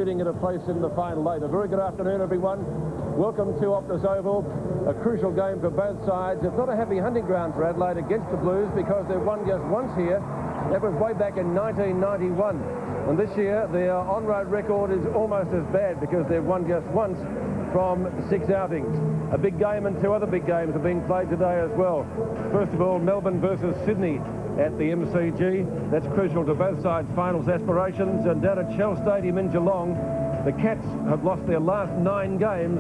shooting at a place in the final 8. A very good afternoon, everyone. Welcome to Optus Oval, a crucial game for both sides. It's not a happy hunting ground for Adelaide against the Blues because they've won just once here. That was way back in 1991. And this year, their on-road record is almost as bad because they've won just once from 6 outings. A big game and 2 other big games are being played today as well. First of all, Melbourne versus Sydney at the MCG. That's crucial to both sides' finals aspirations. And down at Shell Stadium in Geelong, the Cats have lost their last 9 games.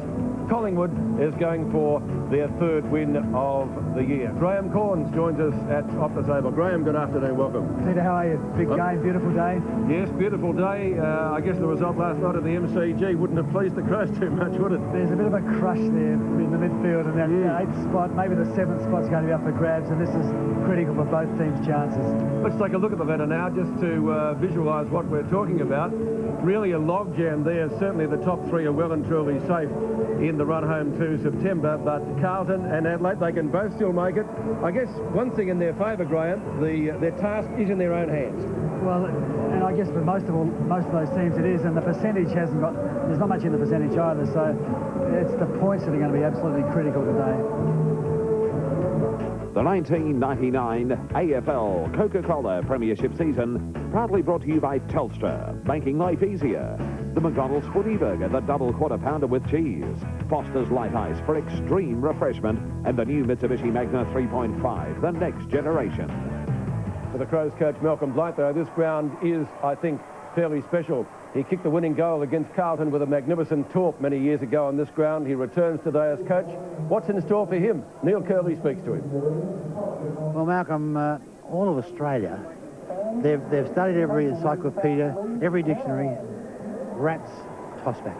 Collingwood is going for their 3rd win of the year. Graham Corns joins us at Optus Oval. Graham, good afternoon, welcome. Peter, how are you? Big game, beautiful day. Yes, beautiful day. I guess the result last night at the MCG wouldn't have pleased the Crows too much, would it? There's a bit of a crush there in the midfield, and that 8th spot, maybe the 7th spot's going to be up for grabs, and this is critical for both teams' chances. Let's take a look at the ladder now, just to visualise what we're talking about. Really a logjam there. Certainly the top 3 are well and truly safe in the run home to September, but Carlton and Adelaide, they can both still make it. I guess one thing in their favour, Graham, their task is in their own hands. Well, and I guess for most of those teams it is, and the percentage there's not much in the percentage either, so it's the points that are going to be absolutely critical today. The 1999 AFL Coca-Cola Premiership season proudly brought to you by Telstra, making life easier. The McDonald's Hoodie Burger, the double quarter pounder with cheese. Foster's Light Ice for extreme refreshment. And the new Mitsubishi Magna 3.5, the next generation. For the Crows coach Malcolm Blight, though, this ground is, I think, fairly special. He kicked the winning goal against Carlton with a magnificent torp many years ago on this ground. He returns today as coach. What's in store for him? Neil Curley speaks to him. Well, Malcolm, all of Australia, they've studied every encyclopedia, every dictionary. Rats, tossback.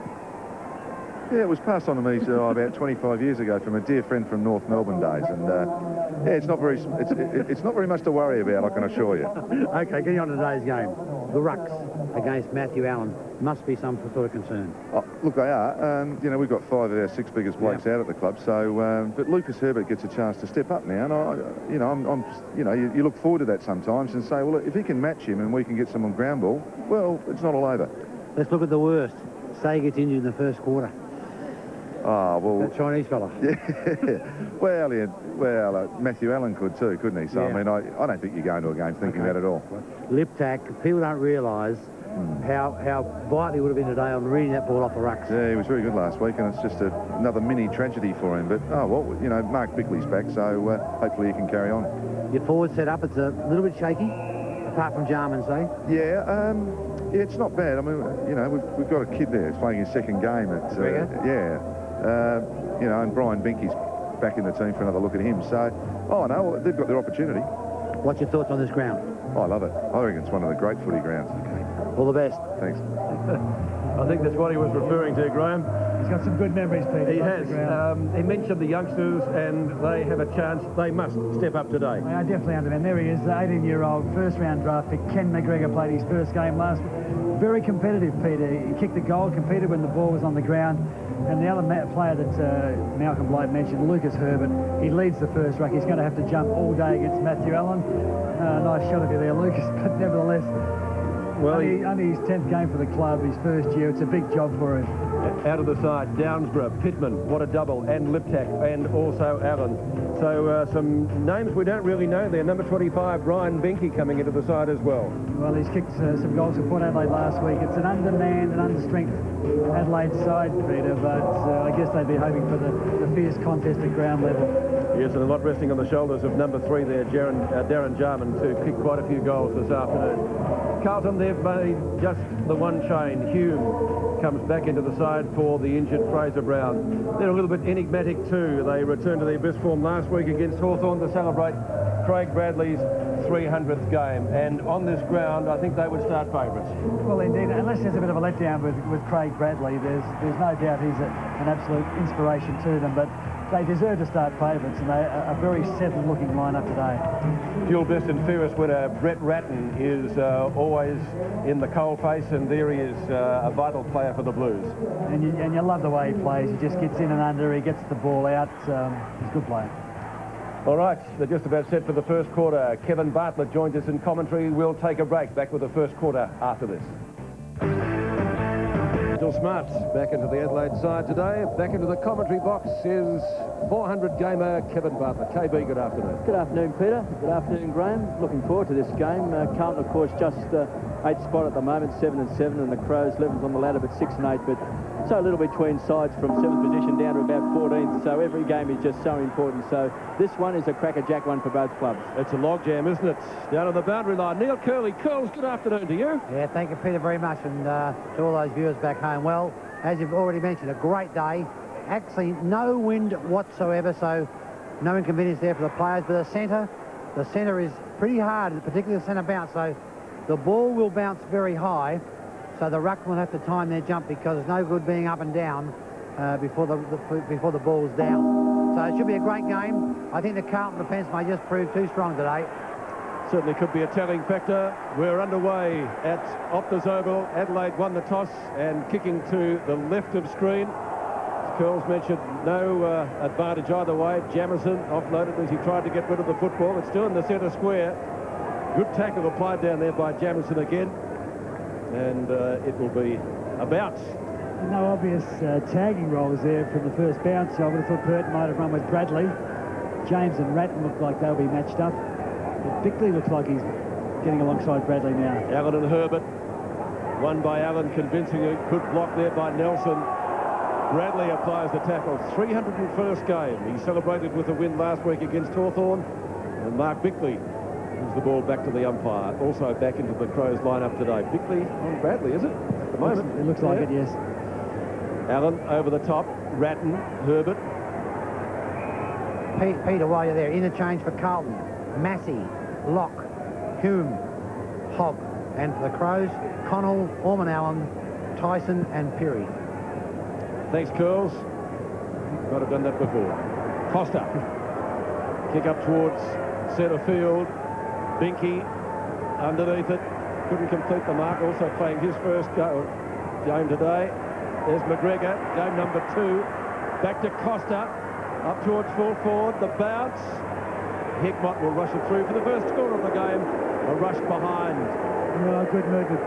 Yeah, it was passed on to me about 25 years ago from a dear friend from North Melbourne days, and yeah, it's not very much to worry about, I can assure you. Okay, getting on to today's game. The Rucks against Matthew Allen must be some sort of concern. Oh, look, they are. You know, we've got 5 of our 6 biggest blokes out at the club, so but Lucas Herbert gets a chance to step up now, and you look forward to that sometimes and say, well, if he can match him and we can get some on ground ball, well, it's not all over. Let's look at the worst. Say he gets injured in the first quarter. Oh, well... That Chinese fella. Yeah. Well, Matthew Allen could too, couldn't he? So, yeah. I mean, I don't think you go into a game thinking that at all. Lip tack. People don't realise how vital he would have been today on reading that ball off the Rucks. Yeah, he was very good last week, and it's just another mini tragedy for him. But, oh, well, you know, Mark Bickley's back, so hopefully he can carry on. Your forward set up, it's a little bit shaky, apart from Jarman, say? Yeah, yeah, it's not bad. I mean, you know, we've got a kid there who's playing his 2nd game. You know, and Brian Binky's back in the team for another look at him. So, oh no, they've got their opportunity. What's your thoughts on this ground? Oh, I love it. I reckon it's one of the great footy grounds. Okay. All the best. Thanks. I think that's what he was referring to, Graham. He's got some good memories, Peter. He has. He mentioned the youngsters, and they have a chance. They must step up today. I definitely understand. There he is, the 18-year-old first-round draft pick. Ken McGregor played his first game last week. Very competitive, Peter. He kicked the goal, competed when the ball was on the ground. And the other player that Malcolm Blight mentioned, Lucas Herbert, he leads the first ruck. He's going to have to jump all day against Matthew Allen. Nice shot of you there, Lucas, but nevertheless, well, only his 10th game for the club, his first year. It's a big job for him. Out of the side, Downsborough, Pittman, what a double, and Liptak, and also Allen. So some names we don't really know there. Number 25, Brian Binky, coming into the side as well. Well, he's kicked some goals for Port Adelaide last week. It's an undermanned and understrength Adelaide side, Peter, but I guess they'd be hoping for the fierce contest at ground level. Yes, and a lot resting on the shoulders of number 3 there, Darren Jarman, to kick quite a few goals this afternoon. Carlton, they've made just the one change. Hume comes back into the side for the injured Fraser Brown. They're a little bit enigmatic too. They returned to their best form last week against Hawthorn to celebrate Craig Bradley's 300th game. And on this ground, I think they would start favourites. Well, indeed, unless there's a bit of a letdown with Craig Bradley, there's no doubt he's an absolute inspiration to them. But they deserve to start favourites, and they are a very settled-looking lineup today. Fuel Best and Fairest winner Brett Ratton is always in the coalface, and there he is, a vital player for the Blues. And you love the way he plays. He just gets in and under, he gets the ball out. He's a good player. All right, they're just about set for the first quarter. Kevin Bartlett joins us in commentary. We'll take a break. Back with the first quarter after this. Nigel Smart back into the Adelaide side today. Back into the commentary box is 400 gamer Kevin Bartlett. KB, good afternoon. Good afternoon, Peter. Good afternoon, Graham. Looking forward to this game. Carlton, of course, just 8th spot at the moment, 7 and 7, and the Crows 11th on the ladder, but 6 and 8. But so little between sides from 7th position down to about 14th. So every game is just so important. So this one is a crackerjack one for both clubs. It's a logjam, isn't it? Down on the boundary line. Neil Curley. Curls, good afternoon to you. Yeah, thank you, Peter, very much, and to all those viewers back home. Well, as you've already mentioned, a great day. Actually, no wind whatsoever, so no inconvenience there for the players. But the centre is pretty hard, particularly the centre bounce. So the ball will bounce very high, so the ruckman will have to time their jump, because it's no good being up and down before the ball's down. So it should be a great game. I think the Carlton defence may just prove too strong today. Certainly could be a telling factor. We're underway at Optus Oval. Adelaide won the toss and kicking to the left of screen. As Curls mentioned, no advantage either way. Jamison offloaded as he tried to get rid of the football. It's still in the centre square. Good tackle applied down there by Jamison again. And it will be a bounce. No obvious tagging roles there from the first bounce. I would have thought Burton might have run with Bradley. James and Ratton look like they'll be matched up. But Bickley looks like he's getting alongside Bradley now. Allen and Herbert. Won by Allen convincingly. Good block there by Nelson. Bradley applies the tackle. 301st game. He celebrated with a win last week against Hawthorn. And Mark Bickley moves the ball back to the umpire. Also back into the Crows lineup today. Bickley on Bradley, is it? At the moment. It looks like it, yes. Allen over the top. Ratton, Herbert. Peter, while you're there, interchange for Carlton. Massey, Locke, Hume, Hogg. And for the Crows, Connell, Orman Allen, Tyson and Peary. Thanks, Curls. Might have done that before. Costa. Kick up towards centre field. Binky underneath it. Couldn't complete the mark. Also playing his first game today. There's McGregor, game number 2. Back to Costa. Up towards full forward. The bounce. Hickmott will rush it through for the first score of the game. A rush behind. Well, good movement.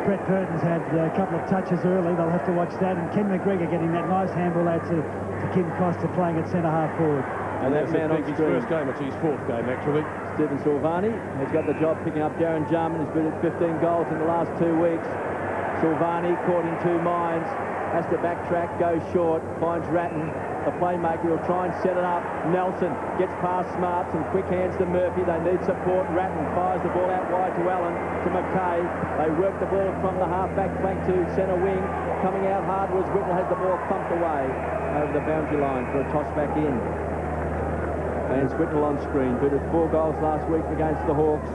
Brett Burton's had a couple of touches early. They'll have to watch that. And Ken McGregor getting that nice handball out to Kim Costa, playing at centre-half forward. And that's his first game. It's his 4th game, actually. Stephen Silvani has got the job picking up Darren Jarman, who's been at 15 goals in the last 2 weeks. Silvani caught in 2 minds. Has to backtrack, goes short, finds Ratton. The playmaker will try and set it up. Nelson gets past Smart, some quick hands to Murphy. They need support. Ratton fires the ball out wide to Allen, to McKay. They work the ball from the half-back flank to centre wing. Coming out hard was Whittle, has the ball thumped away over the boundary line for a toss back in. And Whittle on screen, who did 4 goals last week against the Hawks.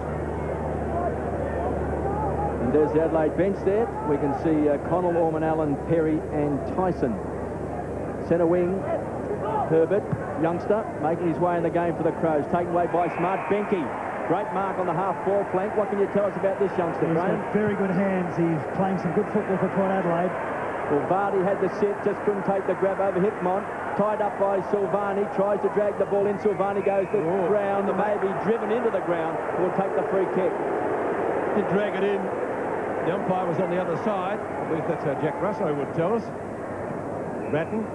And there's the Adelaide bench there. We can see Connell, Orman Allen, Perry and Tyson. Centre wing, Herbert, youngster, making his way in the game for the Crows. Taken away by Smart. Benke, great mark on the half-ball flank. What can you tell us about this youngster, Graham? He's got very good hands. He's playing some good football for Port Adelaide. Well, Vardy had the sit, just couldn't take the grab over Hickmont. Tied up by Silvani, tries to drag the ball in. Silvani goes to the ground, maybe driven into the ground. Will take the free kick. Did drag it in. The umpire was on the other side. At least that's how Jack Russo would tell us. Ratton.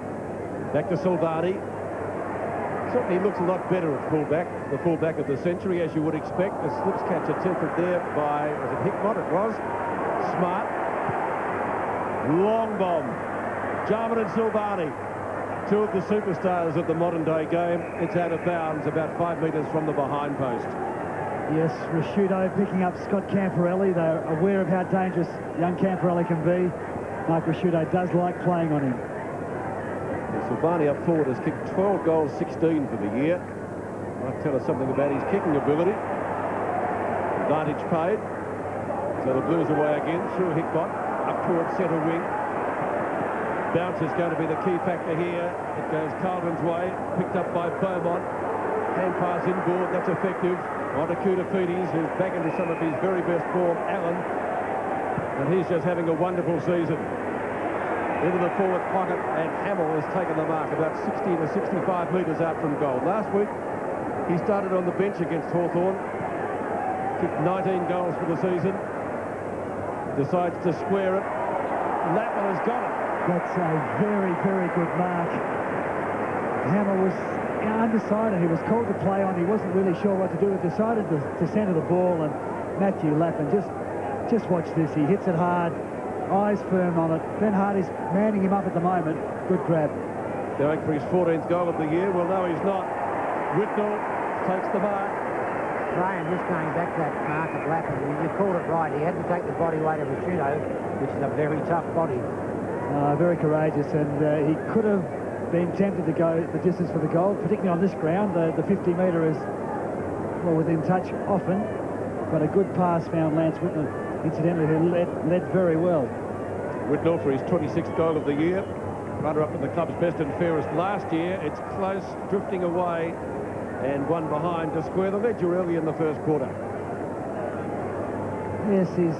Back to Silvani. Certainly looks a lot better at fullback, the fullback of the century, as you would expect. The slips catch attempted there by, was it Hickmott? It was. Smart. Long bomb. Jarman and Silvani. 2 of the superstars of the modern-day game. It's out of bounds, about 5 metres from the behind post. Yes, Rashudo picking up Scott Camporelli. They're aware of how dangerous young Camporelli can be. Mike Rashudo does like playing on him. Silvani up forward has kicked 12 goals, 16 for the year. Might tell us something about his kicking ability. Advantage paid. So the Blues away again through Hickmott, up towards centre wing. Bounce is going to be the key factor here. It goes Carlton's way, picked up by Beaumont. Hand pass inboard, that's effective. On to Koutafidis, who's back into some of his very best form, Allen. And he's just having a wonderful season. Into the forward pocket, and Hamill has taken the mark about 60 to 65 metres out from goal. Last week, he started on the bench against Hawthorn, kicked 19 goals for the season, decides to square it, Lapman has got it. That's a very, very good mark. Hammer was undecided. He was called to play on. He wasn't really sure what to do. He decided to centre the ball, and Matthew Lapman, just watch this. He hits it hard, eyes firm on it. Ben Hardy's manning him up at the moment. Good grab. Going for his 14th goal of the year. Well, no, he's not. Whitnell takes the mark. Graham, just going back to that mark of Lapman, you called it right. He had to take the body weight of Rashudo, which is a very tough body. Very courageous, and he could have been tempted to go the distance for the goal, particularly on this ground. The 50-metre is, well, within touch often, but a good pass found Lance Whitnell, incidentally, who led very well. Whitnell for his 26th goal of the year. Runner-up to the club's best and fairest last year. It's close, drifting away, and one behind to square the ledger early in the first quarter. Yes, he's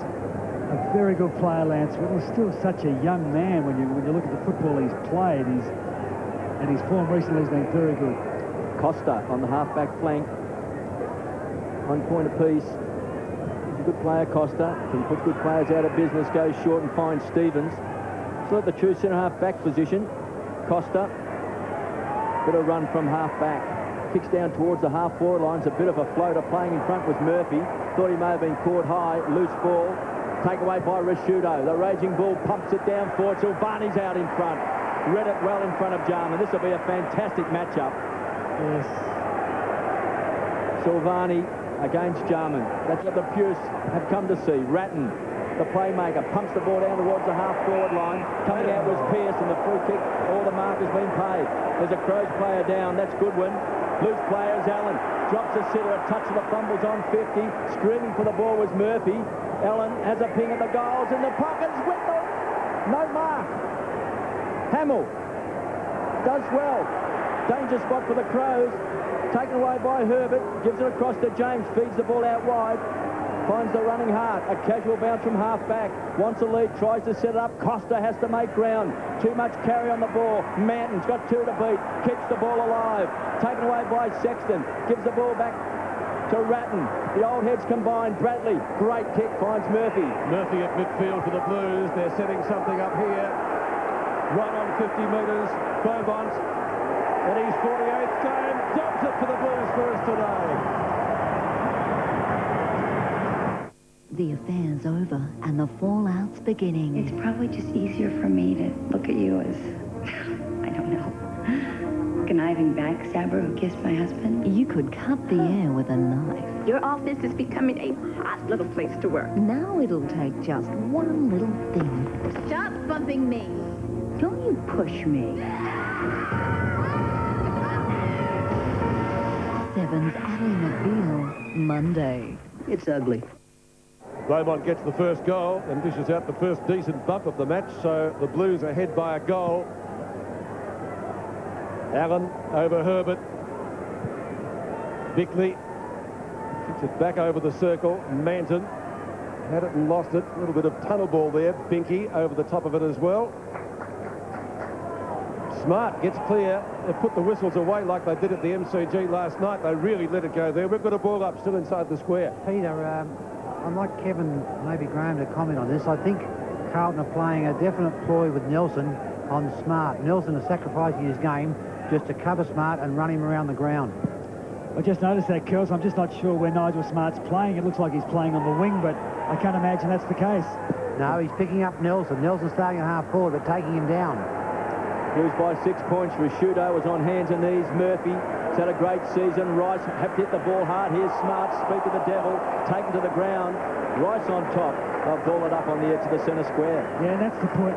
a very good player, Lance Whitnell. Still such a young man when you look at the football he's played. And his form recently has been very good. Costa on the half-back flank. 1 point apiece. He's a good player, Costa. He puts good players out of business, goes short and finds Stevens. Still at the true centre-half-back position. Costa. Bit of run from half-back. Kicks down towards the half-forward lines. A bit of a floater playing in front with Murphy. Thought he may have been caught high. Loose ball. Taken away by Rashudo. The Raging Bull pumps it down forward. Silvani's out in front. Read it well in front of Jarman. This will be a fantastic matchup. Yes. Silvani against Jarman. That's what the Puce have come to see. Ratton, the playmaker, pumps the ball down towards the half-forward line. Coming out was Pearce, and the free kick, all the mark has been paid. There's a Crows player down. That's Goodwin. Loose player is Allen. Drops a sitter. A touch of the fumbles on 50. Screaming for the ball was Murphy. Allen has a ping at the goals. In the pockets, Whitnell. No mark. Hamill does well. Danger spot for the Crows. Taken away by Herbert. Gives it across to James. Feeds the ball out wide. Finds the running Hart. A casual bounce from half-back. Wants a lead. Tries to set it up. Costa has to make ground. Too much carry on the ball. Manton's got 2 to beat. Keeps the ball alive. Taken away by Sexton. Gives the ball back to Ratton. The old heads combined. Bradley. Great kick. Finds Murphy. Murphy at midfield for the Blues. They're setting something up here. Right on 50 metres. Beaumont. And his 48th game. Dumps it for the Blues first today. The affair's over and the fallout's beginning. It's probably just easier for me to look at you as, I don't know, conniving backstabber who kissed my husband. You could cut the air with a knife. Your office is becoming a hot little place to work. Now it'll take just one little thing. Stop bumping me. Don't you push me. Seven's Ally McBeal, Monday. It's ugly. Beaumont gets the first goal and dishes out the first decent bump of the match, so the Blues are ahead by a goal. Allen over Herbert. Bickley kicks it back over the circle. Manton had it and lost it. A little bit of tunnel ball there. Binky over the top of it as well. Smart gets clear. They put the whistles away like they did at the MCG last night. They really let it go there. We've got a ball up still inside the square. Peter, I'd like Kevin, maybe Graham, to comment on this. I think Carlton are playing a definite ploy with Nelson on Smart. Nelson is sacrificing his game just to cover Smart and run him around the ground. I just noticed that, Curls. I'm just not sure where Nigel Smart's playing. It looks like he's playing on the wing, but I can't imagine that's the case. No, he's picking up Nelson. Nelson's starting at half forward, but taking him down. Blues by 6 points. Rashudo was on hands and knees. Murphy has had a great season. Rice have hit the ball hard. Here's Smart, speak of the devil, taken to the ground. Rice on top. They'll ball it up on the edge of the centre square. Yeah, and that's the point.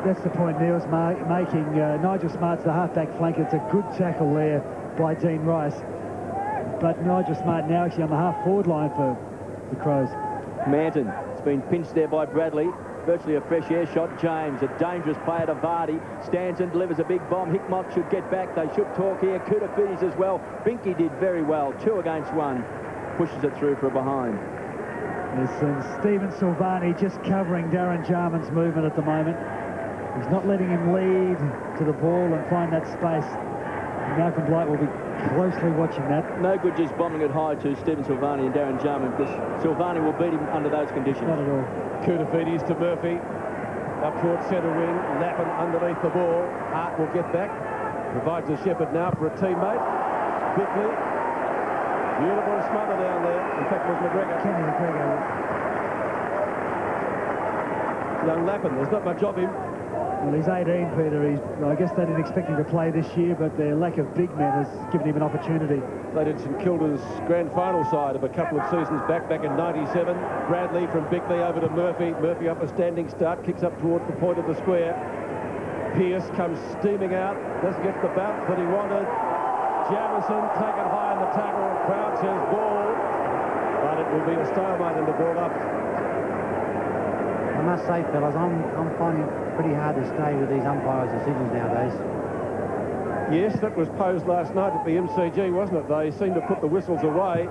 That's the point Neil's making. Nigel Smart's the half-back flank. It's a good tackle there by Dean Rice. But Nigel Smart now actually on the half-forward line for the Crows. Manton has been pinched there by Bradley. Virtually a fresh air shot. James, a dangerous player to Vardy, stands and delivers a big bomb. Hickmott should get back. They should talk here. Koutafidis as well. Binky did very well. 2 against 1. Pushes it through for a behind. Yes, and Stephen Silvani just covering Darren Jarman's movement at the moment. He's not letting him lead to the ball and find that space. Malcolm Blight will be closely watching that. No good just bombing it high to Stephen Silvani and Darren Jarman, because Silvani will beat him under those conditions. Not at all. Koutafidis to Murphy. Up towards centre wing. Lappin underneath the ball. Hart will get back. Provides a shepherd now for a teammate. Bickley. Beautiful smother down there. In fact, it was McGregor. Kenny McGregor. Young Lappin, there's not much of him. Well, he's 18, Peter. I guess they didn't expect him to play this year, but their lack of big men has given him an opportunity. They did St Kilda's grand final side of a couple of seasons back in 97. Bradley from Bickley over to Murphy. Murphy up a standing start, kicks up towards the point of the square. Pearce comes steaming out, doesn't get the bounce that he wanted. Jamison taken high in the tackle, Crouch has ball, but it will be a stalemate in the ball up. I must say, fellas, I'm finding it pretty hard to stay with these umpires' decisions nowadays. Yes, that was posed last night at the MCG, wasn't it? They seemed to put the whistles away.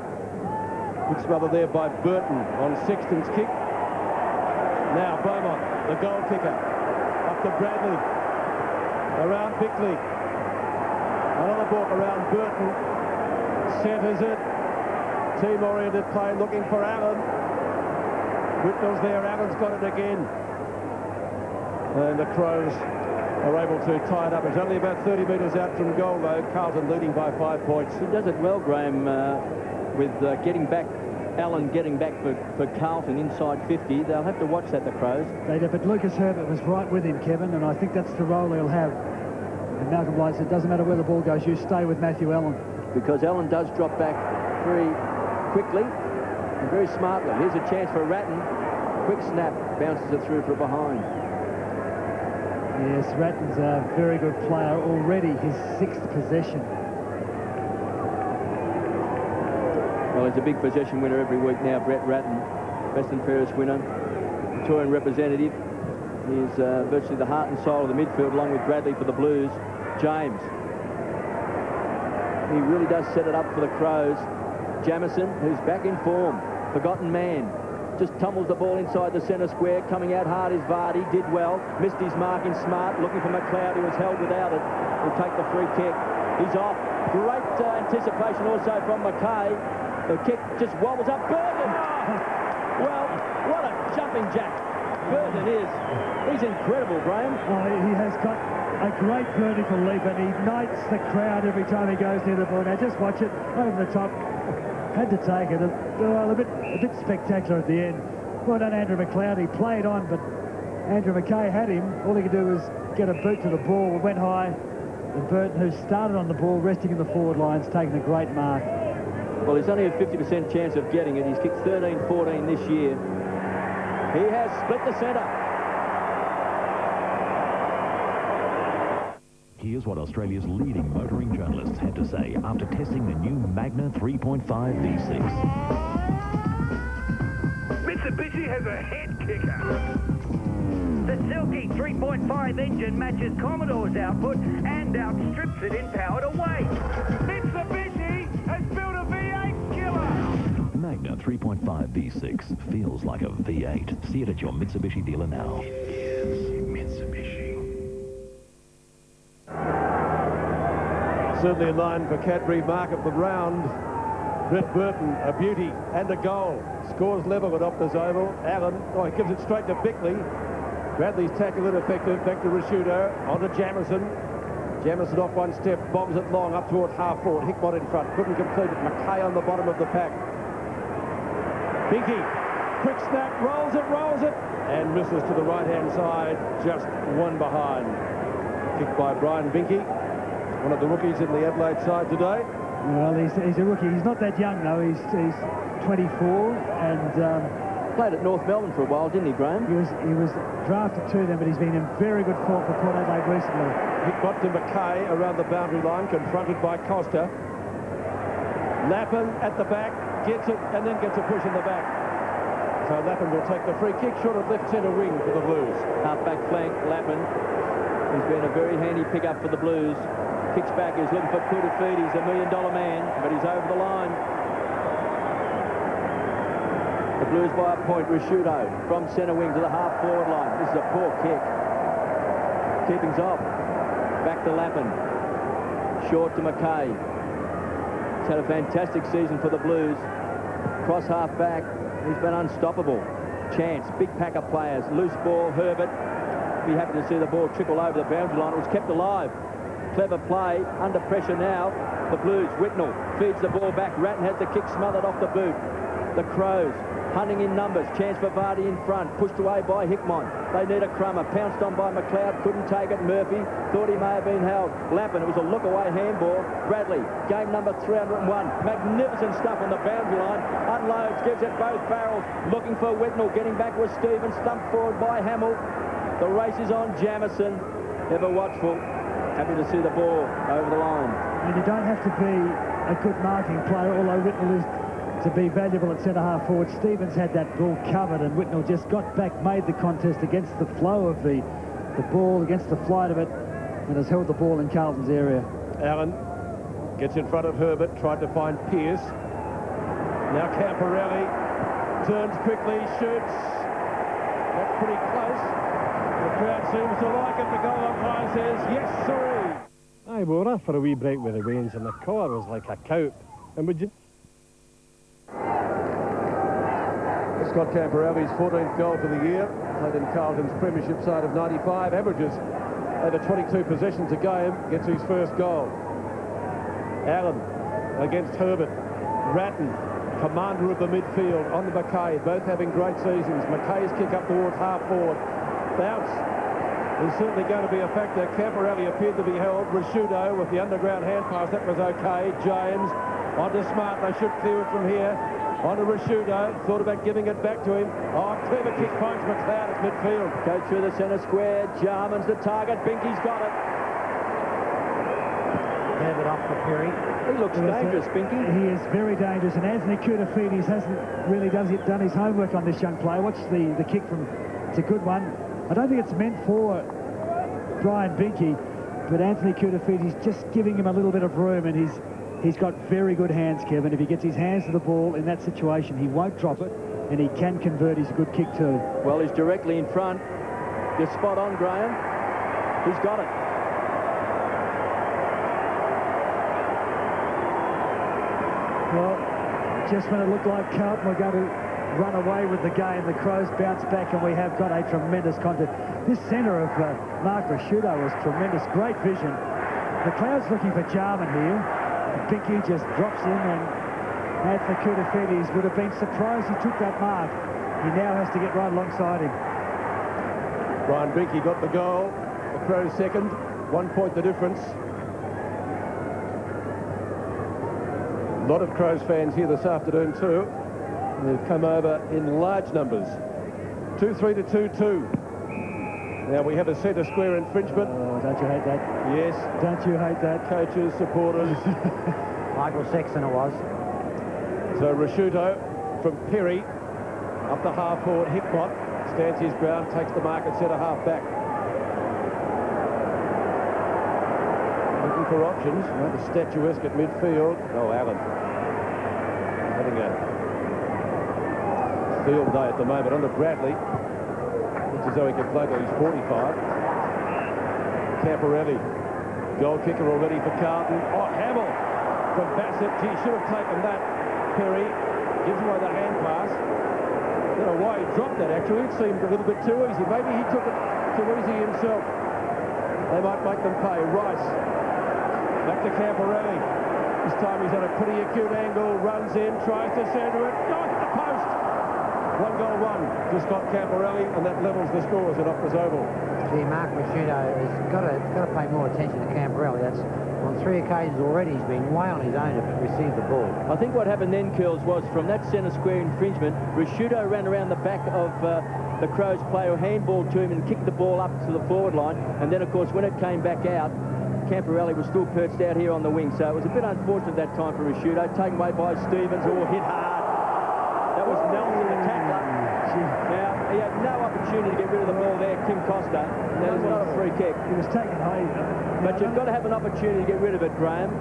Good smother there by Burton on Sexton's kick. Now Beaumont, the goal kicker, up to Bradley, around Bickley. Another ball around Burton, centres it. Team-oriented play, looking for Allen. Whitnell's there, Allen's got it again. And the Crows are able to tie it up. It's only about 30 metres out from goal, though. Carlton leading by 5 points. He does it well, Graham, with getting back. Allen getting back for Carlton inside 50. They'll have to watch that, the Crows. They did, but Lucas Herbert was right with him, Kevin, and I think that's the role he'll have. And Malcolm Blight said, it doesn't matter where the ball goes, you stay with Matthew Allen. Because Allen does drop back very quickly and very smartly. Here's a chance for Ratton. Quick snap, bounces it through for behind. Yes, Ratton's a very good player already, his 6th possession. Well, he's a big possession winner every week now, Brett Ratton. Best and fairest winner, Victorian representative. He's virtually the heart and soul of the midfield, along with Bradley for the Blues. James. He really does set it up for the Crows. Jamison, who's back in form. Forgotten man. Just tumbles the ball inside the centre square. Coming out hard is Vardy. Did well. Missed his mark in smart. Looking for McLeod, who was held without it. Will take the free kick. He's off. Great anticipation also from McKay. The kick just wobbles up. Burton! Well, what a jumping jack. Burton is. He's incredible, Graham. Oh, he has got a great vertical leap, and he knights the crowd every time he goes near the ball. Now just watch it over the top. Had to take it. A bit spectacular at the end. Well done, Andrew McLeod. He played on, but Andrew McKay had him. All he could do was get a boot to the ball. It went high. And Burton, who started on the ball, resting in the forward lines, taking a great mark. Well, he's only a 50% chance of getting it. He's kicked 13-14 this year. He has split the centre. Here's what Australia's leading motoring journalists had to say after testing the new Magna 3.5 V6. Mitsubishi has a head kicker. The silky 3.5 engine matches Commodore's output and outstrips it in power to weight. Mitsubishi has built a V8 killer. Magna 3.5 V6 feels like a V8. See it at your Mitsubishi dealer now. It is Mitsubishi. Certainly in line for Cadbury mark of the round. Brett Burton, a beauty and a goal. Scores level at Optus Oval. Allen, he gives it straight to Bickley. Bradley's tackle ineffective. Back to Rashudo. On to Jamison. Jamison off one step. Bombs it long up towards half forward. Hickmott in front. Couldn't complete it. McKay on the bottom of the pack. Binky. Quick snap. Rolls it. And misses to the right-hand side. Just one behind. Kicked by Brian Binky. One of the rookies in the Adelaide side today. Well, he's a rookie. He's not that young, though. He's 24 and... Played at North Melbourne for a while, didn't he, Graham? He was drafted to them, but he's been in very good form for Port Adelaide recently. He got to McKay around the boundary line, confronted by Costa. Lappin at the back, gets it, and then gets a push in the back. So Lappin will take the free kick, short of left centre wing for the Blues. Half-back flank, Lappin. He's been a very handy pickup for the Blues. Kicks back, he's looking for Kudafidi. He's $1 million man, but he's over the line. The Blues by a point. Rashudo from centre wing to the half-forward line. This is a poor kick. Keeping's off. Back to Lappin. Short to McKay. He's had a fantastic season for the Blues. Cross half-back. He's been unstoppable. Chance. Big pack of players. Loose ball. Herbert. be happy to see the ball trickle over the boundary line. It was kept alive. Clever play, under pressure now. The Blues, Whitnell feeds the ball back. Ratton has the kick smothered off the boot. The Crows hunting in numbers. Chance for Vardy in front. Pushed away by Hickmon. They need a crummer. Pounced on by McLeod. Couldn't take it. Murphy thought he may have been held. Lappin, it was a look-away handball. Bradley, game number 301. Magnificent stuff on the boundary line. Unloads, gives it both barrels. Looking for Whitnell. Getting back with Stevens. Stumped forward by Hamill. The race is on Jamison. Ever watchful. Happy to see the ball over the line. And you don't have to be a good marking player, although Whitnell is to be valuable at centre-half forward. Stevens had that ball covered, and Whitnell just got back, made the contest against the flow of the ball, against the flight of it, and has held the ball in Carlton's area. Allen gets in front of Herbert, tried to find Pearce. Now Camporelli turns quickly, shoots. That's pretty close. The crowd seems to like it. The goal umpire says, yes, sirree. Aye, we were off for a wee break with the rains, and the colour was like a cow. And would you... Scott Camporelli's 14th goal for the year. Played in Carlton's premiership side of 95. Averages over 22 possessions a game. Gets his first goal. Allen against Herbert. Ratton, commander of the midfield, on the Mackay. Both having great seasons. Mackay's kick up towards half forward. Bounce is certainly going to be a factor. Camporelli appeared to be held. Rashudo with the underground hand pass. That was okay. James onto Smart. They should clear it from here. Onto Rashudo. Thought about giving it back to him. Oh, clever kick finds McLeod at midfield. Go through the centre square. Jarman's the target. Binky's got it. Herbert off for Perry. He looks dangerous, Binky. He is very dangerous, and Anthony Koutafidis hasn't really done his homework on this young player. Watch the kick from... It's a good one. I don't think it's meant for Brian Binky, but Anthony Koutafidis just giving him a little bit of room, and he's got very good hands, Kevin. If he gets his hands to the ball in that situation, he won't drop it, and he can convert. He's a good kick too. Well, he's directly in front. You're spot on, Graham. He's got it. Well, just when it looked like Carlton were going to run away with the game, the Crows bounce back, and we have got a tremendous contest. This centre of Mark Rashudo was tremendous. Great vision. McLeod's looking for Jarman here. Binky just drops in, and Anthony Koutafidis would have been surprised he took that mark. He now has to get right alongside him. Brian Binky got the goal. The Crows second. 1 point the difference. A lot of Crows fans here this afternoon too. They've come over in large numbers. 2-3 to 2-2. Now we have a centre square infringement. Oh, don't you hate that? Yes. Don't you hate that? Coaches, supporters. Michael Sexton it was. So Rashudo from Perry up the half forward. Hickmott stands his ground, takes the mark at centre half back. Looking for options. Rather statuesque at midfield. Oh, Allen having a field day at the moment. On to Bradley. Looks as though he can play till he's 45. Camporelli, goal kicker already for Carlton. Oh, Hamill from Bassett. He should have taken that. Perry gives away the hand pass. I don't know why he dropped that, actually. It seemed a little bit too easy. Maybe he took it too easy himself. They might make them pay. Rice. Back to Camporelli. This time he's at a pretty acute angle. Runs in, tries to centre it. Oh, hit the post. 1 goal, 1 to Scott Camporelli, and that levels the scores at Optus Oval. See, Mark Rashudo has got to pay more attention to Camporelli. That's on 3 occasions already he's been way on his own to receive the ball. I think what happened then, Curls, was from that centre square infringement, Rashudo ran around the back of the Crows player, handballed to him and kicked the ball up to the forward line, and then of course when it came back out, Camporelli was still perched out here on the wing, so it was a bit unfortunate that time for Rashudo, taken away by Stevens, or hit hard. That was Nelson, the tackler. Now, he had no opportunity to get rid of the ball there, Kim Costa. That was not a free kick. He was taken high. But you've got to have an opportunity to get rid of it, Graham.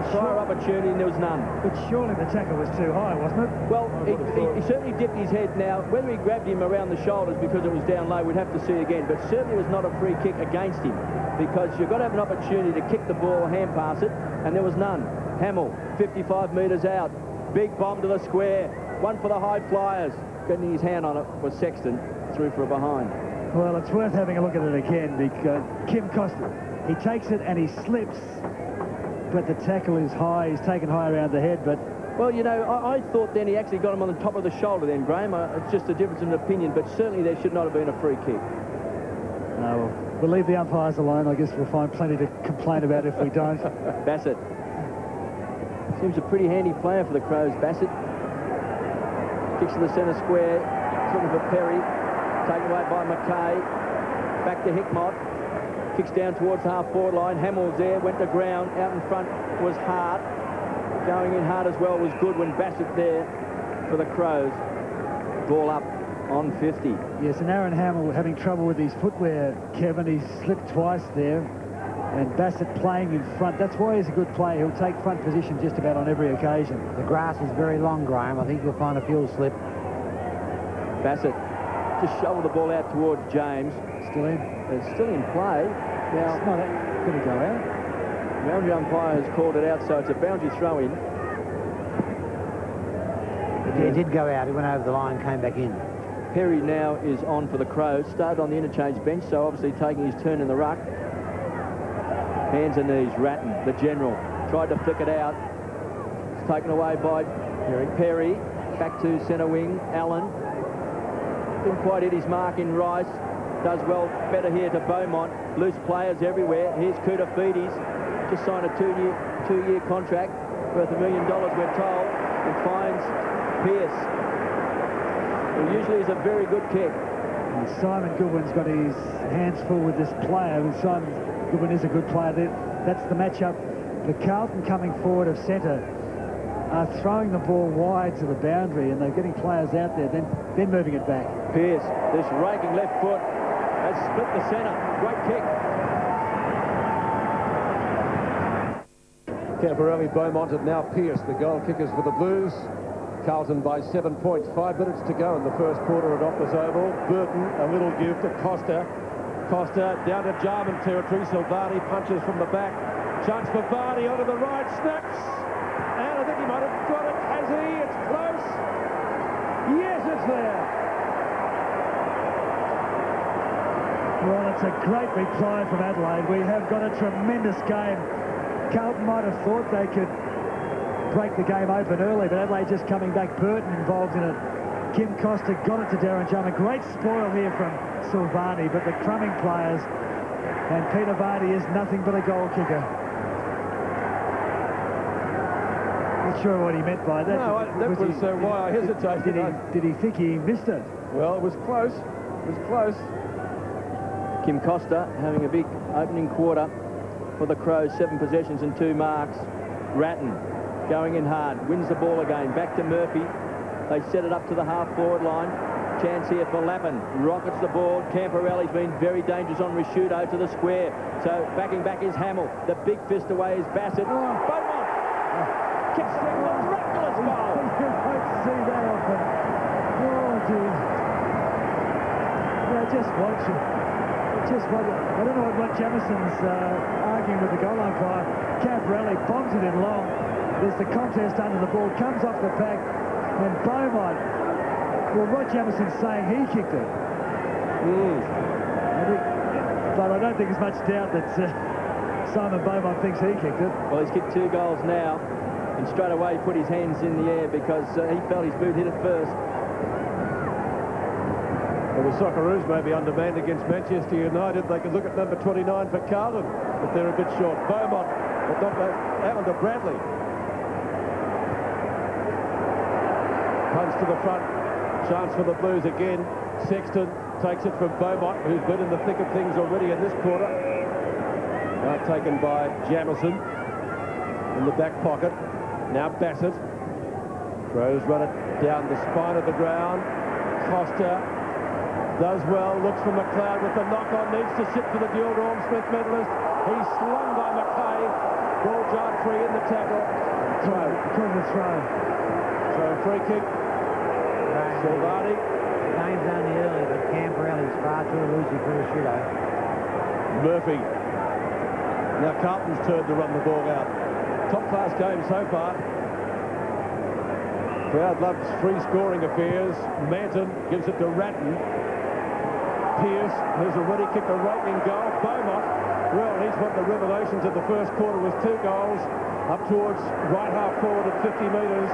Prior opportunity, and there was none. But surely the tackle was too high, wasn't it? Well, he certainly dipped his head. Now, whether he grabbed him around the shoulders because it was down low, we'd have to see again. But certainly it was not a free kick against him, because you've got to have an opportunity to kick the ball, hand pass it, and there was none. Hamill, 55 metres out. Big bomb to the square. One for the high flyers. Getting his hand on it was Sexton. Through for a behind. Well, it's worth having a look at it again because Kim Costa, he takes it and he slips, but the tackle is high. He's taken high around the head, but... Well, you know, I thought then he actually got him on the top of the shoulder then, Graham. It's just a difference in opinion, but certainly there should not have been a free kick. No, we'll leave the umpires alone. I guess we'll find plenty to complain about if we don't. Bassett. Seems a pretty handy player for the Crows, Bassett. Kicks to the centre square, looking for Perry. Taken away by McKay. Back to Hickmott. Kicks down towards the half-forward line. Hamill's there, went to ground. Out in front was Hart. Going in hard as well was good when Bassett there for the Crows. Ball up on 50. Yes, and Aaron Hamill having trouble with his footwear, Kevin. He slipped twice there. And Bassett playing in front. That's why he's a good player. He'll take front position just about on every occasion. The grass is very long, Graham. I think you'll find a fuel slip. Bassett just shoveled the ball out towards James. Still in. It's still in play. Now, it's not going to go out. The boundary umpire has called it out, so it's a boundary throw-in. It did go out. He went over the line, came back in. Perry now is on for the Crows. Started on the interchange bench, so obviously taking his turn in the ruck. Hands and knees. Ratton, the general, tried to flick it out. It's taken away by Perry. Back to centre wing. Allen. Didn't quite hit his mark in Rice. Does well, better here to Beaumont. Loose players everywhere. Here's Koutafidis. Just signed a two-year contract worth $1 million, we're told. And finds Pearce. It usually is a very good kick. And Simon Goodwin's got his hands full with this player. And Simon Goodwin is a good player. That's the matchup. The Carlton coming forward of centre are throwing the ball wide to the boundary, and they're getting players out there, then moving it back. Pearce, this raking left foot has split the centre. Great kick. Camporelli, Beaumont, and now Pearce, the goal kickers for the Blues. Carlton by 7 points. 5 minutes to go in the first quarter at Optus Oval. Burton, a little give to Costa. Costa down to Jarman territory. Silvani punches from the back. Chance for Varney onto the right. Snaps. And I think he might have got it. Has he? It's close. Yes, it's there. Well, it's a great reply from Adelaide. We have got a tremendous game. Carlton might have thought they could break the game open early, but Adelaide just coming back. Burton involved in it. Kim Costa got it to Darren Jarman. Great spoil here from Silvani, but the crumbing players, and Peter Vardy is nothing but a goal kicker. Not sure what he meant by that. No, that was why I hesitated. Did he think he missed it? Well, it was close. It was close. Kim Costa having a big opening quarter for the Crows. 7 possessions and 2 marks. Ratton going in hard. Wins the ball again. Back to Murphy. They set it up to the half-forward line. Chance here for Lappin. Rockets the ball. Camporelli's been very dangerous on Risciuto to the square. So backing back is Hamill. The big fist away is Bassett. Beaumont! Kicks the miraculous goal! You won't see that often. Oh, dear. Yeah, just watch it. Just watch it. I don't know what Jamison's arguing with the goal umpire. Camporelli bombs it in long. There's the contest under the ball. Comes off the pack. And Beaumont, well, Rod Jamison's saying he kicked it. But I don't think there's much doubt that Simon Beaumont thinks he kicked it. Well, he's kicked 2 goals now, and straight away put his hands in the air because he felt his boot hit it first. Well, the Socceroos may be undermanned against Manchester United. They can look at number 29 for Carlton, but they're a bit short. Beaumont, but not out to Bradley. Punch to the front. Chance for the Blues again. Sexton takes it from Beaumont, who's been in the thick of things already in this quarter. Now taken by Jamison in the back pocket. Now Bassett. Crows run it down the spine of the ground. Costa does well. Looks for McLeod with the knock-on. Needs to sit for the Gilda Orm-Smith medalist. He's slung by McKay. Ball jarred free in the tackle. Couldn't throw. So free kick. Silvani. The game's only early, but Camporelli's far too elusive for Risciuto. Murphy. Now Carlton's turn to run the ball out. Top-class game so far. Crowd loves free scoring affairs. Manton gives it to Ratton. Pearce, who's already kicked a raking goal. Beaumont, well, he's one of the revelations of the first quarter with 2 goals. Up towards right half forward at 50 metres.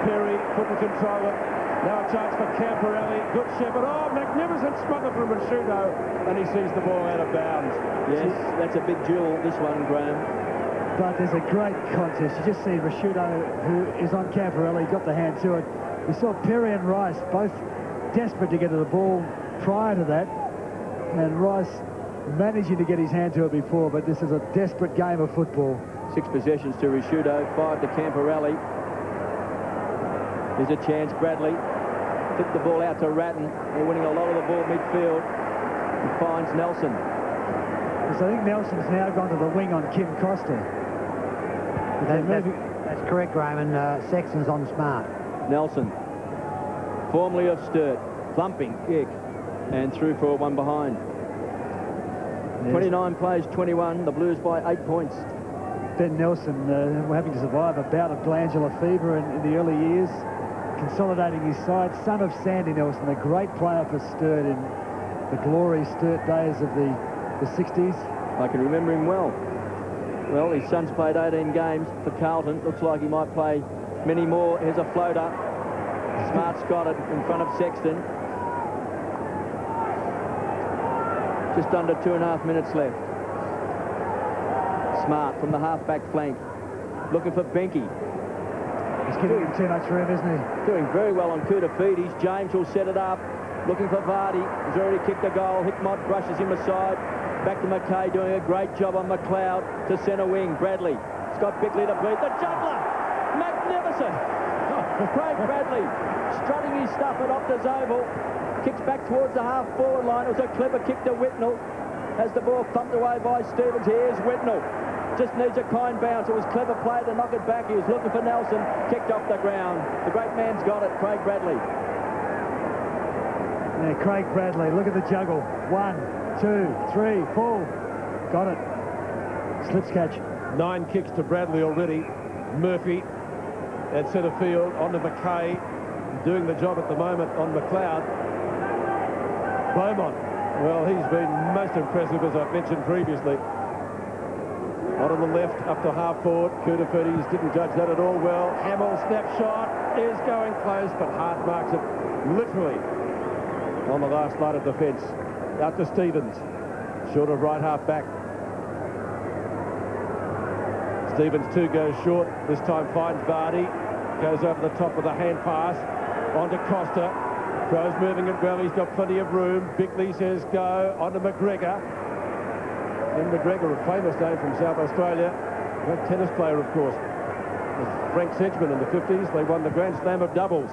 Perry couldn't control it. Now a chance for Camporelli. Good shepherd. Oh, magnificent smother from Rashudo. And he sees the ball out of bounds. Yes, that's a big duel, this one, Graham. But there's a great contest. You just see Rashudo, who is on Camporelli, got the hand to it. We saw Perry and Rice both desperate to get to the ball prior to that. And Rice managing to get his hand to it before, but this is a desperate game of football. 6 possessions to Rashudo, 5 to Camporelli. Here's a chance, Bradley. Kicked the ball out to Ratton. They're winning a lot of the ball midfield. He finds Nelson. So I think Nelson's now gone to the wing on Kim Costa. That's correct, Graham, and Sexton's on Smart. Nelson, formerly of Sturt, thumping kick, and through for one behind. Yes. 29 plays, 21, the Blues by 8 points. Ben Nelson having to survive a bout of glandular fever in the early years, consolidating his side. Son of Sandy Nelson, a great player for Sturt in the glory Sturt days of the 60s. I can remember him well. Well, his son's played 18 games for Carlton. Looks like he might play many more. Here's a floater. Smart's got it in front of Sexton. Just under 2.5 minutes left. Smart from the half-back flank. Looking for Benke. He's giving him too much room, isn't he? Doing very well on Koutafidis. James will set it up. Looking for Vardy. He's already kicked a goal. Hickmott brushes him aside. Back to McKay, doing a great job on McLeod to centre wing. Bradley. Scott Bickley to beat the juggler. Magnificent. Craig Bradley strutting his stuff at Optus Oval. Kicks back towards the half-forward line. It was a clever kick to Whitnell. As the ball thumped away by Stevens. Here's Whitnell. Just needs a kind bounce. It was clever play to knock it back. He was looking for Nelson. Kicked off the ground. The great man's got it. Craig Bradley. Yeah, Craig Bradley. Look at the juggle. 1, 2, 3, 4. Got it. Slips catch. 9 kicks to Bradley already. Murphy at centre field. On to McKay. Doing the job at the moment on McLeod. Beaumont. Well, he's been most impressive, as I've mentioned previously. On to the left, up to half forward. Koutafidis didn't judge that at all well. Hamill snapshot is going close, but Hart marks it literally on the last line of defence. Out to Stevens, short of right half back. Stevens 2 goes short. This time finds Vardy. Goes over the top with a hand pass. On to Costa. Crowe's moving it well. He's got plenty of room. Bickley says go. On to McGregor. And McGregor, a famous name from South Australia. A tennis player, of course. With Frank Sedgman in the 50s, they won the Grand Slam of doubles.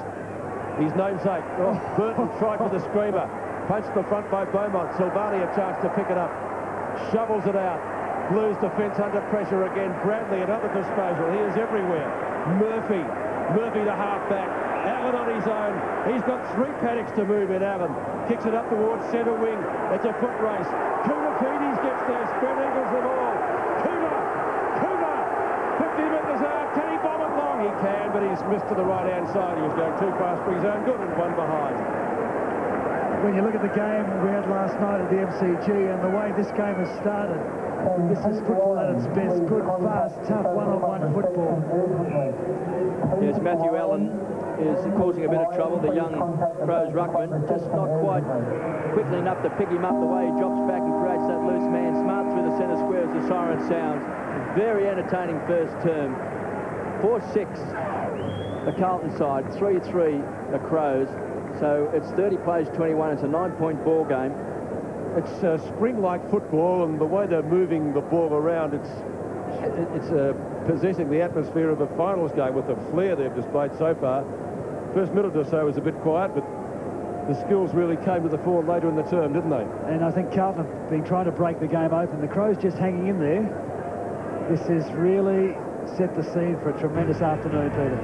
His namesake. Oh, Burton tried for the screamer. Punched the front by Beaumont. Silvani a chance to pick it up. Shovels it out. Blues defence under pressure again. Bradley another disposal. He is everywhere. Murphy to half-back. Allen on his own. He's got 3 paddocks to move in, Allen. Kicks it up towards centre wing. It's a foot race. Koutafidis gets there. Spread eagles the ball. Kuda. 50 metres out. Can he bomb it long? He can, but he's missed to the right-hand side. He was going too fast for his own good and one behind. When you look at the game we had last night at the MCG and the way this game has started, this is football at its best. Good, fast, tough, one-on-one football. Yes, Matthew Allen is causing a bit of trouble. The young Crows ruckman, just not quite quickly enough to pick him up the way he drops back and creates that loose man. Smart through the centre square as the siren sounds. Very entertaining first term. 4-6 the Carlton side, 3-3 the Crows. So it's 30 plays 21. It's a 9-point ball game. It's spring-like football, and the way they're moving the ball around, it's possessing the atmosphere of a finals game with the flair they've displayed so far. First minute or so was a bit quiet, but the skills really came to the fore later in the term, didn't they? And I think Carlton have been trying to break the game open. The Crows just hanging in there. This has really set the scene for a tremendous afternoon, Peter.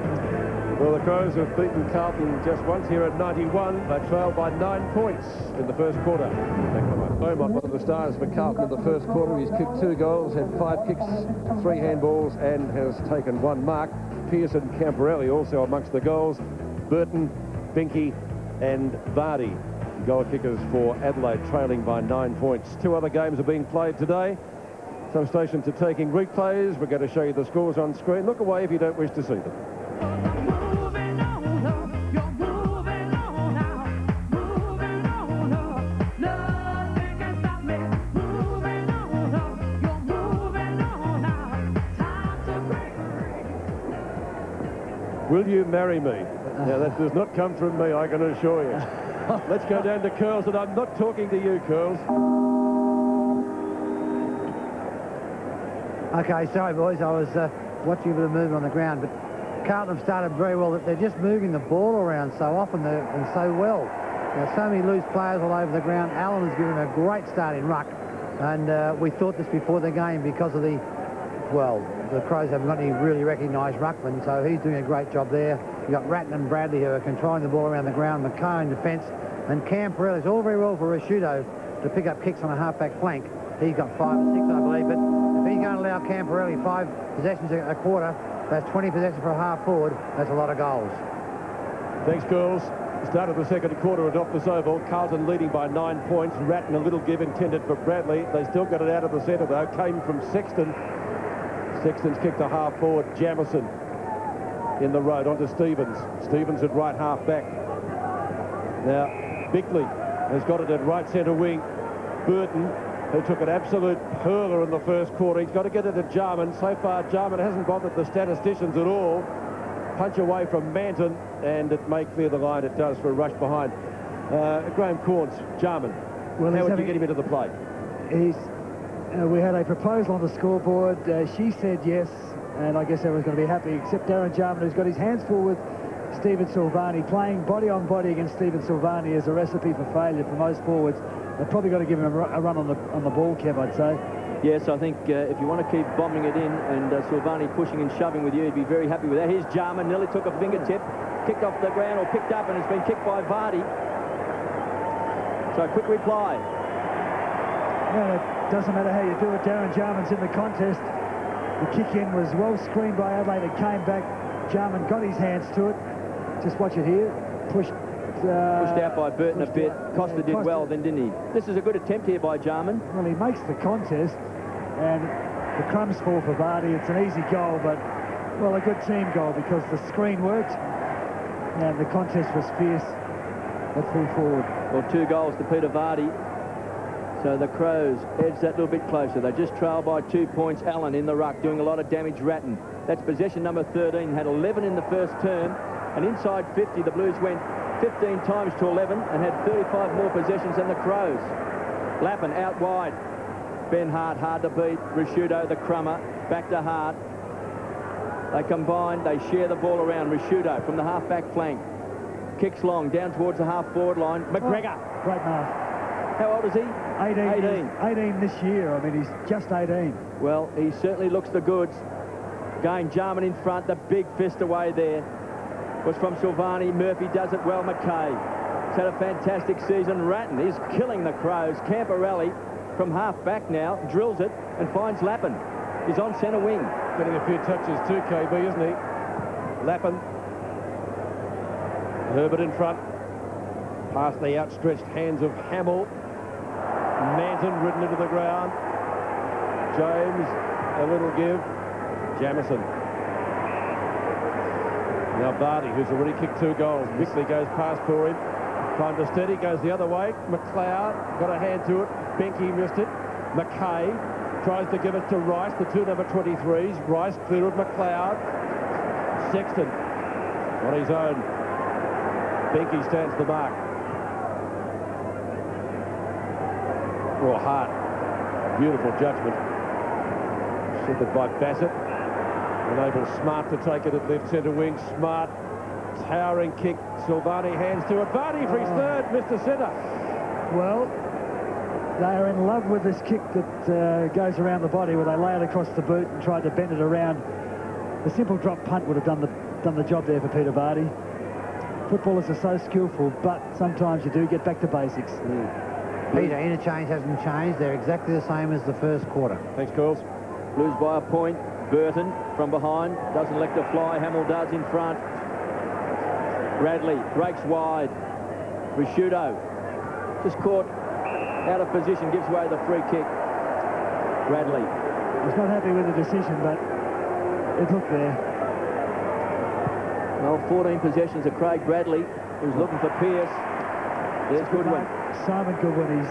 Well, the Crows have beaten Carlton just once here at 91. They trailed by 9 points in the first quarter. Beaumont, one of the stars for Carlton in the first quarter. He's kicked 2 goals, had 5 kicks, 3 handballs, and has taken 1 mark. Pearce and Camporelli also amongst the goals. Burton, Benke, and Vardy. Goal kickers for Adelaide trailing by 9 points. 2 other games are being played today. Some stations are taking replays. We're going to show you the scores on screen. Look away if you don't wish to see them. Will you marry me? Now, that does not come from me, I can assure you. Let's go down to Curls, and I'm not talking to you, Curls. Okay, sorry, boys. I was watching a bit of movement on the ground, but Carlton have started very well. They're just moving the ball around so often and so well. Now, so many loose players all over the ground. Allen has given him a great start in ruck, and we thought this before the game because of the Crows haven't got any really recognised ruckmen, so he's doing a great job there. You've got Ratton and Bradley who are controlling the ball around the ground, Mackay in defence, and Camperelli. It's all very well for Rashudo to pick up kicks on a half-back flank. He's got 5 or 6, I believe, but if he's going to allow Camperelli 5 possessions a quarter, that's 20 possessions for a half-forward. That's a lot of goals. Thanks, girls. Start of the second quarter at Optus Oval. Carlton leading by 9 points. Ratton a little give intended for Bradley. They still got it out of the centre, though. Came from Sexton. Sexton's kicked a half-forward. Jamison in the road onto Stevens. Stevens at right half-back. Now, Bickley has got it at right centre wing. Burton, who took an absolute hurler in the first quarter. He's got to get it to Jarman. So far, Jarman hasn't bothered the statisticians at all. Punch away from Manton, and it may clear the line. It does for a rush behind. Graham Corns, Jarman. Well, how would you get him into the plate? We had a proposal on the scoreboard. She said yes, and I guess everyone's going to be happy, except Darren Jarman, who's got his hands full with Stephen Silvani. Playing body on body against Stephen Silvani is a recipe for failure for most forwards. They've probably got to give him a run on the ball, Kev, I'd say. Yes, I think if you want to keep bombing it in and Silvani pushing and shoving with you, you'd be very happy with that. Here's Jarman, nearly took a fingertip, kicked off the ground or picked up, and it's been kicked by Vardy. So quick reply. Well, it doesn't matter how you do it. Darren Jarman's in the contest. The kick-in was well screened by Adelaide. It came back. Jarman got his hands to it. Just watch it here. Pushed out by Burton a bit. Costa did well then, didn't he? This is a good attempt here by Jarman. Well, he makes the contest, and the crumbs fall for Vardy. It's an easy goal, but, well, a good team goal because the screen worked, and the contest was fierce at full forward. Well, 2 goals to Peter Vardy. So the Crows edge that little bit closer. They just trail by 2 points. Allen in the ruck, doing a lot of damage. Ratton. That's possession number 13. Had 11 in the first term. And inside 50, the Blues went 15 times to 11 and had 35 more possessions than the Crows. Lappin out wide. Ben Hart, hard to beat. Rashudo, the crummer, back to Hart. They combine, they share the ball around. Rashudo from the half-back flank. Kicks long, down towards the half-forward line. McGregor. Oh, great mark. How old is he? 18. 18 this year. I mean, he's just 18. Well, he certainly looks the goods. Again, Jarman in front, the big fist away there was from Silvani. Murphy does it well. Mackay has had a fantastic season. Ratton is killing the Crows. Camperelli from half-back now, drills it and finds Lappin. He's on centre wing. Getting a few touches too, KB, isn't he? Lappin. Herbert in front. Past the outstretched hands of Hamill. Manton ridden into the ground. James, a little give. Jamison. Now Vardy, who's already kicked 2 goals. Bickley goes past for him. Time to steady, goes the other way. McLeod got a hand to it. Benke missed it. Mackay tries to give it to Rice, the 2 number 23s. Rice clear of McLeod. Sexton on his own. Benke stands the mark. Oh, Hart. Beautiful judgment. Centred by Bassett. Enables Smart to take it at left centre wing. Smart. Towering kick. Silvani hands to it. Vardy for his third, Mr. Centre. Well, they are in love with this kick that goes around the body where they lay it across the boot and tried to bend it around. The simple drop punt would have done the job there for Peter Vardy. Footballers are so skillful, but sometimes you do get back to basics. Peter, interchange hasn't changed. They're exactly the same as the first quarter. Thanks, Coles. Blues by a point. Burton from behind. Doesn't elect to fly. Hamill does in front. Bradley breaks wide. Rashudo Just caught out of position, gives away the free kick. Bradley. He's not happy with the decision, but it looked there. Well, 14 possessions of Craig Bradley, who's looking for Pearce. There's Goodwin. Simon Goodwin, he's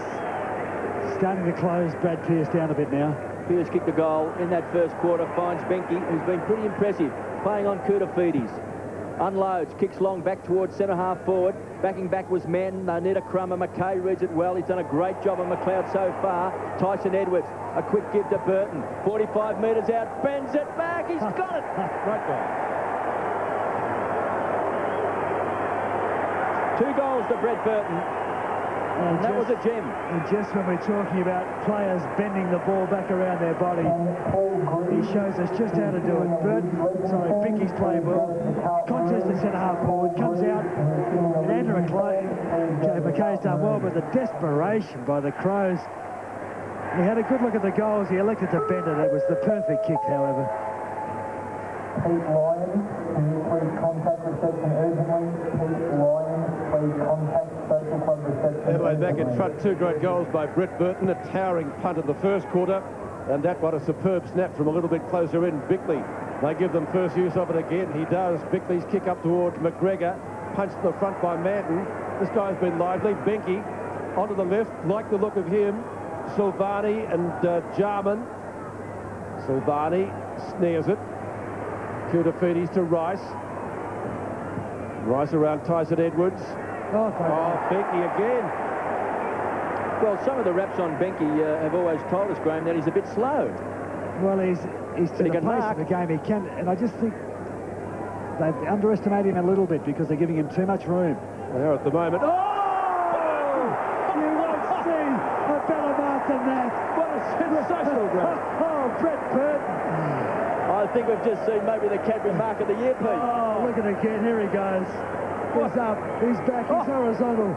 starting to close Brad Pearce down a bit now. Pearce kicked a goal in that first quarter, finds Benke, who's been pretty impressive, playing on Kudafides. Unloads, kicks long back towards centre-half forward. Backing back was Manton. They need a crummer. McKay reads it well. He's done a great job on McLeod so far. Tyson Edwards, a quick give to Burton. 45 metres out, bends it back. He's got it. Great goal. 2 goals to Brett Burton. And that was a gem. And just when we're talking about players bending the ball back around their body, he shows us just how to do it. Binky's playing well. Contested centre-half forward, comes out, and Andrew McKay's done well, but the desperation by the Crows. He had a good look at the goals. He elected to bend it. It was the perfect kick, however. Pete Lyons, can you please contact reception urgently? Pete Lyons, please contact Social Club reception. Adelaide back in front, 2 great goals by Brett Burton, a towering punt of the first quarter, and that one a superb snap from a little bit closer in. Bickley, they give them first use of it again. He does. Bickley's kick up towards McGregor, punched to the front by Manton. This guy's been lively. Benke onto the left, like the look of him. Silvani and Jarman. Silvani snares it. Kudafides to Rice. Rice around Tyson Edwards. Oh, Benke again. Well, some of the reps on Benke have always told us, Graham, that he's a bit slow. Well, he's to the pace of the game. He can, and I just think they underestimate him a little bit because they're giving him too much room. They are at the moment. Oh! You won't see a better mark than that. What a sensational grab. Oh, Brett Burton. I think we've just seen maybe the Cadbury mark of the year, Pete. Oh, look at it again. Here he goes. He's up. He's back. He's horizontal.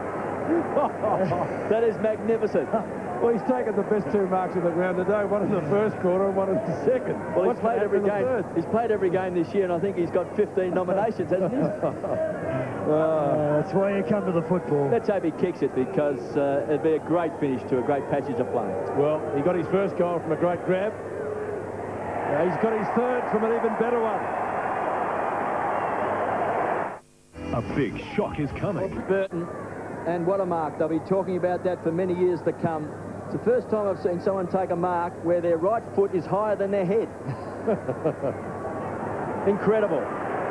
That is magnificent. Well, he's taken the best 2 marks in the ground today, one in the first quarter and one in the second. Well, he's played every game. He's played every game this year, and I think he's got 15 nominations, hasn't he? That's why you come to the football. Let's hope he kicks it, because it'd be a great finish to a great passage of play. Well, he got his first goal from a great grab. He's got his third from an even better one. A big shock is coming. Burton, and what a mark. They'll be talking about that for many years to come. It's the first time I've seen someone take a mark where their right foot is higher than their head. Incredible.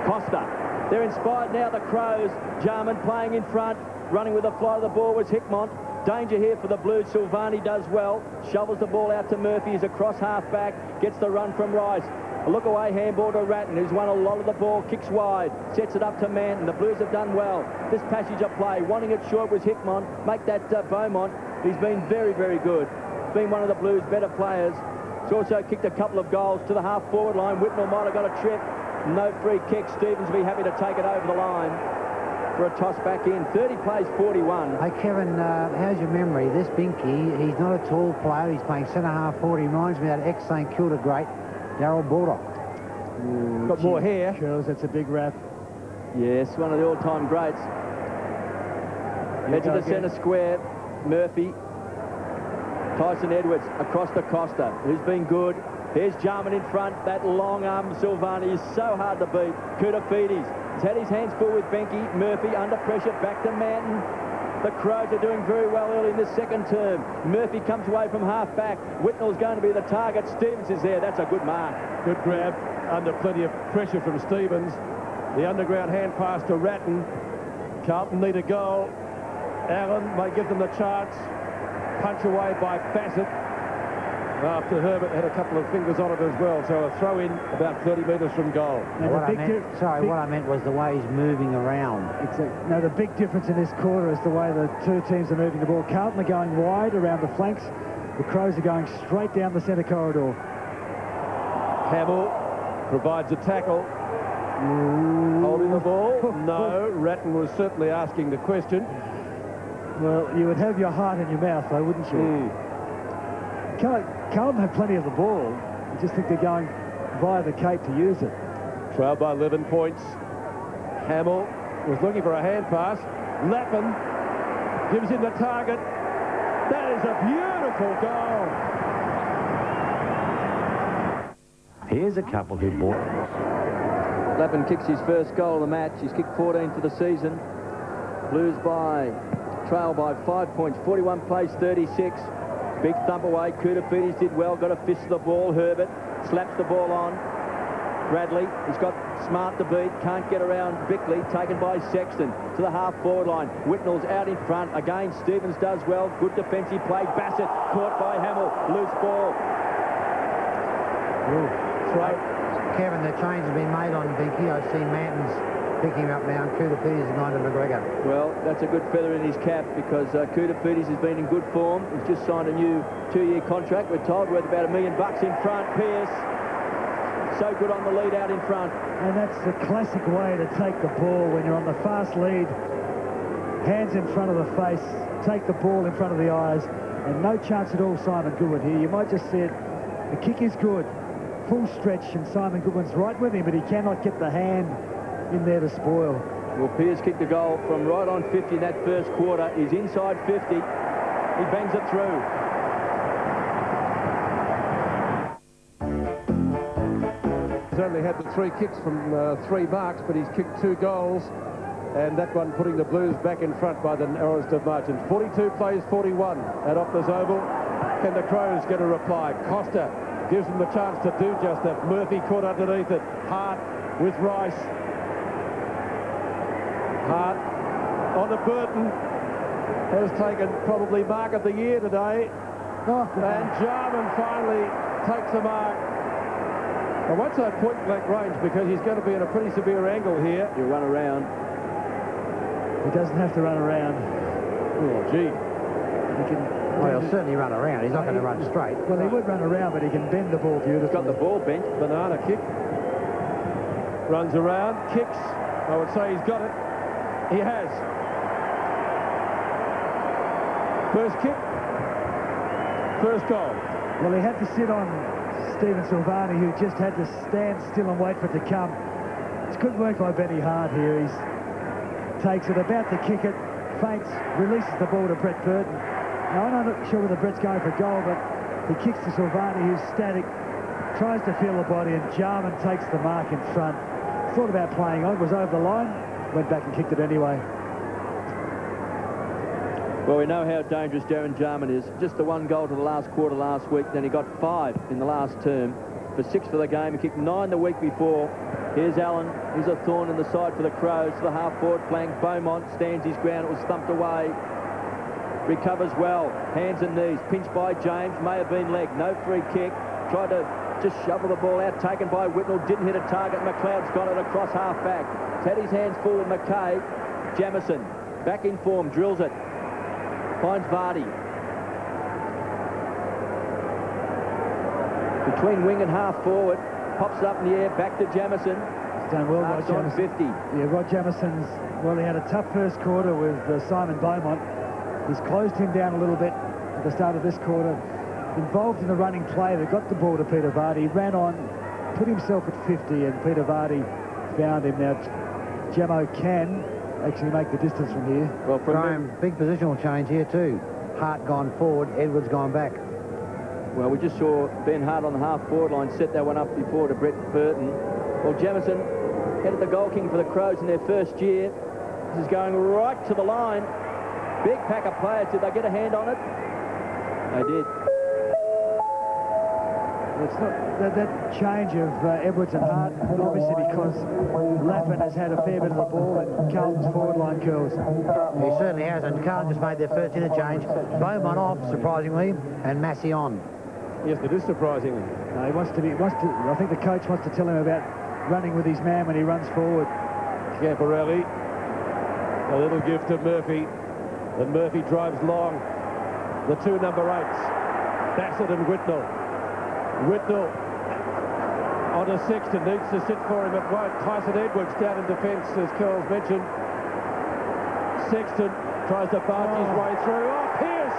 Costa. They're inspired now, the Crows. Jarman playing in front. Running with the flight of the ball was Hickmont. Danger here for the Blues. Silvani does well. Shovels the ball out to Murphy. He's across half-back. Gets the run from Rice. A look away handball to Ratton, who's won a lot of the ball. Kicks wide. Sets it up to Manton. The Blues have done well. This passage of play. Wanting it short was Hickmont. Make that Beaumont. He's been very, very good. Been one of the Blues' better players. He's also kicked a couple of goals to the half-forward line. Whitnell might have got a trip. No free kick. Stevens will be happy to take it over the line for a toss back in. 30 plays 41. Hey, Kevin, how's your memory? This Binky, he's not a tall player. He's playing centre-half forward. He reminds me of that ex-St Kilda great, Darryl Baldock. Got more hair. Charles, that's a big rap. Yes, one of the all-time greats. Head to the centre square. Murphy. Tyson Edwards across to Costa, who's been good. Here's Jarman in front. That long arm Silvani is so hard to beat. Kudafides has had his hands full with Benke. Murphy under pressure, back to Manton. The Crows are doing very well early in this second term. Murphy comes away from half-back. Whitnell's going to be the target. Stevens is there. That's a good mark. Good grab under plenty of pressure from Stevens. The underground hand pass to Ratton. Carlton need a goal. Allen may give them the chance. Punch away by Bassett. After Herbert had a couple of fingers on it as well, so a throw in about 30 metres from goal. What I meant was the way he's moving around. Now, the big difference in this quarter is the way the 2 teams are moving the ball. Carlton are going wide around the flanks. The Crows are going straight down the centre corridor. Hamill provides a tackle. Holding the ball. No, Ratton was certainly asking the question. Well, you would have your heart in your mouth, though, wouldn't you? Carlton have plenty of the ball. I just think they're going via the Cape to use it. Trail by 11 points. Hamill was looking for a hand pass. Lappin gives him the target. That is a beautiful goal. Here's a couple who bought... Lappin kicks his first goal of the match. He's kicked 14 for the season. Blues trail by 5 points. 41 plays 36. Big thump away. Koutafidis did well. Got a fist of the ball. Herbert slaps the ball on. Bradley, he's got Smart to beat. Can't get around Bickley. Taken by Sexton to the half-forward line. Whitnall's out in front. Again, Stevens does well. Good defensive play. Bassett caught by Hamill. Loose ball. Throw. Kevin, the change has been made on Binky. I see Manton's picking him up now, and Koutafidis has gone to McGregor. Well, that's a good feather in his cap because Koutafidis has been in good form. He's just signed a new 2-year contract. We're told worth about $1 million in front. Pearce, so good on the lead out in front. And that's the classic way to take the ball when you're on the fast lead. Hands in front of the face, take the ball in front of the eyes, and no chance at all Simon Goodwin here. You might just see it. The kick is good. Full stretch, and Simon Goodwin's right with him, but he cannot get the hand in there to spoil. Well, Pearce kicked a goal from right on 50 in that first quarter. He's inside 50. He bangs it through. He's only had the 3 kicks from 3 marks, but he's kicked 2 goals, and that one putting the Blues back in front by the narrowest of margins. 42 plays 41 at Optus Oval. Can the Crows get a reply? Costa gives them the chance to do just that. Murphy caught underneath it. Hart with Rice. Hart on to Burton. Has taken probably mark of the year today. And Jarman finally takes the mark. I won't say point-blank range because he's going to be in a pretty severe angle here. He'll run around. He doesn't have to run around. Oh, gee. Well, he'll certainly run around. He's not going to run straight. Well, he would run around, but he can bend the ball beautifully. He's got the ball bent. Banana kick. Runs around, kicks. I would say he's got it. He has. First kick. First goal. Well, he had to sit on Stephen Silvani, who just had to stand still and wait for it to come. It's good work by Benny Hart here. He takes it, about to kick it, feints, releases the ball to Brett Burton. Now, I'm not sure whether Brett's going for goal, but he kicks to Silvani, who's static, tries to feel the body, and Jarman takes the mark in front. Thought about playing on, was over the line, went back and kicked it anyway. Well, we know how dangerous Darren Jarman is. Just the 1 goal to the last quarter last week, then he got 5 in the last term. For 6 for the game, he kicked 9 the week before. Here's Allen. He's a thorn in the side for the Crows. To the half-forward flank, Beaumont stands his ground. It was thumped away. Recovers well. Hands and knees. Pinched by James. May have been leg. No free kick. Tried to just shovel the ball out. Taken by Whitnall. Didn't hit a target. McLeod's got it across half-back. He's had his hands full with McKay. Jamieson. Back in form. Drills it. Finds Vardy. Between wing and half-forward. Pops it up in the air. Back to Jamieson. He's done well, Rod Jamieson. 50. Yeah, Rod Jamieson's, well, he had a tough first quarter with Simon Beaumont. He's closed him down a little bit at the start of this quarter. Involved in the running play. They got the ball to Peter Vardy. Ran on, put himself at 50, and Peter Vardy found him. Now, Jamo can actually make the distance from here. Well, Graham, big positional change here too. Hart gone forward, Edwards gone back. Well, we just saw Ben Hart on the half-forward line set that one up before to Brett Burton. Well, Jamieson headed the goal king for the Crows in their first year. This is going right to the line. Big pack of players. Did they get a hand on it? They did. It's not that change of Edwards and Hart, obviously because Lappin has had a fair bit of the ball and Carlton's forward line curls. He certainly has, and Carlton just made their first interchange. Beaumont off, surprisingly, and Massey on. Yes, it is surprisingly. He wants to. I think the coach wants to tell him about running with his man when he runs forward. Camporelli. A little gift to Murphy. And Murphy drives long. The 2 number 8s. Bassett and Whitnall. Whitnall on a Sexton, needs to sit for him, it won't. Tyson Edwards down in defence, as Carl's mentioned. Sexton tries to barge his way through. Oh, Pearce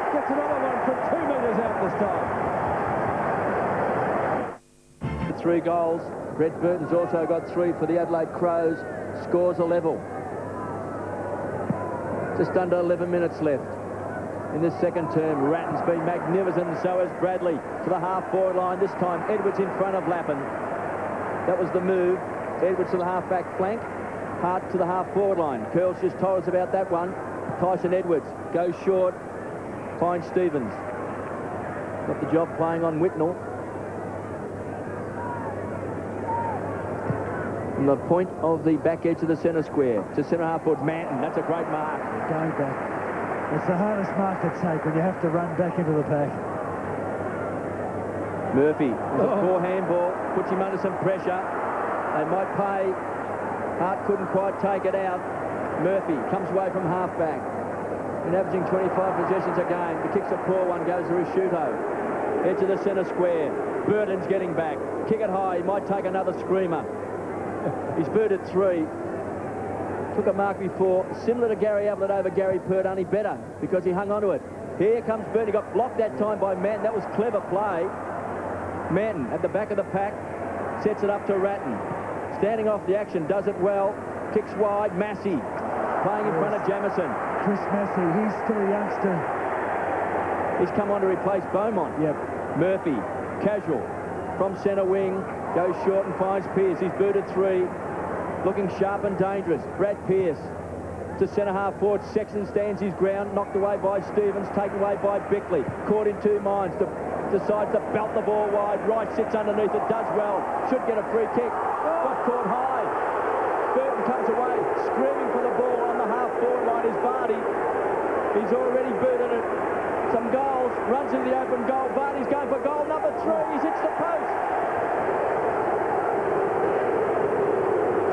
gets another one from 2 metres out this time. 3 goals. Brett Burton's also got 3 for the Adelaide Crows. Scores a level. Just under 11 minutes left. in this second term. Ratton's been magnificent, and so has Bradley to the half-forward line. This time, Edwards in front of Lappin. That was the move. Edwards to the half-back flank. Hart to the half-forward line. Curls just told us about that one. Tyson Edwards goes short, finds Stevens. Got the job playing on Whitnell. From the point of the back edge of the centre square to centre half-forward Manton. That's a great mark. Going back. It's the hardest mark to take when you have to run back into the pack. Murphy with a forehand ball, puts him under some pressure. They might pay. Hart couldn't quite take it out. Murphy comes away from half-back. Been averaging 25 possessions a game. The kick's a poor one, goes to Risciuto. Edge of the centre square. Burton's getting back. Kick it high. He might take another screamer. He's booted 3. Took a mark before, similar to Gary Ablett over Gary Pert, only better because he hung on to it. Here comes Burton. He got blocked that time by Manton. That was clever play. Manton at the back of the pack sets it up to Ratton. Standing off the action, does it well. Kicks wide. Massey playing in front of Jamison. Chris Massey, he's still a youngster. He's come on to replace Beaumont. Yep. Murphy, casual, from centre wing, goes short and finds Pearce. He's booted 3, looking sharp and dangerous. Brad Pearce to centre half forward. Sexton stands his ground, knocked away by Stevens, taken away by Bickley. Caught in 2 minds, decides to belt the ball wide. Rice sits underneath it, does well, should get a free kick. Got caught high. Burton comes away, screaming for the ball on the half-forward line is Vardy. He's already booted it. Some goals, runs into the open goal. Vardy's going for goal number 3. He's hits the post.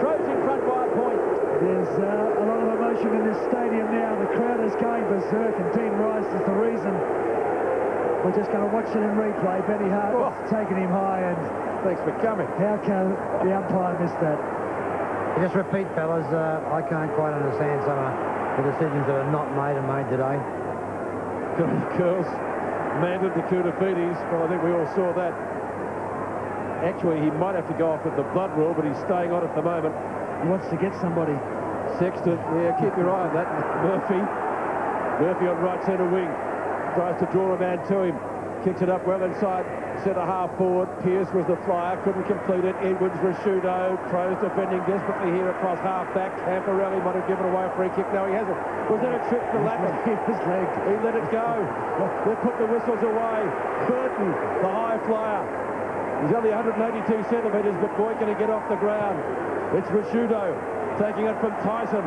Throws in front by a point. There's a lot of emotion in this stadium now. The crowd is going berserk, and Dean Rice is the reason. We're just going to watch it in replay. Benny Hart taking him high, and thanks for coming. How can the umpire miss that? Just repeat, fellas. I can't quite understand some of the decisions that are not made and made today. Curls, Manton to Koutoufides. Well, I think we all saw that. Actually, he might have to go off with the blood rule, but he's staying on at the moment. He wants to get somebody. Sexton, yeah, keep your eye on that. Murphy on right centre wing. Tries to draw a man to him. Kicks it up well inside centre half forward. Pearce was the flyer, couldn't complete it. Edwards, Risciuto, Crows defending desperately here across half back. Camporelli might have given away a free kick. No, he hasn't. Was that a trip to Lappin? He let it go. They put the whistles away. Burton, the high flyer. He's only 182 centimetres, but boy, can he get off the ground. It's Risciuto taking it from Tyson.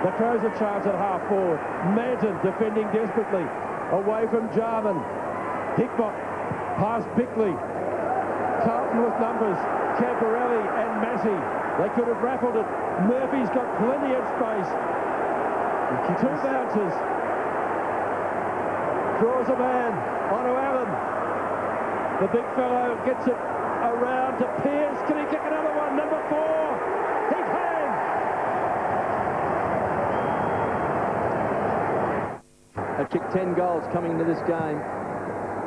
The Crows a chance at half forward. Manton defending desperately. Away from Jarman. Hickbot past Bickley. Carlton with numbers. Camporelli and Massey. They could have raffled it. Murphy's got plenty of space. 2 bounces. Draws a man onto Allen. The big fellow gets it around to Pearce. Can he kick another one? Number 4. He can. A kick 10 goals coming into this game.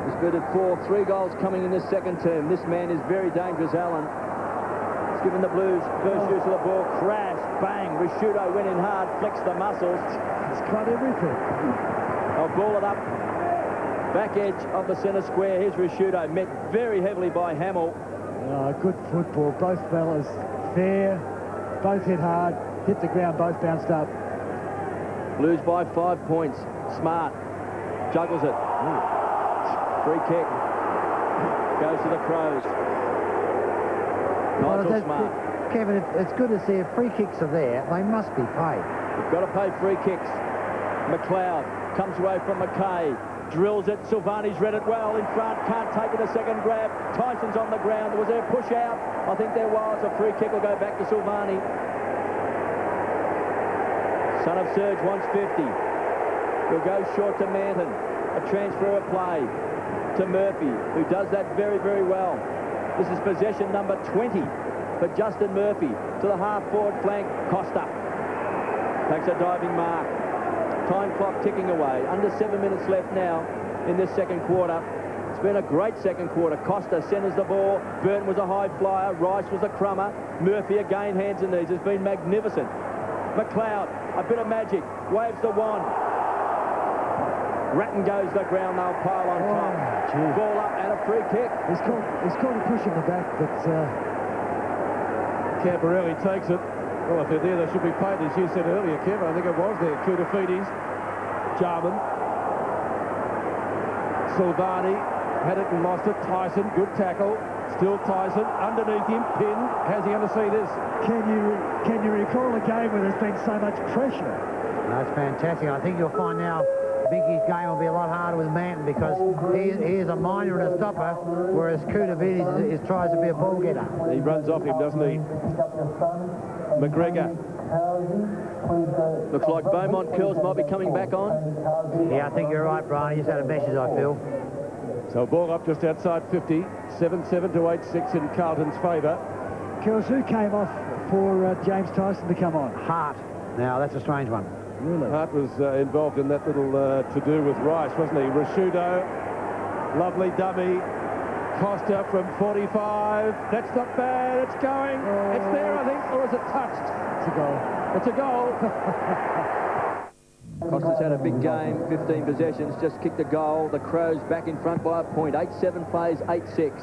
He's booted 4, 3 goals coming in this second term. This man is very dangerous, Allen. He's given the Blues first use of the ball, crash, bang. Risciuto went in hard, flexed the muscles. He's cut everything. They'll ball it up. Back edge of the centre square. Here's Risciuto, met very heavily by Hamill. Good football. Both fellas fair. Both hit hard. Hit the ground. Both bounced up. Blues by 5 points. Smart juggles it. Free kick. Goes to the Crows. Nigel Smart. Kevin, it's good to see if free kicks are there. They must be paid. You've got to pay free kicks. McLeod comes away from McKay. Drills it. Silvani's read it well in front. Can't take it a second grab. Tyson's on the ground. Was there a push out? I think there was. A free kick will go back to Silvani. Son of Serge wants 50. He'll go short to Manton. A transfer of play to Murphy, who does that very, very well. This is possession number 20 for Justin Murphy. To the half-forward flank, Costa takes a diving mark. Time clock ticking away. Under 7 minutes left now in this second quarter. It's been a great second quarter. Costa centres the ball. Burton was a high flyer. Rice was a crummer. Murphy again hands and knees. It's been magnificent. McLeod, a bit of magic. Waves the wand. Ratton goes the ground, they'll pile on top. Ball up and a free kick. He's called a push in the back, but Camporelli takes it. Well, if they're there, they should be paid, as you said earlier, Kev. I think it was there. Kudafides, Jarman, Silvani had it and lost it. Tyson, good tackle. Still Tyson underneath him, pinned. How's he going to see this? Can you recall a game where there's been so much pressure? That's fantastic. I think you'll find now Binky's game will be a lot harder with Manton because he is a minder and a stopper, whereas Kudavides tries to be a ball getter. He runs off him, doesn't he? McGregor. Looks like Beaumont Curls might be coming back on. Yeah, I think you're right, Brian. He's had a message, I feel. So ball up just outside 50. 7-7 to 8-6 in Carlton's favour. Curls, who came off for James Tyson to come on? Hart. Now, that's a strange one. Really? Hart was involved in that little to-do with Rice, wasn't he? Rashudo, lovely dummy. Costa from 45. That's not bad. It's going. Oh. It's there, I think. Or is it touched? It's a goal. It's a goal. Costa's had a big game, 15 possessions, just kicked a goal. The Crows back in front by a point. 8-7 plays, 8-6.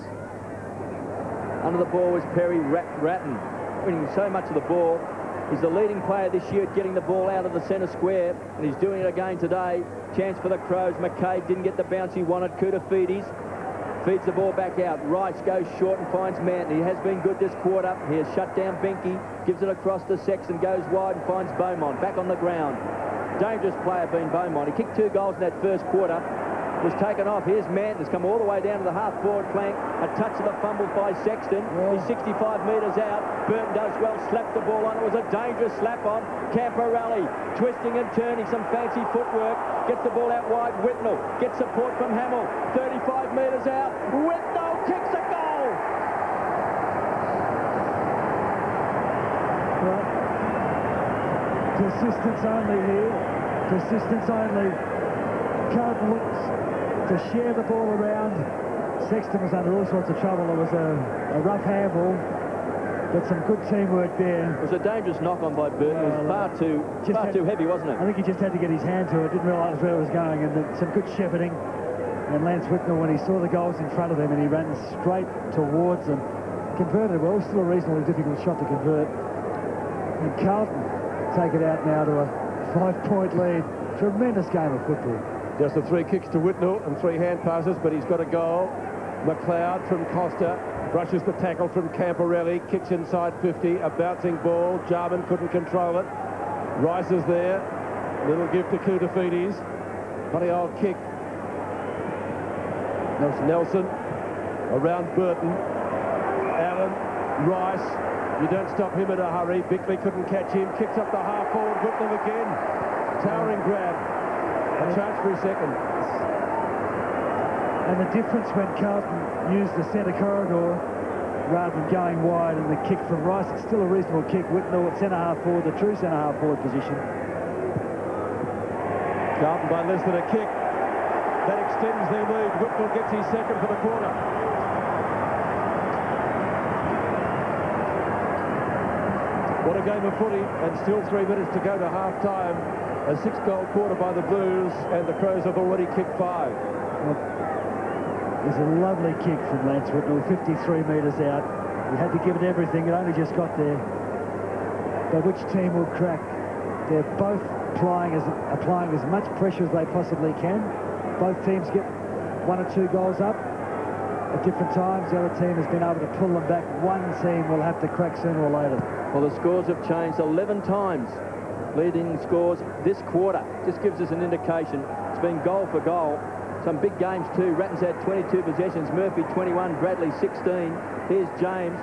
Under the ball was Perry Ratton, winning so much of the ball. He's the leading player this year at getting the ball out of the centre square, and he's doing it again today. Chance for the Crows. McCabe didn't get the bounce he wanted. Kudafides feeds the ball back out. Rice goes short and finds Manton. He has been good this quarter. He has shut down Binky, gives it across to Sexton, goes wide and finds Beaumont. Back on the ground. Dangerous player being Beaumont. He kicked 2 goals in that first quarter. Was taken off. Here's Manton. Has come all the way down to the half-forward flank. A touch of the fumble by Sexton. He's 65 metres out. Burton does well. Slapped the ball on. It was a dangerous slap on. Camporelli twisting and turning. Some fancy footwork. Gets the ball out wide. Whitnell gets support from Hamill. 35 metres out. Whitnell kicks a goal. Well, persistence only here. Persistence only. Carlton looks to share the ball around. Sexton was under all sorts of trouble. It was a rough handball, but some good teamwork there. It was a dangerous knock-on by Burton. It was far too heavy, wasn't it? I think he just had to get his hand to it. Didn't realise where it was going, and some good shepherding. And Lance Whitnell, when he saw the goals in front of him, and he ran straight towards them, converted well. Still a reasonably difficult shot to convert. And Carlton take it out now to a 5-point lead. Tremendous game of football. Just the 3 kicks to Whitnell and 3 hand passes, but he's got a goal. McLeod from Costa brushes the tackle from Camporelli, kicks inside 50, a bouncing ball. Jarman couldn't control it. Rice is there. Little gift to Kudafides. Funny old kick. Nelson around Burton. Allen, Rice. You don't stop him in a hurry. Bickley couldn't catch him. Kicks up the half forward. Whitnell again. Towering grab. A chance for a second. And the difference when Carlton used the centre corridor rather than going wide, and the kick from Rice, it's still a reasonable kick. Whitnell at centre-half forward, the true centre-half forward position. Carlton by less than a kick. That extends their lead. Whitnell gets his second for the quarter. What a game of footy, and still 3 minutes to go to half-time. A 6-goal quarter by the Blues, and the Crows have already kicked 5. Well, there's a lovely kick from Lance Whitnell, 53 metres out. He had to give it everything. It only just got there. But which team will crack? They're both applying as much pressure as they possibly can. Both teams get 1 or 2 goals up at different times. The other team has been able to pull them back. One team will have to crack sooner or later. Well, the scores have changed 11 times. Leading scores this quarter just gives us an indication. It's been goal for goal. Some big games too. Ratton's had 22 possessions, Murphy 21, Bradley 16. Here's James,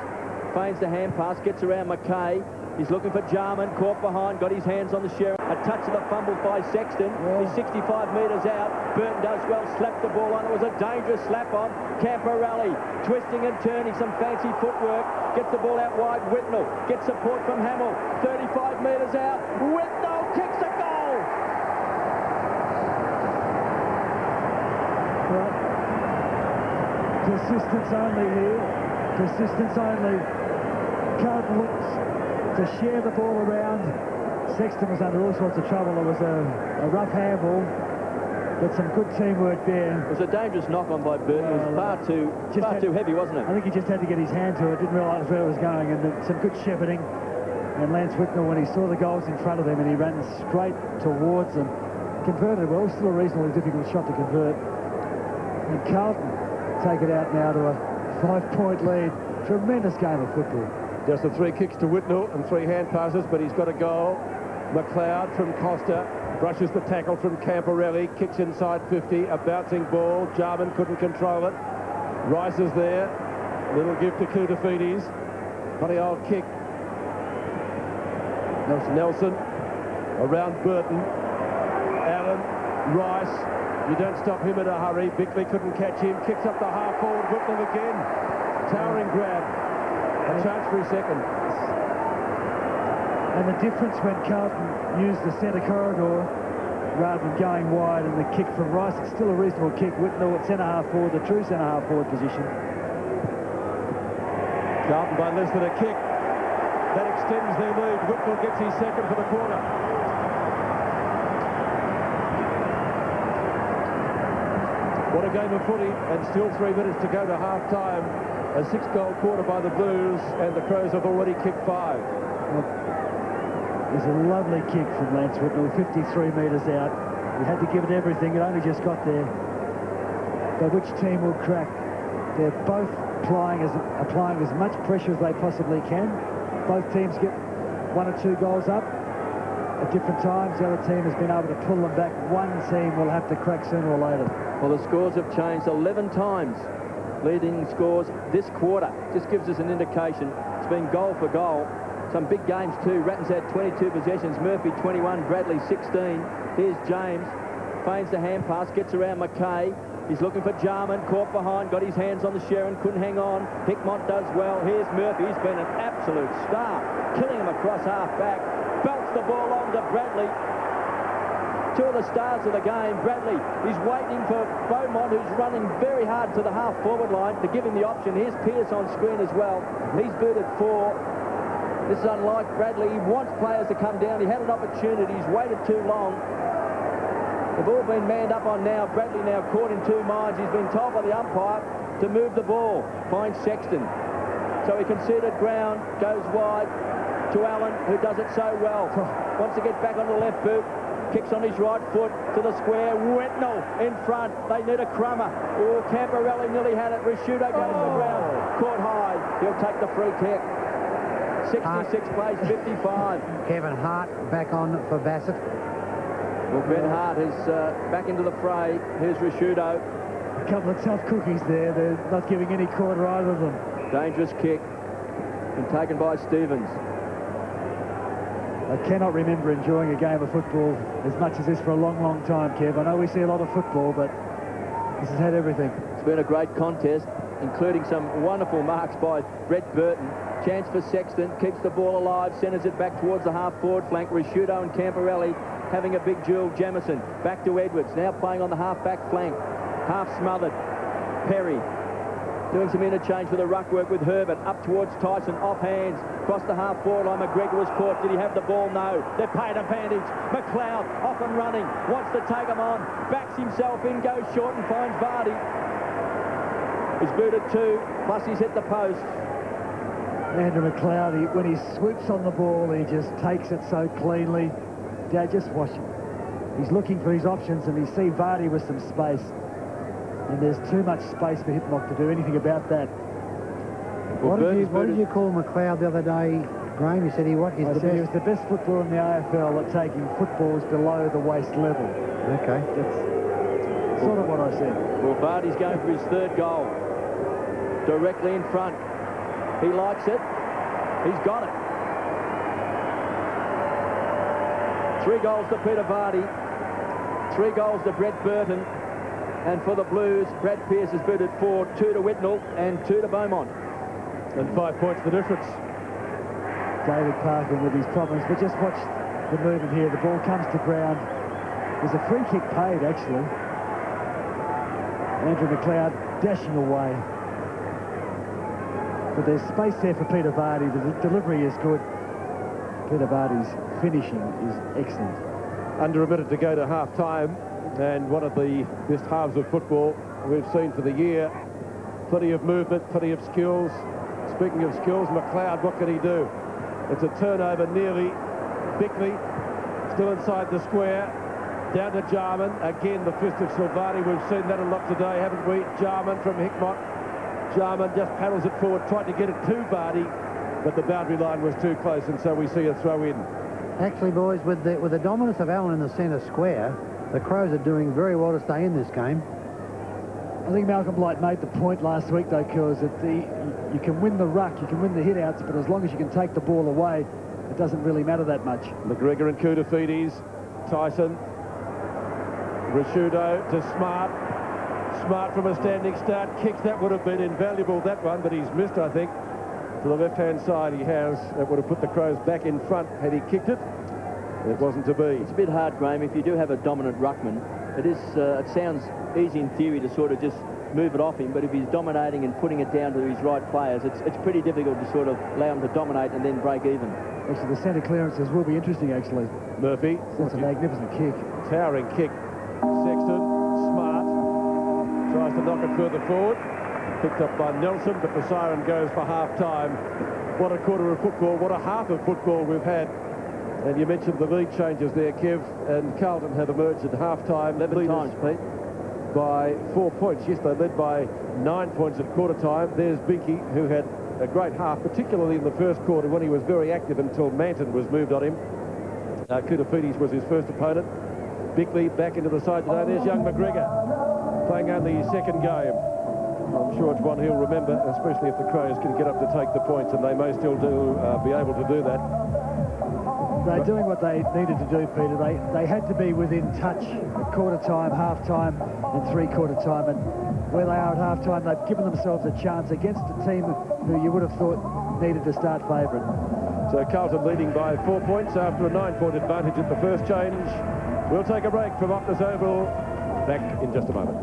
feigns the hand pass, gets around McKay. He's looking for Jarman, caught behind, got his hands on the sheriff. A touch of the fumble by Sexton. He's 65 metres out. Burton does well, slapped the ball on. It was a dangerous slap on. Camporelli twisting and turning, some fancy footwork. Gets the ball out wide. Whitnell gets support from Hamill. 35 metres out. Whitnell kicks a goal. Well, persistence only here. Persistence only. Carlton looks to share the ball around. Sexton was under all sorts of trouble. It was a rough handball, But some good teamwork there. It was a dangerous knock-on by Burton. It was far too heavy, wasn't it? I think he just had to get his hand to it. Didn't realise where it was going. And some good shepherding. And Lance Whitnell, when he saw the goals in front of him and he ran straight towards them, converted well. Still a reasonably difficult shot to convert. And Carlton take it out now to a 5-point lead. Tremendous game of football. Just the 3 kicks to Whitnell and 3 hand passes, but he's got a goal. McLeod from Costa brushes the tackle from Camporelli, kicks inside 50, a bouncing ball. Jarman couldn't control it. Rice is there. Little give to Koutoufides. Funny old kick. Nelson around Burton. Allen, Rice. You don't stop him in a hurry. Bickley couldn't catch him. Kicks up the half forward. Whitnell again. Towering grab. A chance for his second. And the difference when Carlton used the centre corridor rather than going wide, and the kick from Rice, it's still a reasonable kick. Whitnell at centre-half forward, the true centre-half forward position. Carlton by less than a kick. That extends their lead. Whitnell gets his second for the quarter. What a game of footy, and still 3 minutes to go to half-time. A 6-goal quarter by the Blues, and the Crows have already kicked 5. It's a lovely kick from Lance Whitnell, 53 metres out. He had to give it everything. It only just got there. But which team will crack? They're both applying as much pressure as they possibly can. Both teams get 1 or 2 goals up at different times. The other team has been able to pull them back. One team will have to crack sooner or later. Well, the scores have changed 11 times. Leading scores this quarter. Just gives us an indication. It's been goal for goal. Some big games too. Ratton's had 22 possessions. Murphy 21. Bradley 16. Here's James. Feigns the hand pass. Gets around McKay. He's looking for Jarman. Caught behind. Got his hands on the Sharon. Couldn't hang on. Hickmott does well. Here's Murphy. He's been an absolute star. Killing him across half back. Belts the ball on to Bradley. 2 of the stars of the game. Bradley, he's waiting for Beaumont, who's running very hard to the half-forward line to give him the option. Here's Pearce on screen as well. He's booted 4. This is unlike Bradley. He wants players to come down. He had an opportunity. He's waited too long. They've all been manned up on now. Bradley now caught in 2 minds. He's been told by the umpire to move the ball. Finds Sexton. So he conceded ground, goes wide to Allen, who does it so well. Wants to get back on the left boot. Kicks on his right foot to the square. Whitnell in front. They need a crummer. Oh, Camporelli nearly had it. Rashudo goes to the ground. Caught high. He'll take the free kick. 66 plays, 55. Kevin Hart back on for Bassett. Well, Ben Hart is back into the fray. Here's Rashudo. A couple of tough cookies there. They're not giving any quarter either of them. Dangerous kick. Been taken by Stevens. I cannot remember enjoying a game of football as much as this for a long, long time, Kev. I know we see a lot of football, but this has had everything. It's been a great contest, including some wonderful marks by Brett Burton. Chance for Sexton, keeps the ball alive, centres it back towards the half-forward flank. Rashudo and Camporelli having a big duel. Jamieson back to Edwards, now playing on the half-back flank. Half smothered. Perry doing some interchange for the ruck work with Herbert. Up towards Tyson, off hands. Across the half-forward line, McGregor was caught. Did he have the ball? No. They're paid advantage. McLeod off and running. Wants to take him on. Backs himself in, goes short and finds Vardy. He's booted 2, plus he's hit the post. Andrew McLeod, when he swoops on the ball, he just takes it so cleanly. Dad, just watch him. He's looking for his options, and he see Vardy with some space. And there's too much space for Hickmott to do anything about that. Well, what did you call McLeod the other day, Graham? You said he what? He was the best footballer in the AFL at taking footballs below the waist level. Okay. That's sort of what I said. Well, Vardy's going for his 3rd goal. Directly in front. He likes it. He's got it. 3 goals to Peter Vardy. 3 goals to Brett Burton. And for the Blues, Brad Pearce has booted 4, 2 to Whitnell and 2 to Beaumont. And 5 points the difference. David Parker with his problems, but just watch the movement here. The ball comes to ground. There's a free kick paid, actually. Andrew McLeod dashing away. But there's space there for Peter Vardy. The delivery is good. Peter Vardy's finishing is excellent. Under a minute to go to half-time. and one of the best halves of football we've seen for the year. Plenty of movement, plenty of skills. Speaking of skills, McLeod, what can he do? It's a turnover nearly. Bickley still inside the square. Down to Jarman. Again, the fist of Silvani. We've seen that a lot today, haven't we? Jarman from Hickmott. Jarman just paddles it forward, tried to get it to Vardy, but the boundary line was too close, and so we see a throw in. Actually, boys, with the dominance of Allen in the centre square, the Crows are doing very well to stay in this game. I think Malcolm Blight made the point last week, though, because you can win the ruck, you can win the hit-outs, but as long as you can take the ball away, it doesn't really matter that much. McGregor and Koutoufides, Tyson, Rashudo to Smart. Smart from a standing start, kicks. That would have been invaluable, that one, but he's missed, I think. To the left-hand side he has. That would have put the Crows back in front had he kicked it. It wasn't to be. It's a bit hard, Graham. If you do have a dominant ruckman, it sounds easy in theory to sort of just move it off him, but if he's dominating and putting it down to his right players, it's pretty difficult to sort of allow him to dominate and then break even. Actually, the centre clearances will be interesting, actually. Murphy. That's a magnificent kick. Towering kick. Sexton, Smart, tries to knock it further forward. Picked up by Nelson, but the siren goes for half-time. What a quarter of football, what a half of football we've had. And you mentioned the lead changes there, Kev, and Carlton have emerged at half-time. 11 times, Pete. By 4 points. Yes, they led by 9 points at quarter-time. There's Binky, who had a great half, particularly in the first quarter when he was very active until Manton was moved on him. Koutoufides was his first opponent. Bickley back into the side today. There's young McGregor, playing only his second game. I'm sure it's one he'll remember, especially if the Crows can get up to take the points, and they may still be able to do that. They're doing what they needed to do, Peter. They had to be within touch at quarter-time, half-time, and three-quarter time. And where they are at half-time, they've given themselves a chance against a team who you would have thought needed to start favourite. So Carlton leading by 4 points after a 9-point advantage at the first change. We'll take a break from Optus Oval. Back in just a moment.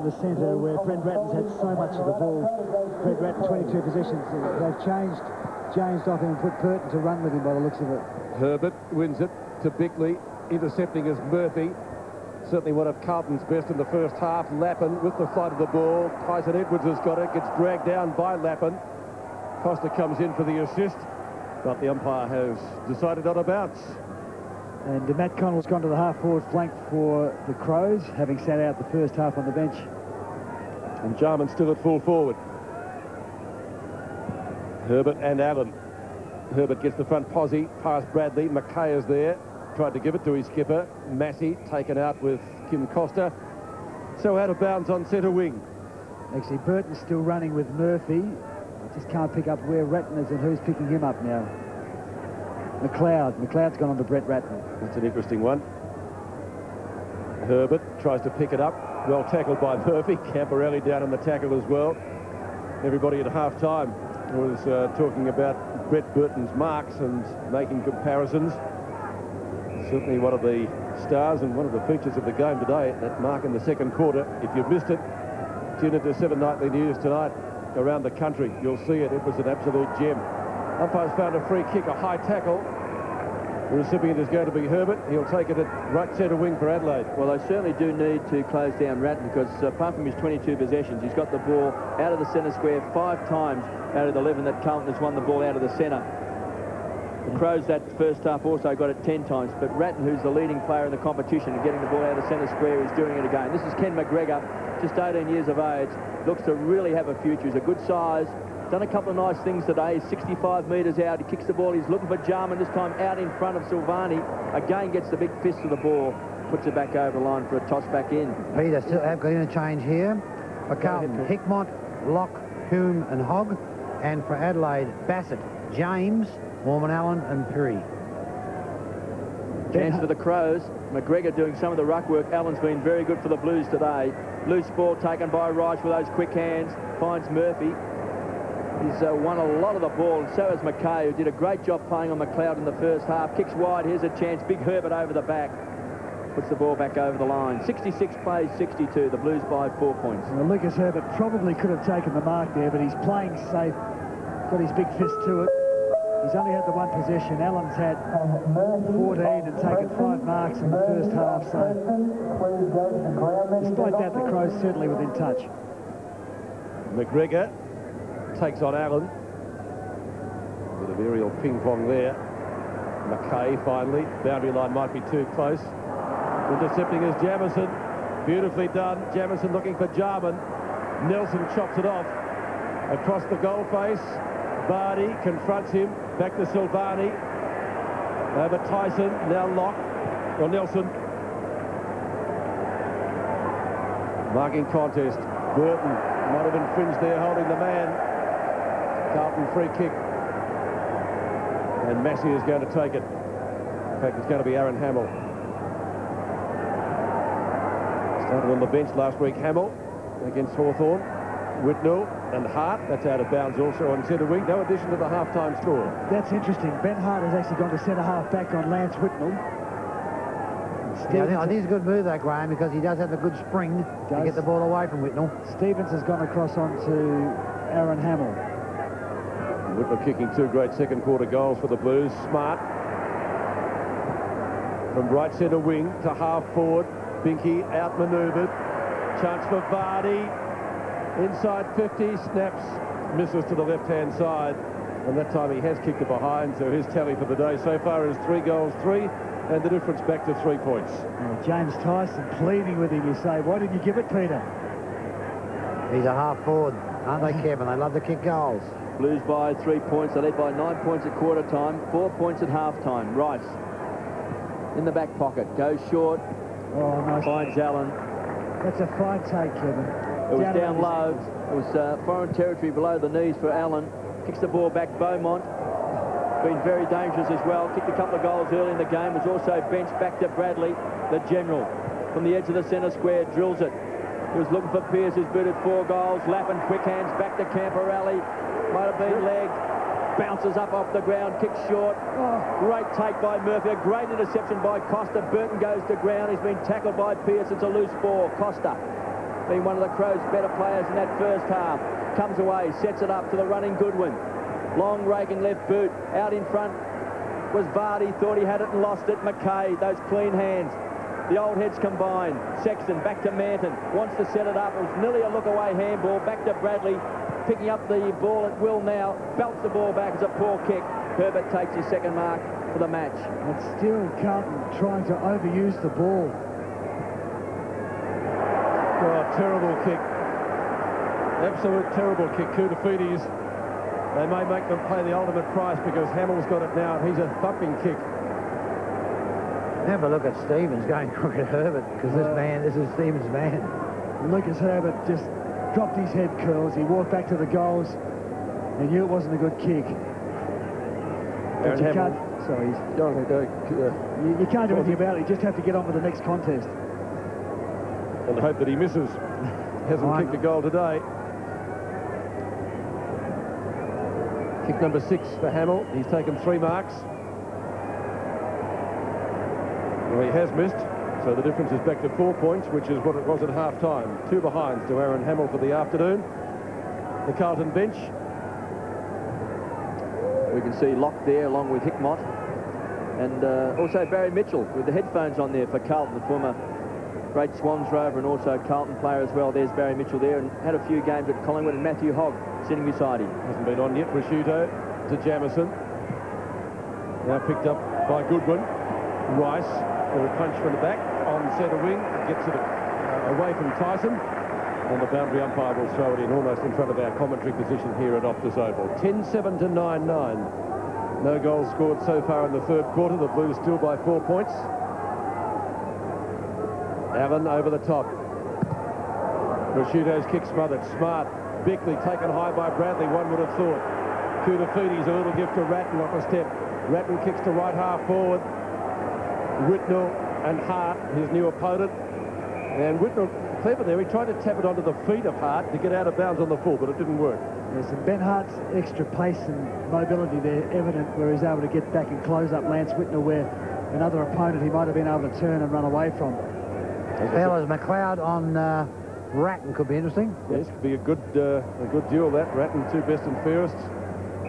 The centre where Brent Ratton's had so much of the ball. Brent Ratton, 22 possessions. They've changed James off him and put Burton to run with him by the looks of it. Herbert wins it to Bickley. Intercepting is Murphy. Certainly one of Carlton's best in the first half. Lappin with the flight of the ball. Tyson Edwards has got it. Gets dragged down by Lappin. Costa comes in for the assist, but the umpire has decided on a bounce. And Matt Connell's gone to the half-forward flank for the Crows, having sat out the first half on the bench. And Jarman still at full forward. Herbert and Allen. Herbert gets the front posse, past Bradley. McKay is there, tried to give it to his skipper. Massey taken out with Kim Costa. So out of bounds on centre wing. Actually, Burton's still running with Murphy. I just can't pick up where Ratton is and who's picking him up now. McLeod's gone on to Brett Ratton. That's an interesting one. Herbert tries to pick it up. Well tackled by Murphy. Camporelli down on the tackle as well. Everybody at half-time was talking about Brett Burton's marks and making comparisons. Certainly one of the stars and one of the features of the game today, that mark in the second quarter. If you've missed it, tune into 7 Nightly News tonight around the country. You'll see it. It was an absolute gem. Umpires found a free kick, a high tackle. The recipient is going to be Herbert. He'll take it at right centre wing for Adelaide. Well, they certainly do need to close down Ratton because apart from his 22 possessions, he's got the ball out of the centre square 5 times out of the 11 that Carlton has won the ball out of the centre. The Crows that first half also got it 10 times, but Ratton, who's the leading player in the competition and getting the ball out of the centre square, is doing it again. This is Ken McGregor, just 18 years of age, looks to really have a future. He's a good size. Done a couple of nice things today. He's 65 metres out. He kicks the ball. He's looking for Jarman, this time out in front of Silvani. Again gets the big fist of the ball. Puts it back over the line for a toss back in. Peter, still have got interchange here. For Carlton, Hickmott, Locke, Hume and Hogg. And for Adelaide, Bassett, James, Warman Allen and Pirrie. Chance for the Crows. McGregor doing some of the ruck work. Allen's been very good for the Blues today. Loose ball taken by Reich with those quick hands. Finds Murphy. He's won a lot of the ball, and so has McKay, who did a great job playing on McLeod in the first half. Kicks wide, here's a chance. Big Herbert over the back. Puts the ball back over the line. 66 plays 62. The Blues by 4 points. Well, Lucas Herbert probably could have taken the mark there, but he's playing safe. Got his big fist to it. He's only had the one possession. Allen's had 14 and taken 5 marks in the first half, so despite that, the Crows certainly within touch. McGregor takes on Allen. Bit of aerial ping-pong there. McKay finally. Boundary line might be too close. Intercepting is Jamison. Beautifully done. Jamison looking for Jarman. Nelson chops it off. Across the goal face. Barney confronts him. Back to Silvani. Over Tyson. Now Locke. Or Nelson. Marking contest. Burton might have infringed there, holding the man. Carlton free kick. And Massey is going to take it. In fact, it's going to be Aaron Hamill. Started on the bench last week, Hamill against Hawthorn. Whitnell and Hart, that's out of bounds also on centre wing. No addition to the half-time score. That's interesting. Ben Hart has actually gone to centre-half back on Lance Whitnell. Yeah, I think it's a good move, that, Graham, because he does have a good spring to get the ball away from Whitnell. Stevens has gone across onto Aaron Hamill. Whitnell kicking 2 great second-quarter goals for the Blues. Smart. From right centre wing to half-forward. Binky outmanoeuvred. Chance for Vardy. Inside 50, snaps, misses to the left-hand side. And that time he has kicked it behind, so his tally for the day so far is 3 goals, 3, and the difference back to 3 points. James Tyson pleading with him, you say. Why didn't you give it, Peter? He's a half-forward, aren't they, Kevin? They love to kick goals. Blues by 3 points. They led by 9 points at quarter time, 4 points at half-time. Rice in the back pocket, goes short. Oh, nice. Finds Allen. That's a fine take, Kevin. It was down low. It was foreign territory below the knees for Allen. Kicks the ball back. Beaumont been very dangerous as well. Kicked a couple of goals early in the game. Was also benched. Back to Bradley, the general. From the edge of the centre square, drills it. He was looking for Pearce, who's booted 4 goals. Lappin, quick hands, back to Camporelli. Might have been leg. Bounces up off the ground, kicks short. Oh, great take by Murphy. A great interception by Costa. Burton goes to ground. He's been tackled by Pearce. It's a loose ball. Costa, being one of the Crows' better players in that first half, comes away, sets it up to the running Goodwin. Long raking left boot. Out in front was Vardy. Thought he had it and lost it. McKay, those clean hands. The old heads combined. Sexton back to Manton. Wants to set it up. It was nearly a look-away handball. Back to Bradley. Picking up the ball at will now. Belts the ball back. It's a poor kick. Herbert takes his second mark for the match. But still Carlton trying to overuse the ball. Oh, terrible kick. Absolute terrible kick. Koutafidis. They may make them pay the ultimate price because Hamill's got it now. He's a thumping kick. Never look at Stevens going crook at Herbert, because this is Stevens' man. Lucas Herbert just dropped his head curls. He walked back to the goals and knew it wasn't a good kick. But you can't, sorry, you can't do anything about it. You just have to get on with the next contest. And hope that he misses. Hasn't kicked a goal today. Kick number 6 for Hamill. He's taken 3 marks. Well, he has missed, so the difference is back to 4 points, which is what it was at half-time. 2 behinds to Aaron Hamill for the afternoon. The Carlton bench. We can see Locke there along with Hickmott. And also Barry Mitchell with the headphones on there for Carlton, the former great Swans rover and also Carlton player as well. There's Barry Mitchell there, and had a few games at Collingwood, and Matthew Hogg sitting beside him. Hasn't been on yet. Prosciutto to Jamison. Now picked up by Goodwin. Rice, with a punch from the back on centre wing, gets it away from Tyson. And the boundary umpire will throw it in almost in front of our commentary position here at Optus Oval. 10-7 to 9-9. No goals scored so far in the third quarter. The Blues still by 4 points. Allen over the top. Prosciutto's kick smothered. Smart. Bickley taken high by Bradley, one would have thought. Koutafidis, a little gift to Ratton off a step. Ratton kicks to right half forward. Whitnell and Hart, his new opponent. And Whitnell, clever there, he tried to tap it onto the feet of Hart to get out of bounds on the full, but it didn't work. Yes, and Ben Hart's extra pace and mobility there evident, where he's able to get back and close up Lance Whitnell, where another opponent he might have been able to turn and run away from. Fellas, McLeod on Ratton could be interesting. Yes, could be a good duel, that. Ratton, 2 best and fairest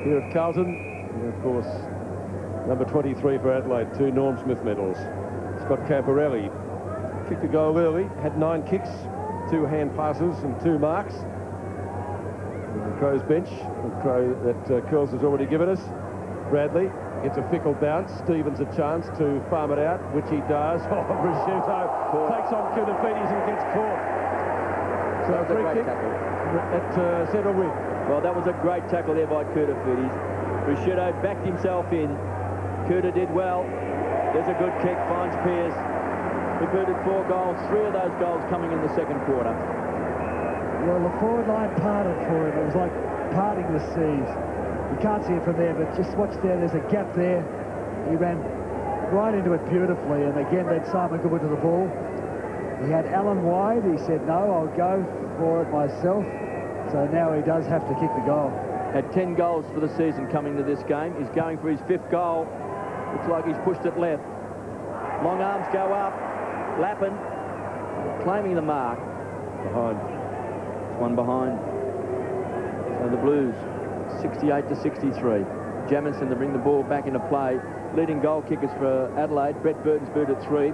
here at Carlton. And of course, number 23 for Adelaide, 2 Norm Smith medals. Scott Camporelli kicked a goal early, had 9 kicks, 2 hand passes and 2 marks. And the Crows bench, the Crow that Curls has already given us. Bradley gets a fickle bounce. Stevens a chance to farm it out, which he does. Oh, Prosciutto takes on Koutafidis and gets caught. So that was a great kick tackle at centre wing. Well, that was a great tackle there by Koutafidis. Prosciutto backed himself in. Kouta did well. There's a good kick, finds Pearce. He booted 4 goals, 3 of those goals coming in the second quarter. Well, the forward line parted for him. It was like parting the seas. You can't see it from there, but just watch there. There's a gap there. He ran right into it beautifully, and again, then Simon Goodwin to the ball. He had Allen wide. He said, no, I'll go for it myself. So now he does have to kick the goal. Had 10 goals for the season coming to this game. He's going for his 5th goal. Looks like he's pushed it left. Long arms go up. Lappin claiming the mark. Behind. It's one behind. So the Blues, 68 to 63. Jamison to bring the ball back into play. Leading goal kickers for Adelaide. Brett Burton's booted 3.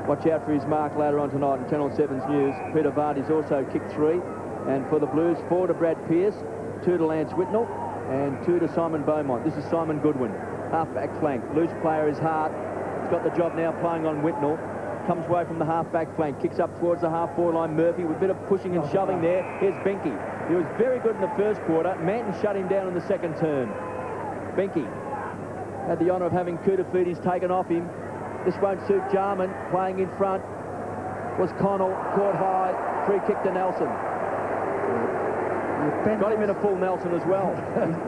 Watch out for his mark later on tonight in Channel 7's news. Peter Vardy's also kicked 3. And for the Blues, 4 to Brad Pearce, 2 to Lance Whitnell, and 2 to Simon Beaumont. This is Simon Goodwin, half-back flank. Loose player is Hart. He's got the job now playing on Whitnell. Comes away from the half-back flank, kicks up towards the half-forward line. Murphy with a bit of pushing and shoving there. Here's Benke. He was very good in the first quarter. Manton shut him down in the second term. Benke had the honour of having Koutafidis taken off him. This won't suit Jarman. Playing in front was Connell, caught high, free kick to Nelson. Got him in a full Nelson as well.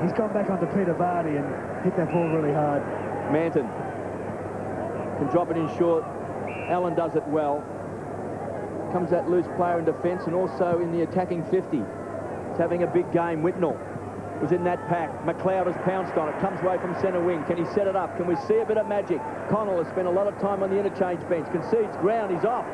He's gone back onto Peter Vardy and hit that ball really hard. Manton can drop it in short. Allen does it well. Comes that loose player in defence and also in the attacking 50. He's having a big game. Whitnell was in that pack. McLeod has pounced on it. Comes away from centre wing. Can he set it up? Can we see a bit of magic? Connell has spent a lot of time on the interchange bench. Concedes ground. He's off.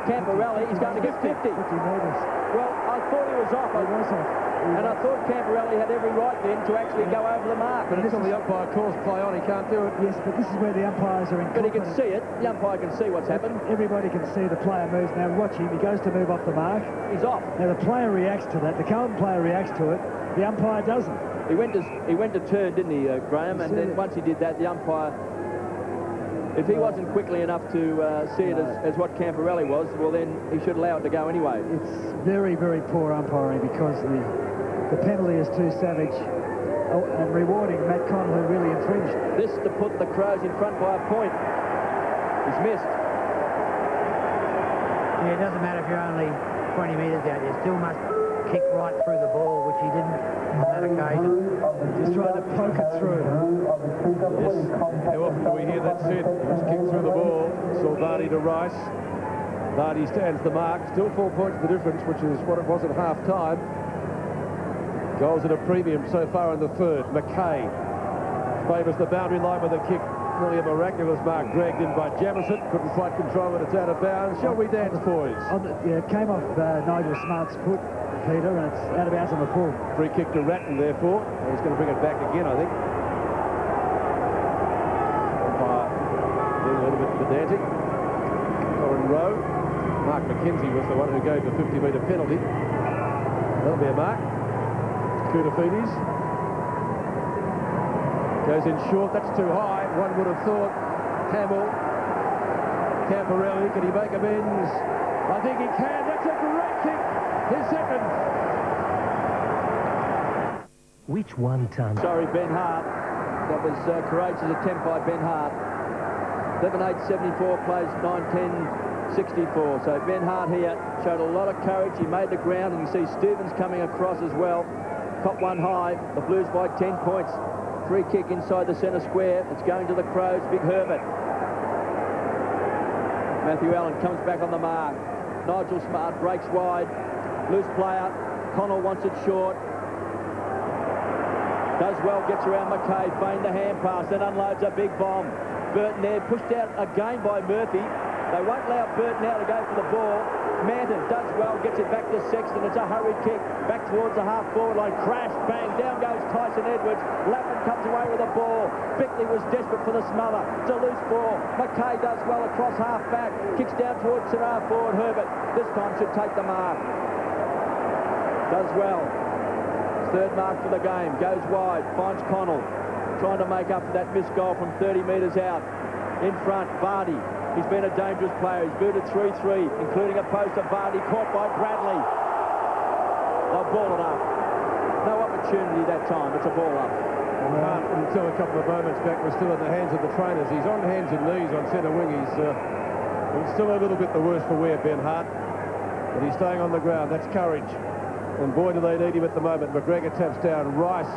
Camporelli, he's going to get 50. 50 metres. Well, I thought he was off. He was off. And I thought Camporelli had every right then to actually go over the mark. But until the umpire calls play on, he can't do it. Yes, but this is where the umpires are But he incompetent. can see it. The umpire can see what's happened. Everybody can see the player moves. Now watch him. He goes to move off the mark. He's off. Now the player reacts to that. The Carlton player reacts to it. The umpire doesn't. He went to turn, didn't he, Graham? And then once he did that, the umpire, if he wasn't quickly enough to see it as what Camporelli was, well then he should allow it to go anyway. It's very, very poor umpiring because the penalty is too savage and rewarding Matt Connell, who really infringed. This to put the Crows in front by a point. He's missed. Yeah, it doesn't matter if you're only 20 metres out. You still must kick right through the ball, which he didn't on that occasion. Just trying to poke it through. Yes. How often do we hear that said? He was kicked through the ball. Saw Vardy to Rice. Vardy stands the mark. Still 4 points the difference, which is what it was at half-time. Goals at a premium so far in the third. McKay favours the boundary line with a kick. Nearly a miraculous mark dragged in by Jamison. Couldn't quite control it. It's out of bounds. Shall we dance, boys? Yeah, it came off Nigel Smart's foot, Peter, and it's out of bounds on the full. Free kick to Ratton, therefore. He's going to bring it back again, I think. Doing a little bit pedantic. Corin Rowe. Mark McKenzie was the one who gave the 50-metre penalty. That'll be a mark. Koutafidis goes in short. That's too high. One would have thought. Hamill. Camporelli. Can he make amends? I think he can. That's a great kick. His second. Which 1 ton? Sorry, Ben Hart. That was courageous attempt by Ben Hart. 11-8-74 plays 9-10-64. So Ben Hart here showed a lot of courage. He made the ground, and you see Stevens coming across as well. Cop one high. The Blues by 10 points. Free kick inside the centre square. It's going to the Crows. Big Herbert. Matthew Allen comes back on the mark. Nigel Smart breaks wide. Loose player. Connell wants it short. Does well, gets around McKay. Feigned the hand pass, then unloads a big bomb. Burton there, pushed out again by Murphy. They won't allow Burt now to go for the ball. Manton does well, gets it back to Sexton. It's a hurried kick back towards the half-forward line. Crash, bang, down goes Tyson Edwards. Lappin comes away with the ball. Bickley was desperate for the smother. It's a loose ball. McKay does well across half-back. Kicks down towards centre half-forward. Herbert this time should take the mark. Does well. Third mark for the game. Goes wide. Finds Connell. Trying to make up for that missed goal from 30 metres out. In front, Vardy. He's been a dangerous player. He's booted 3-3, including a post of Vardy caught by Bradley. They'll ball it up. No opportunity that time. It's a ball up. Until a couple of moments back was still in the hands of the trainers. He's on hands and knees on centre wing. He's still a little bit the worse for wear, Ben Hart. But he's staying on the ground. That's courage. And boy, do they need him at the moment. McGregor taps down. Rice,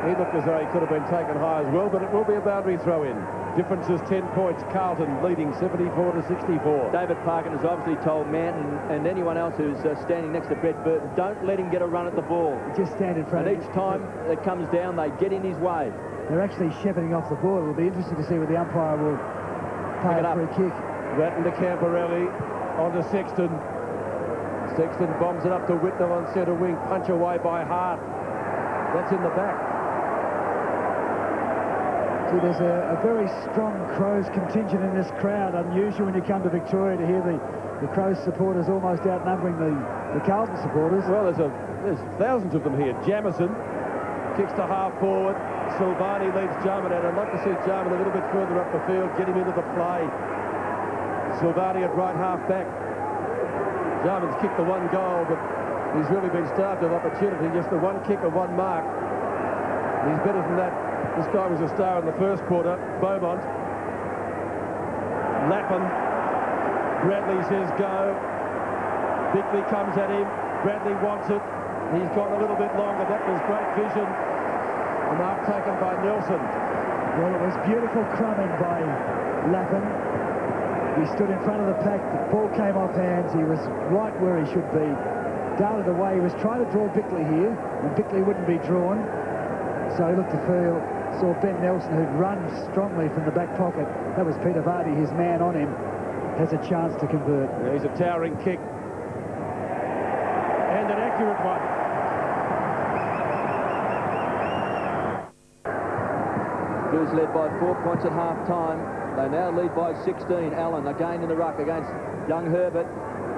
he looked as though he could have been taken high as well, but it will be a boundary throw-in. Difference is 10 points. Carlton leading 74-64. David Parkin has obviously told Manton and anyone else who's standing next to Brett Burton, don't let him get a run at the ball. Just stand in front. And each time it comes down, they get in his way. They're actually shepherding off the ball. It'll be interesting to see whether the umpire will pay a free kick. Ratton to Camporelli, on to Sexton. Sexton bombs it up to Whitnell on centre wing. Punch away by Hart. That's in the back. See, there's a very strong Crows contingent in this crowd. Unusual when you come to Victoria to hear the Crows supporters almost outnumbering the Carlton supporters. Well, there's thousands of them here. Jamison kicks to half forward. Silvani leads Jarman out. I'd like to see Jarman a little bit further up the field, get him into the play. Silvani at right half back. Jarman's kicked the one goal, but he's really been starved of opportunity. Just the one kick and one mark. He's better than that. This guy was a star in the first quarter. Beaumont. Lappin. Bradley says go. Bickley comes at him. Bradley wants it. He's gone a little bit longer. That was great vision. A mark taken by Nelson. Well, it was beautiful crumbing by Lappin. He stood in front of the pack. The ball came off hands. He was right where he should be. Darted away. He was trying to draw Bickley here, and Bickley wouldn't be drawn. So he looked to field. Saw Ben Nelson, who'd run strongly from the back pocket. That was Peter Vardy, his man on him. Has a chance to convert. Yeah, he's a towering kick. And an accurate one. Blues led by 4 points at half-time. They now lead by 16. Allen again in the ruck against young Herbert.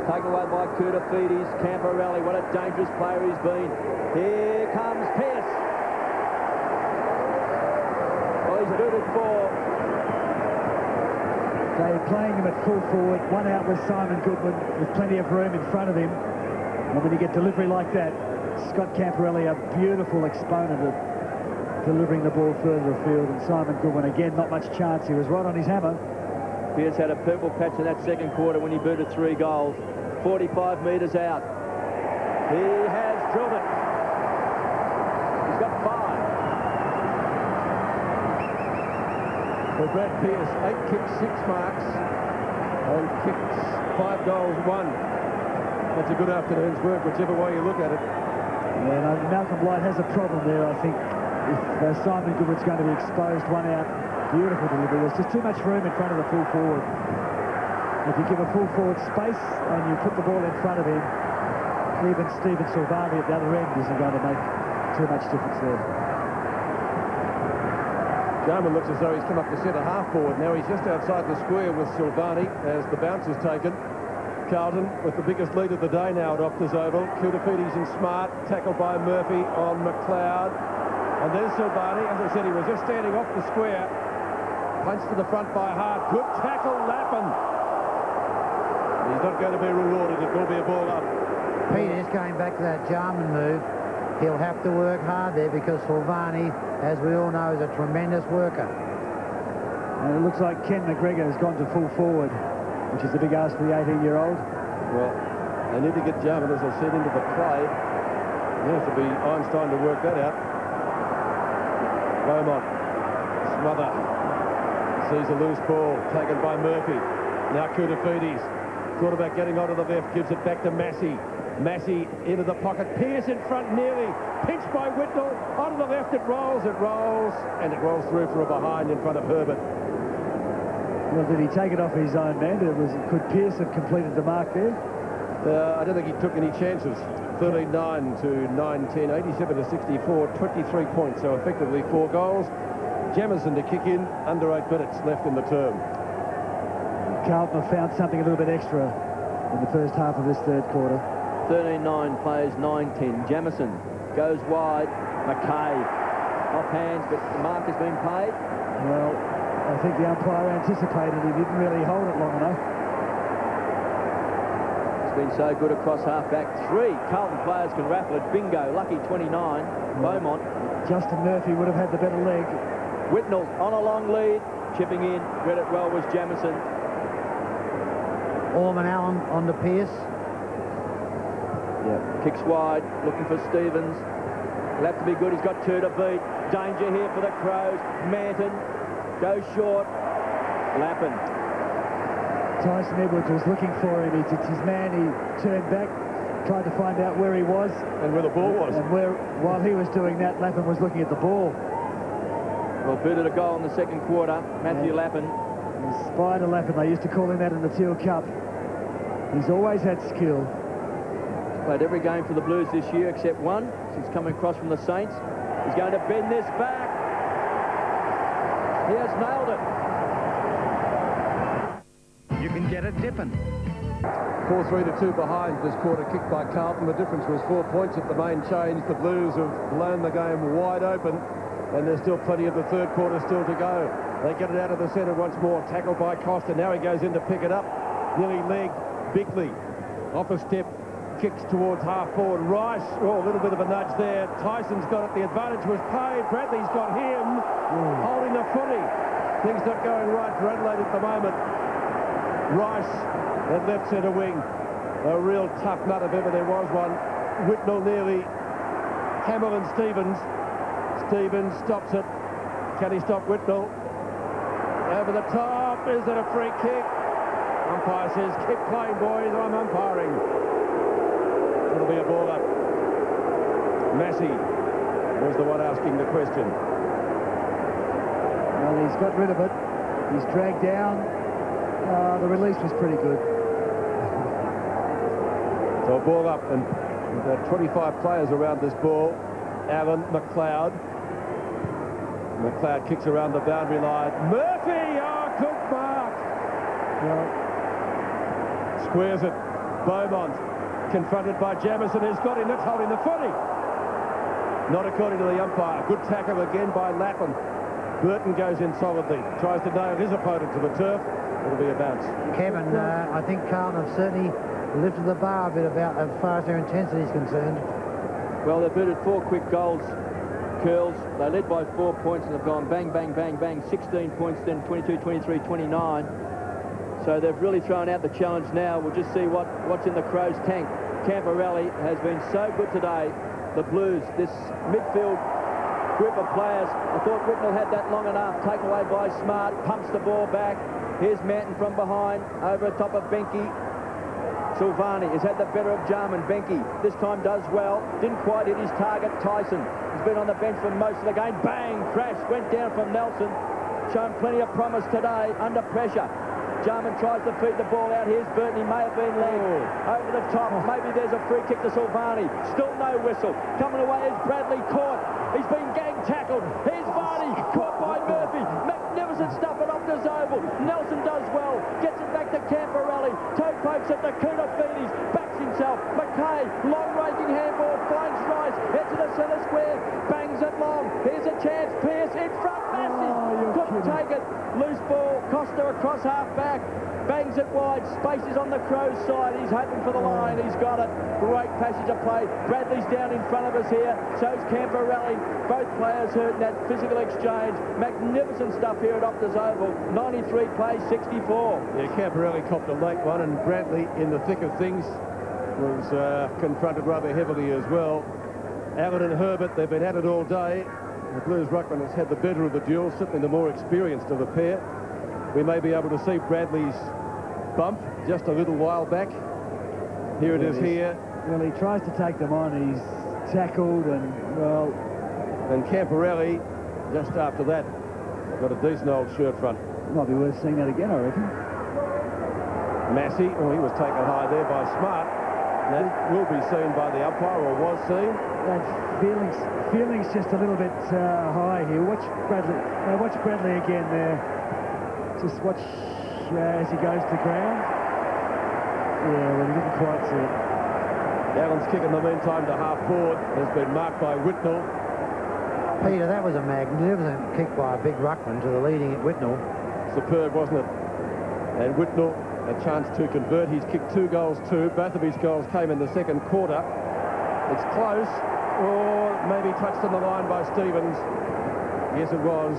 Taken away by Koutafidis. Camporelli, what a dangerous player he's been. Here comes Pearce. Well, he's booted 4. They're playing him at full forward. One out with Simon Goodwin with plenty of room in front of him. And when you get delivery like that, Scott Camporelli, a beautiful exponent of delivering the ball further afield. And Simon Goodwin, again, not much chance. He was right on his hammer. Pearce had a purple patch in that second quarter when he booted 3 goals. 45 metres out. He has drilled it. He's got 5. For Brad Pearce, 8 kicks, 6 marks, and kicks 5 goals, 1. That's a good afternoon's work, whichever way you look at it. Yeah, no, Malcolm Blight has a problem there, I think. If Simon Goodwin's going to be exposed, 1 out, beautiful delivery. There's just too much room in front of the full forward. If you give a full forward space and you put the ball in front of him, even Stephen Silvani at the other end isn't going to make too much difference there. Jarman looks as though he's come up to centre half forward. Now he's just outside the square with Silvani as the bounce is taken. Carlton with the biggest lead of the day now at Optus Oval. Koutafidis and Smart, tackled by Murphy on McLeod. And there's Silvani. As I said, he was just standing off the square. Punched to the front by Hart. Good tackle, Lappin. He's not going to be rewarded. It will be a ball up. Peter, just going back to that Jarman move, he'll have to work hard there because Silvani, as we all know, is a tremendous worker. And it looks like Ken McGregor has gone to full forward, which is a big ask for the 18-year-old. Well, they need to get Jarman, as I said, into the play. It has to be Einstein to work that out. Beaumont, smother, sees a loose ball, taken by Murphy. Now Koutafidis, thought about getting onto the left, gives it back to Massey. Massey into the pocket, Pearce in front nearly, pinched by Whitnell, onto the left it rolls, and it rolls through for a behind in front of Herbert. Well, did he take it off his own man? Could Pearce have completed the mark there? I don't think he took any chances. 13-9 to 9-10, 87 to 64, 23 points, so effectively 4 goals. Jamison to kick in, under 8 minutes left in the term. Carlton have found something a little bit extra in the first half of this third quarter. 13-9 plays 9-10. Jamison goes wide. McKay off hands, but the mark has been paid. Well, I think the umpire anticipated he didn't really hold it long enough. It's been so good across half-back. 3 Carlton players can raffle it. Bingo, lucky 29. Beaumont. Justin Murphy would have had the better leg. Whitnell on a long lead. Chipping in. Read it well was Jamison. Orman Allen on to Pearce. Yeah, kicks wide, looking for Stevens. He'll have to be good. He's got 2 to beat. Danger here for the Crows. Manton goes short. Lappin. Tyson Edwards was looking for him. It's his man. He turned back, tried to find out where he was. And where the ball was. And while he was doing that, Lappin was looking at the ball. Well, booted a goal in the second quarter. Matthew Lappin. Spider Lappin, they used to call him that in the Teal Cup. He's always had skill. Played every game for the Blues this year except one since coming across from the Saints. He's going to bend this back. He has nailed it. You can get it dipping. 4-3 to 2 behind this quarter, kicked by Carlton. The difference was 4 points at the main change. The Blues have blown the game wide open, and there's still plenty of the third quarter still to go. They get it out of the centre once more. Tackled by Costa. Now he goes in to pick it up. Nearly legged. Bickley off a step. Kicks towards half forward. Rice, a little bit of a nudge there. Tyson's got it. The advantage was paid. Bradley's got him holding the footy. Things not going right for Adelaide at the moment. Rice at left centre wing. A real tough nut if ever there was one. Whitnell nearly Hamilton Stevens. Stevens stops it. Can he stop Whitnell? Over the top. Is it a free kick? Umpire says, keep playing, boys. I'm umpiring. It'll be a ball up. Massey was the one asking the question. Well, he's got rid of it. He's dragged down. The release was pretty good. So a ball up, and 25 players around this ball. Allen, McLeod. McLeod kicks around the boundary line. Murphy! Oh, good mark! Well, squares it. Beaumont. Confronted by Jamison, who's got him. That's holding the footy. Not according to the umpire. Good tackle again by Lappin. Burton goes in solidly. Tries to nail his opponent to the turf. It'll be a bounce. Kevin, I think Carlton have certainly lifted the bar a bit about as far as their intensity is concerned. Well, they've booted 4 quick goals. Curls. They led by 4 points and have gone bang, bang, bang, bang. 16 points, then 22, 23, 29. So they've really thrown out the challenge now. We'll just see what's in the Crows' tank. Camporelli has been so good today. The Blues, this midfield group of players. I thought Whitnell had that long enough. Taken away by Smart. Pumps the ball back. Here's Manton from behind. Over the top of Benke. Silvani has had the better of Jarman. Benke this time does well. Didn't quite hit his target. Tyson has been on the bench for most of the game. Bang! Crash. Went down from Nelson. Shown plenty of promise today. Under pressure. Jarman tries to feed the ball out. Here's Burton. He may have been legged. Over the top. Maybe there's a free kick to Silvani. Still no whistle. Coming away is Bradley caught. He's been gang tackled. Here's Varney. Caught by Murphy. Magnificent stuff at Optus Oval. Nelson does well. Gets it back to Camporelli. Toe pokes at the Kunafides. Backs himself. McKay. Long-ranging handball. Finds Rice. Heads to the centre square. Bangs it long. Here's a chance. Pearce in front. Massive. Couldn't take it. Loose ball. Costa across half-back. Bangs it wide. Space is on the Crows' side. He's hoping for the line. He's got it. Great passage of play. Bradley's down in front of us here. So's Camporelli. Both players hurt in that physical exchange. Magnificent stuff here at Optus Oval. 93 plays 64. Yeah, Camporelli copped a late one, and Bradley, in the thick of things, was confronted rather heavily as well. Allen and Herbert, they've been at it all day. The Blues ruckman has had the better of the duel, certainly the more experienced of the pair. We may be able to see Bradley's bump just a little while back. Here it is here. Well, he tries to take them on. He's tackled and, well... And Camporelli, just after that, got a decent old shirt front. Might be worth seeing that again, I reckon. Massey, oh, he was taken high there by Smart. That will be seen by the umpire, or was seen. And feelings just a little bit high here. Watch Bradley again there. Just watch as he goes to the ground. Yeah, well, he didn't quite see it. Allen's kick in the meantime to half forward has been marked by Whitnell. Peter, that was a magnificent kick by a big ruckman to the leading at Whitnell. Superb, wasn't it? And Whitnell, a chance to convert. He's kicked 2 goals too. Both of his goals came in the second quarter. It's close, or maybe touched on the line by Stevens. Yes, it was.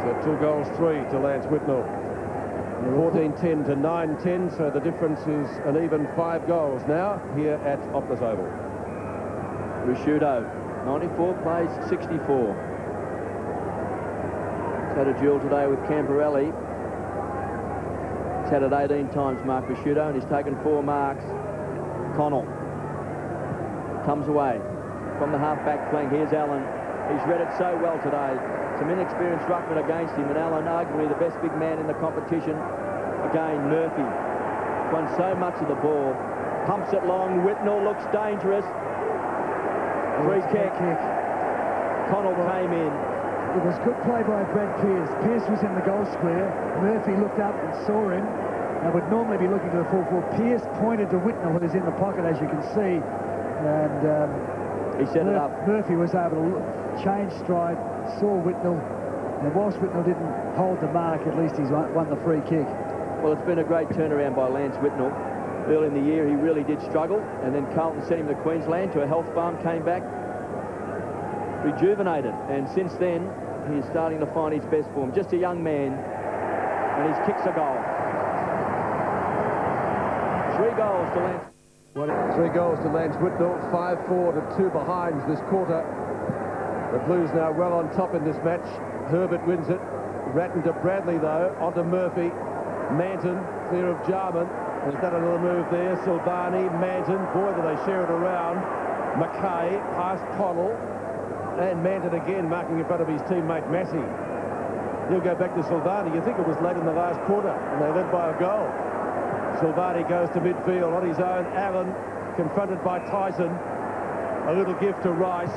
So 2 goals, 3 to Lance Whitnell. 14-10 to 9-10, so the difference is an even 5 goals now here at Optus Oval. Rusciuto, 94 plays 64. He's had a duel today with Camporelli. He's had it 18 times, Mark Rusciuto, and he's taken 4 marks. Connell comes away from the half-back flank. Here's Allen. He's read it so well today. Some inexperienced ruckman against him, and Allen, arguably the best big man in the competition. Again, Murphy won so much of the ball. Pumps it long. Whitnell looks dangerous. Free kick. Connell came in. It was good play by Brad Pearce. Pearce was in the goal square. Murphy looked up and saw him. And would normally be looking to the full forward. Pearce pointed to Whitnell, who's in the pocket, as you can see. And he set it up. Murphy was able to change stride, saw Whitnell, and whilst Whitnell didn't hold the mark, at least he's won the free kick. Well, it's been a great turnaround by Lance Whitnell. Early in the year, he really did struggle, and then Carlton sent him to Queensland to a health farm, came back rejuvenated, and since then, he's starting to find his best form. Just a young man, and his kicks a goal. 3 goals to Lance. 3 goals to Lance Whitnell, 5-4 to 2 behinds this quarter. The Blues now well on top in this match. Herbert wins it. Ratton to Bradley, though, onto Murphy. Manton, clear of Jarman. There's done another move there. Silvani, Manton. Boy, do they share it around. McKay, past Connell. And Manton again marking in front of his teammate Massey. He'll go back to Silvani. You think it was late in the last quarter, and they led by a goal. Silvani goes to midfield on his own. Allen confronted by Tyson. A little gift to Rice.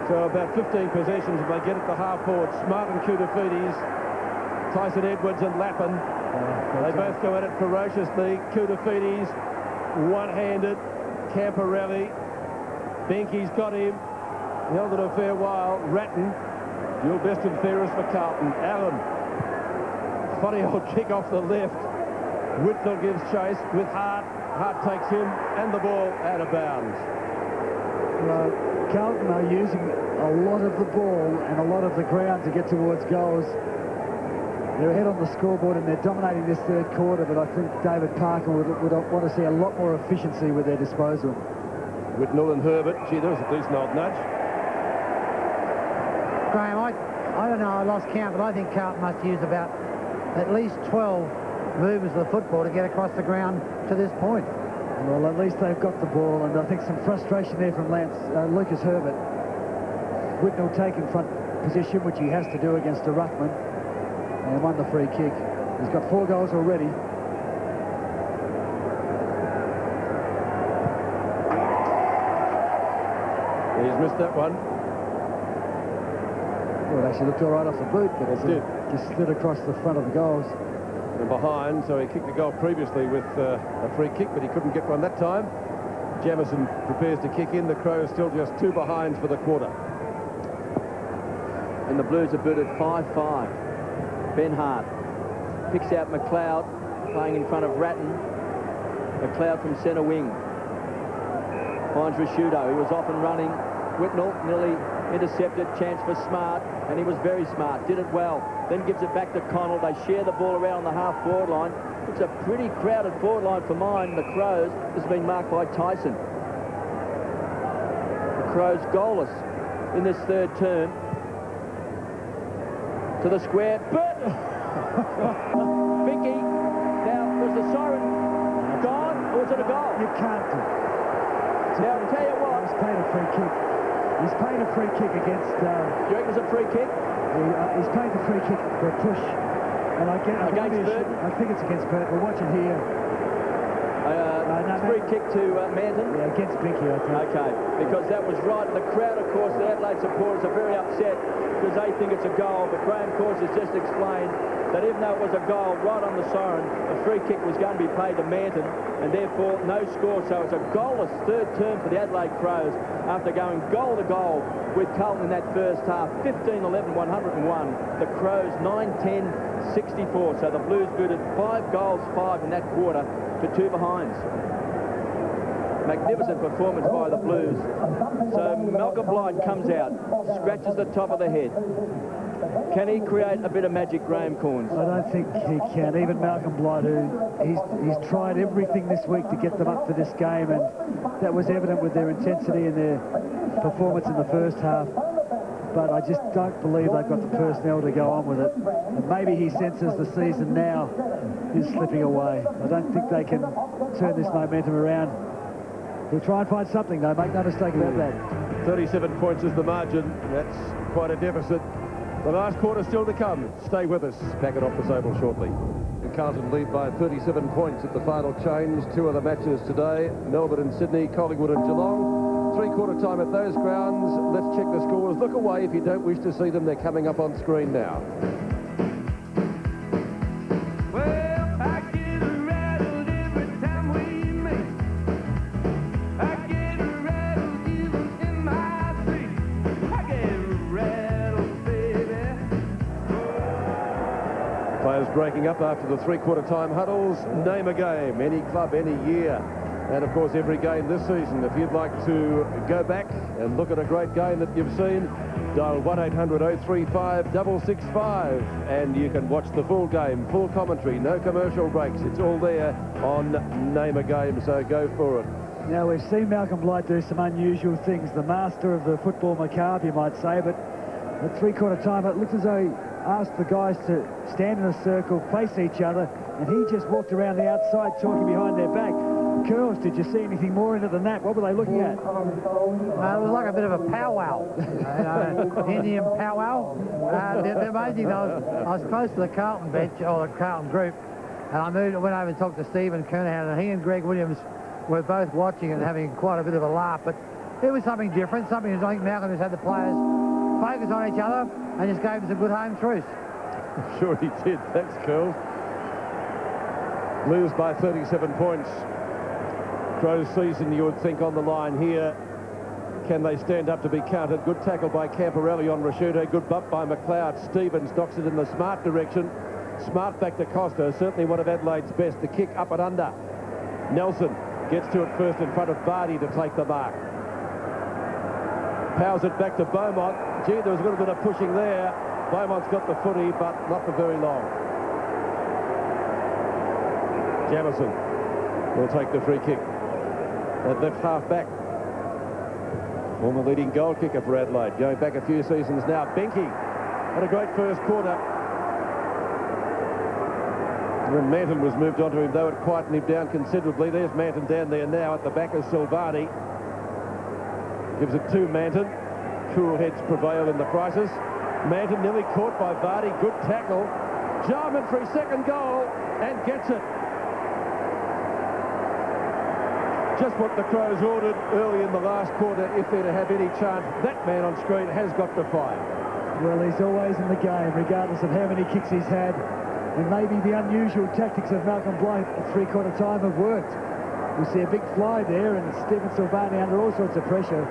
So about 15 possessions, and they get it to half forward. Smart and Koutafidis, Tyson Edwards and Lappin. They both go at it ferociously. Koutafidis, one-handed. Camporelli. Benke's got him. Held it a fair while. Ratton, dual best and fairest for Carlton. Allen, funny old kick off the left. Whitnell gives chase with Hart. Hart takes him and the ball out of bounds. Well, Carlton are using a lot of the ball and a lot of the ground to get towards goals. They're ahead on the scoreboard and they're dominating this third quarter, but I think David Parker would want to see a lot more efficiency with their disposal. Whitnell and Herbert. Gee, there was a decent old nudge. Graham, I don't know, I lost count, but I think Carlton must use about at least 12 movers of the football to get across the ground to this point. Well, at least they've got the ball, and I think some frustration there from Lucas Herbert. Whitnell taking front position, which he has to do against a ruckman, and won the free kick. He's got 4 goals already. He's missed that one. Well, it actually looked all right off the boot, but it did. Just slid across the front of the goals. And behind, so he kicked the goal previously with a free kick, but he couldn't get one that time. Jamison prepares to kick in. The Crows still just 2 behinds for the quarter. And the Blues are booted 5-5. Ben Hart picks out McLeod, playing in front of Ratton. McLeod from centre wing. Finds Rusciuto. He was off and running. Whitnell nearly intercepted. Chance for Smart, and he was very smart. Did it well. Then gives it back to Connell. They share the ball around the half-forward line. It's a pretty crowded forward line for mine. The Crows has been marked by Tyson. The Crows goalless in this third term. To the square, but Binky. Now, was the siren gone, or was it a goal? You can't do it. Now, I'll tell you what. It's paid a free kick. He's paying a free kick against... Do you reckon it's a free kick? He's paying the free kick for a push. And Against Burton? I think it's against Burton. We'll watch it here. Free kick to Manton? Yeah, against Binky, I think. Okay, because that was right. The crowd, of course, the Adelaide supporters are very upset because they think it's a goal. But Graham Course has just explained that even though it was a goal right on the siren, the free kick was going to be paid to Manton, and therefore no score. So it's a goalless third term for the Adelaide Crows after going goal to goal with Carlton in that first half. 15-11, 101. The Crows 9-10, 64. So the Blues booted 5 goals, 5 in that quarter to 2 behinds. Magnificent performance by the Blues. So Malcolm Blight comes out, scratches the top of the head. Can he create a bit of magic, Graham Corns? I don't think he can. Even Malcolm Blight, who he's tried everything this week to get them up for this game, and that was evident with their intensity and their performance in the first half. But I just don't believe they've got the personnel to go on with it. And maybe he senses the season now is slipping away. I don't think they can turn this momentum around. He'll try and find something, though. Make no mistake about that. 37 points is the margin. That's quite a deficit. The last quarter still to come. Stay with us. Back it off this oval shortly. Carlton lead by 37 points at the final change. 2 of the matches today. Melbourne and Sydney, Collingwood and Geelong. 3/4 time at those grounds. Let's check the scores. Look away if you don't wish to see them. They're coming up on screen now. Players breaking up after the 3/4 time huddles. Name a game, any club, any year. And of course every game this season. If you'd like to go back and look at a great game that you've seen, dial 1-800-035-665 and you can watch the full game, full commentary, no commercial breaks. It's all there on Name a Game, so go for it. Now, we've seen Malcolm Blight do some unusual things, the master of the football macabre, you might say, but at 3/4 time it looked as though he asked the guys to stand in a circle, face each other, and he just walked around the outside talking behind their back. Curls, did you see anything more in it than that? What were they looking at? It was like a bit of a powwow, Indian powwow. The amazing thing, I was close to the Carlton bench, or the Carlton group, and I went over and talked to Stephen Kernahan, and he and Greg Williams were both watching and having quite a bit of a laugh, but it was something different, something I think Malcolm has had the players focus on each other and just gave us a good home truce. Sure he did. Thanks, Curls. Blues by 37 points. Crows season, you would think, on the line here. Can they stand up to be counted? Good tackle by Camporelli on Rashuto. Good bump by McLeod. Stevens knocks it in the Smart direction. Smart back to Costa. Certainly one of Adelaide's best. The kick up and under. Nelson gets to it first in front of Vardy to take the mark. Powers it back to Beaumont. Gee, there was a little bit of pushing there. Beaumont's got the footy, but not for very long. Jamison will take the free kick. At left half back. Former leading goal kicker for Adelaide. Going back a few seasons now. Benke had a great first quarter. When Manton was moved onto him, though, it quietened him down considerably. There's Manton down there now. At the back is Silvani. Gives it to Manton. Cool heads prevail in the crisis. Manton nearly caught by Vardy. Good tackle. Jarman for his second goal and gets it. Just what the Crows ordered early in the last quarter. If they're to have any chance, that man on screen has got to fire. Well, he's always in the game, regardless of how many kicks he's had. And maybe the unusual tactics of Malcolm Blight at 3/4 time have worked. We see a big fly there, and Stephen Silvani under all sorts of pressure.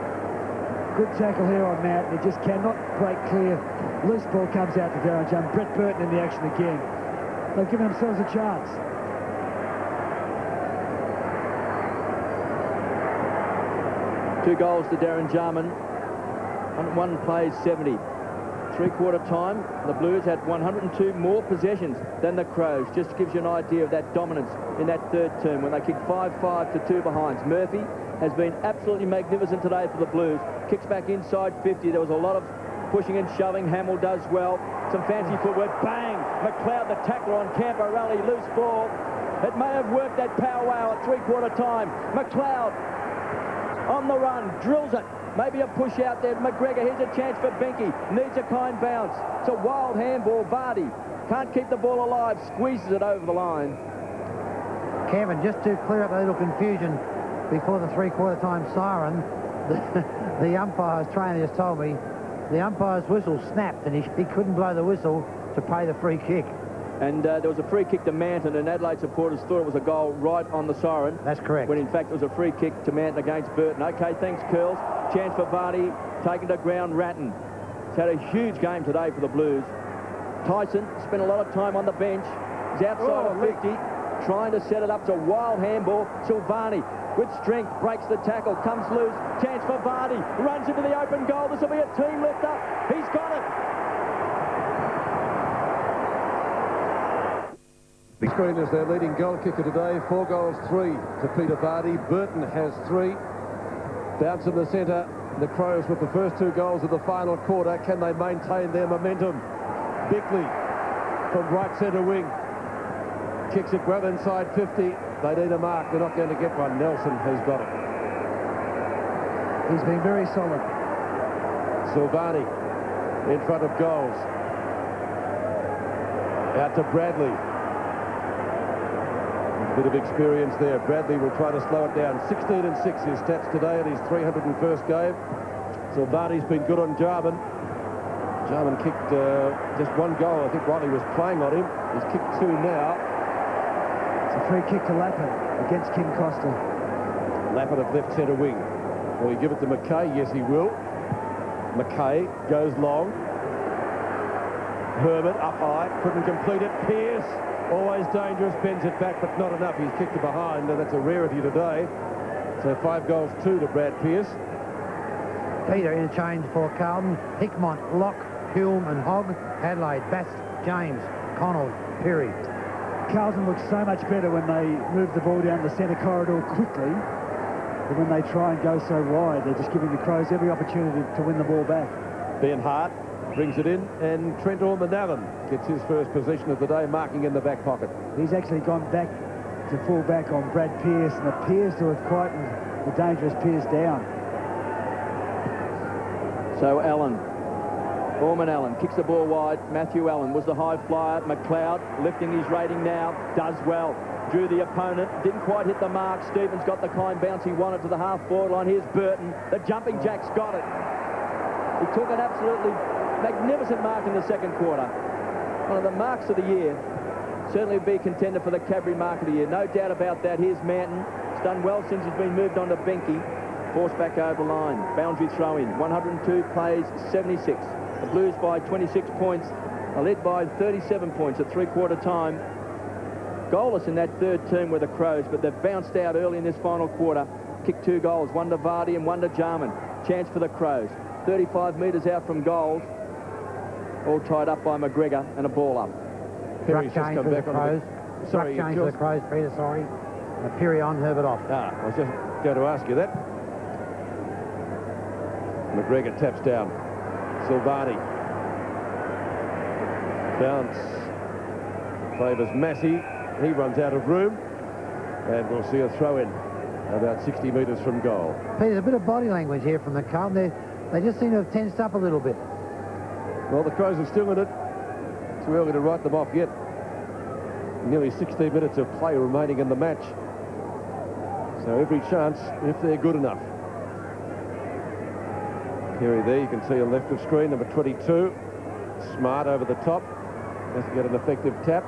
Good tackle here on Matt. He just cannot break clear. Loose ball comes out to Darren Jump. Brett Burton in the action again. They've given themselves a chance. Two goals to Darren Jarman. One plays 70. 3/4 time, the Blues had 102 more possessions than the Crows. Just gives you an idea of that dominance in that third term when they kicked 5-5 to 2 behinds. Murphy has been absolutely magnificent today for the Blues. Kicks back inside 50. There was a lot of pushing and shoving. Hamill does well. Some fancy footwork. Bang! McLeod, the tackler on Camporelli. Loose ball. It may have worked that powwow at 3/4 time. McLeod on the run. Drills it. Maybe a push out there. McGregor, here's a chance for Binky. Needs a kind bounce. It's a wild handball. Vardy can't keep the ball alive. Squeezes it over the line. Kevin, just to clear up a little confusion before the three-quarter time siren, the umpire's trainer just told me the umpire's whistle snapped and he couldn't blow the whistle to pay the free kick. And there was a free kick to Manton, and Adelaide supporters thought it was a goal right on the siren. That's correct. When in fact it was a free kick to Manton against Burton. Okay, thanks, Curls. Chance for Vardy, taken to ground, Ratton. He's had a huge game today for the Blues. Tyson spent a lot of time on the bench. He's outside of 50, trying to set it up. It's a wild handball. Silvani, with strength, breaks the tackle, comes loose. Chance for Vardy, runs into the open goal. This will be a team lifter. He's got it. The screen is their leading goal kicker today. 4 goals, 3 to Peter Vardy. Burton has 3. Bounce in the centre. The Crows with the first 2 goals of the final quarter. Can they maintain their momentum? Bickley from right centre wing. Kicks it well inside 50. They need a mark. They're not going to get one. Nelson has got it. He's been very solid. Silvani in front of goals. Out to Bradley. Bit of experience there. Bradley will try to slow it down. 16 and 6 his stats today in his 301st game. Silvani's been good on Jarman. Jarman kicked just 1 goal, I think, while he was playing on him. He's kicked 2 now. It's a free kick to Lappin against King Costa. Lappin at left centre wing. Will he give it to McKay? Yes, he will. McKay goes long. Herbert up high, couldn't complete it. Pearce, always dangerous, bends it back, but not enough. He's kicked it behind, and that's a rarity today. So 5 goals, 2 to Brad Pearce. Peter interchange for Carlton. Hickmont, Locke, Hulme and Hogg. Adelaide, Bast, James, Connell, Perry. Carlton looks so much better when they move the ball down the centre corridor quickly than when they try and go so wide. They're just giving the Crows every opportunity to win the ball back. Ben Hart brings it in, and Trent Orman-Allen gets his first possession of the day, marking in the back pocket. He's actually gone back to fall back on Brad Pearce, and it appears to have quietened the dangerous Pearce down. So Allen, Orman-Allen kicks the ball wide. Matthew Allen was the high flyer. McLeod lifting his rating now, does well. Drew the opponent, didn't quite hit the mark. Stevens got the kind bounce he wanted to the half-forward line. Here's Burton. The jumping jack's got it. He took an absolutely magnificent mark in the second quarter. One of the marks of the year. Certainly be a contender for the Cadbury mark of the year. No doubt about that. Here's Manton. He's done well since he's been moved on to Binky. Forced back over the line. Boundary throw in. 102 plays, 76. The Blues by 26 points are led by 37 points at three-quarter time. Goalless in that third term with the Crows, but they've bounced out early in this final quarter. Kicked 2 goals, 1 to Vardy and 1 to Jarman. Chance for the Crows. 35 metres out from goals. All tied up by McGregor and a ball up. Perry's just come back on the... Sorry, change for the Crows, Peter, sorry. Perry on, Herbert off. I was just going to ask you that. McGregor taps down. Silvani. Bounce. Favours Massey. He runs out of room. And we'll see a throw in about 60 metres from goal. Peter, there's a bit of body language here from the Carlton. They just seem to have tensed up a little bit. Well, the Crows are still in it. Too early to write them off yet. Nearly 16 minutes of play remaining in the match. So every chance if they're good enough. Perry there, you can see on left of screen, number 22. Smart over the top. Has to get an effective tap.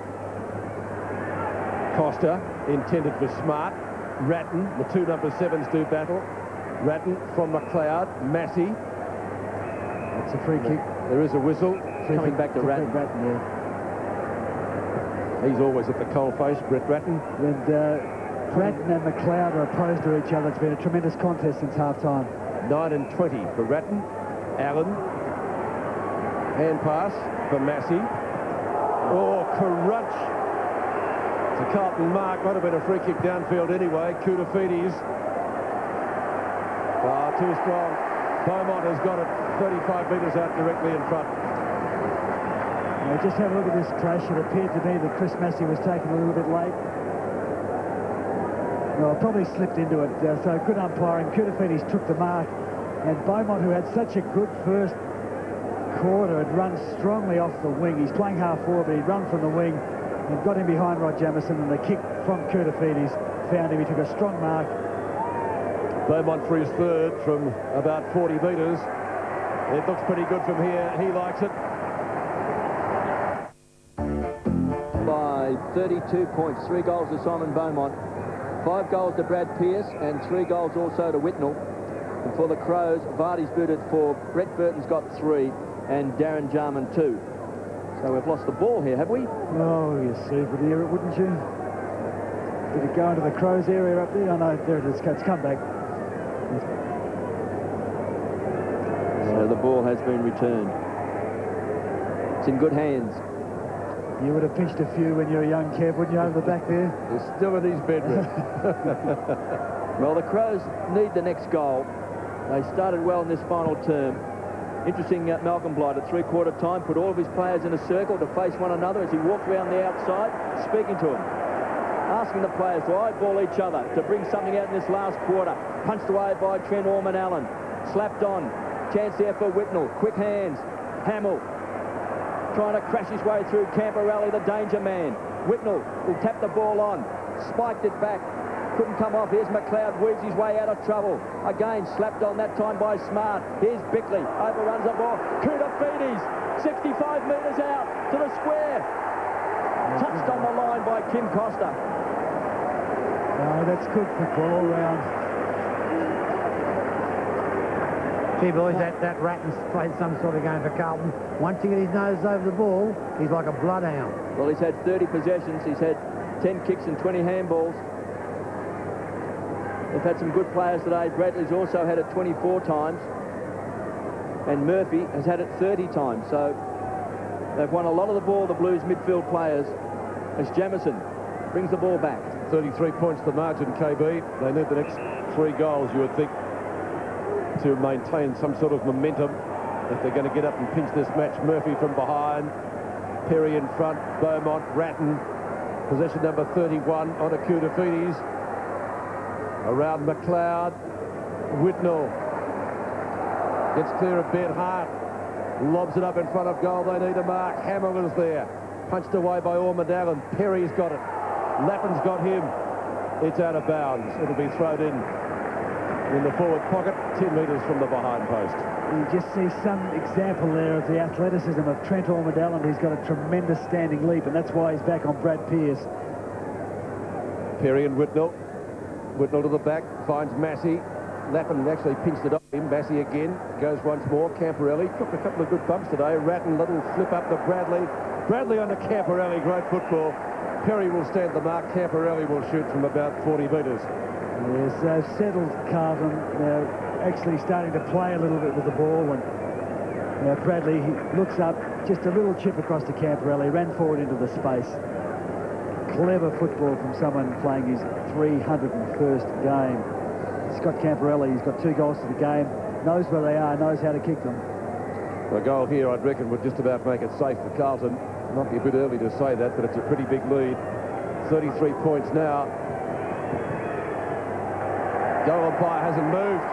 Costa, intended for Smart. Ratton, the 2 number 7s do battle. Ratton from McLeod. Massey. That's a free kick. There is a whistle. Coming back to Ratton. Yeah. He's always at the coalface, Brett Ratton. And Ratton and McLeod are opposed to each other. It's been a tremendous contest since half-time. 9 and 20 for Ratton. Allen. Hand pass for Massey. Oh, Crunch. It's a Carlton mark. Might have been a free kick downfield anyway. Koutafidis. Too strong. Beaumont has got it 35 metres out directly in front. Just have a look at this crash. It appeared to me that Chris Massey was taken a little bit late. Well, probably slipped into it. So good umpiring. Koutafidis took the mark. And Beaumont, who had such a good first quarter, had run strongly off the wing. He's playing half forward, but he'd run from the wing and got him behind Rod Jamieson, and the kick from Kurtafides found him. He took a strong mark. Beaumont for his third from about 40 metres. It looks pretty good from here. He likes it. By 32 points, 3 goals to Simon Beaumont, 5 goals to Brad Pearce, and 3 goals also to Whitnell. And for the Crows, Vardy's booted 4, Brett Burton's got 3, and Darren Jarman 2. So we've lost the ball here, have we? Oh, you see, but hear it, wouldn't you? Did it go into the Crows area up there? Oh, no, there it is. It's come back. So the ball has been returned. It's in good hands. You would have pinched a few when you were young, Kev, wouldn't you, over the back there? He's still in his bedroom. Well, the Crows need the next goal. They started well in this final term. Interesting, Malcolm Blight at three-quarter time put all of his players in a circle to face one another as he walked around the outside, speaking to them, asking the players to eyeball each other to bring something out in this last quarter. Punched away by Trent Orman-Allen. Slapped on. Chance there for Whitnell. Quick hands. Hamill trying to crash his way through Camperelli, the danger man. Whitnell will tap the ball on. Spiked it back. Couldn't come off. Here's McLeod, weaves his way out of trouble. Again, slapped on that time by Smart. Here's Bickley, overruns the ball. Kurtafides, 65 metres out to the square. Touched on the line by Kim Costa. No, that's good football all round. Gee, boys, that Ratton's played some sort of game for Carlton. Once he gets his nose over the ball, he's like a bloodhound. Well, he's had 30 possessions. He's had 10 kicks and 20 handballs. They've had some good players today. Bradley's also had it 24 times. And Murphy has had it 30 times. So they've won a lot of the ball, the Blues midfield players, as Jamieson brings the ball back. 33 points the margin, KB. They need the next 3 goals, you would think, to maintain some sort of momentum if they're going to get up and pinch this match. Murphy from behind, Perry in front, Beaumont, Ratton, possession number 31 on Kurtafides. Around McLeod, Whitnell gets clear of Ben Hart, lobs it up in front of goal. They need a mark. Hamill is there, punched away by Orman-Allen. Perry's got it, Lappin's got him. It's out of bounds. It'll be thrown in the forward pocket, 10 metres from the behind post. You just see some example there of the athleticism of Trent Orman-Allen. He's got a tremendous standing leap, and that's why he's back on Brad Pearce. Perry and Whitnell. Whitnell to the back, finds Massey. Lappin actually pinched it off him. Massey again, goes once more. Camperelli took a couple of good bumps today. Ratton, little flip up to Bradley. Bradley on to Camperelli, great football. Perry will stand the mark. Camperelli will shoot from about 40 metres. Yes, they've settled Carlton. They're actually starting to play a little bit with the ball. And Bradley, he looks up, just a little chip across to Camperelli, ran forward into the space. Clever football from someone playing his 301st game. Scott Camperelli, he's got 2 goals to the game, knows where they are, knows how to kick them. A goal here, I'd reckon, would just about make it safe for Carlton. Might be a bit early to say that, but it's a pretty big lead. 33 points now. Goal umpire hasn't moved.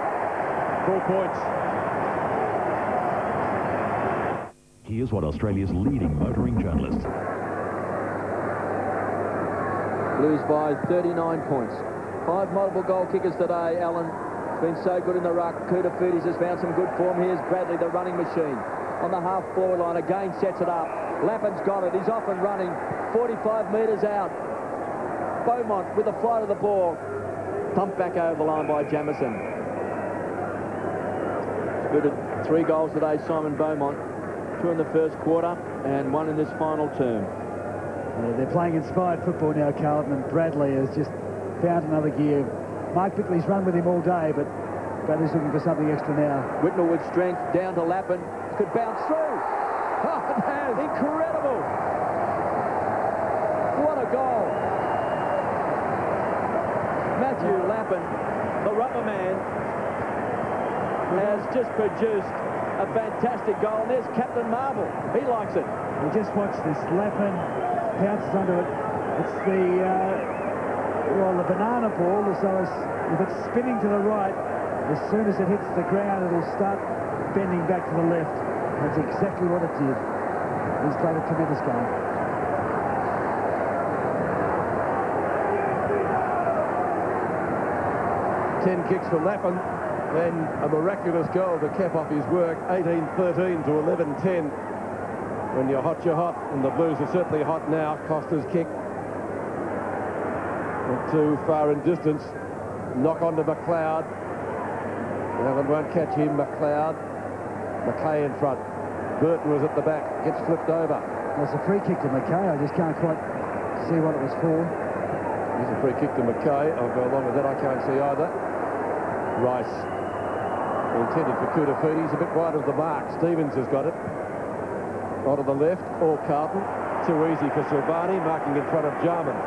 4 points. Here's what Australia's leading motoring journalists. Blues by 39 points. 5 multiple goal kickers today. Allen been so good in the ruck. Kurtafides has found some good form. Here's Bradley, the running machine. On the half-forward line, again sets it up. Lappin's got it. He's off and running. 45 metres out. Beaumont with the flight of the ball. Thumped back over the line by Jamieson. Good at 3 goals today, Simon Beaumont. 2 in the first quarter and 1 in this final term. They're playing inspired football now, Carlton, and Bradley has just found another gear. Mark Bickley's run with him all day, but Bradley's looking for something extra now. Whitnell with strength, down to Lappin. Could bounce through. Oh, it has. Incredible. What a goal. Matthew Lappin, the rubber man, has just produced a fantastic goal. And there's Captain Marvel. He likes it. We just watched this. Lappin pounces onto it. It's the banana ball, so if it's spinning to the right, As soon as it hits the ground, it'll start bending back to the left. That's exactly what it did. He's played a tremendous game. Ten kicks for Lappin, then a miraculous goal to cap off his work, 18-13 to 11-10. When you're hot, and the Blues are certainly hot now. Costa's kick, not too far in distance. Knock on to McLeod. Allen won't catch him. McLeod. McKay in front. Burton was at the back. Gets flipped over. There's a free kick to McKay. I just can't quite see what it was for. There's a free kick to McKay. I'll go along with that. I can't see either. Rice. Intended for Kudafidi. He's a bit wide of the mark. Stevens has got it. Onto the left. All Carlton. Too easy for Silvani. Marking in front of Jarman.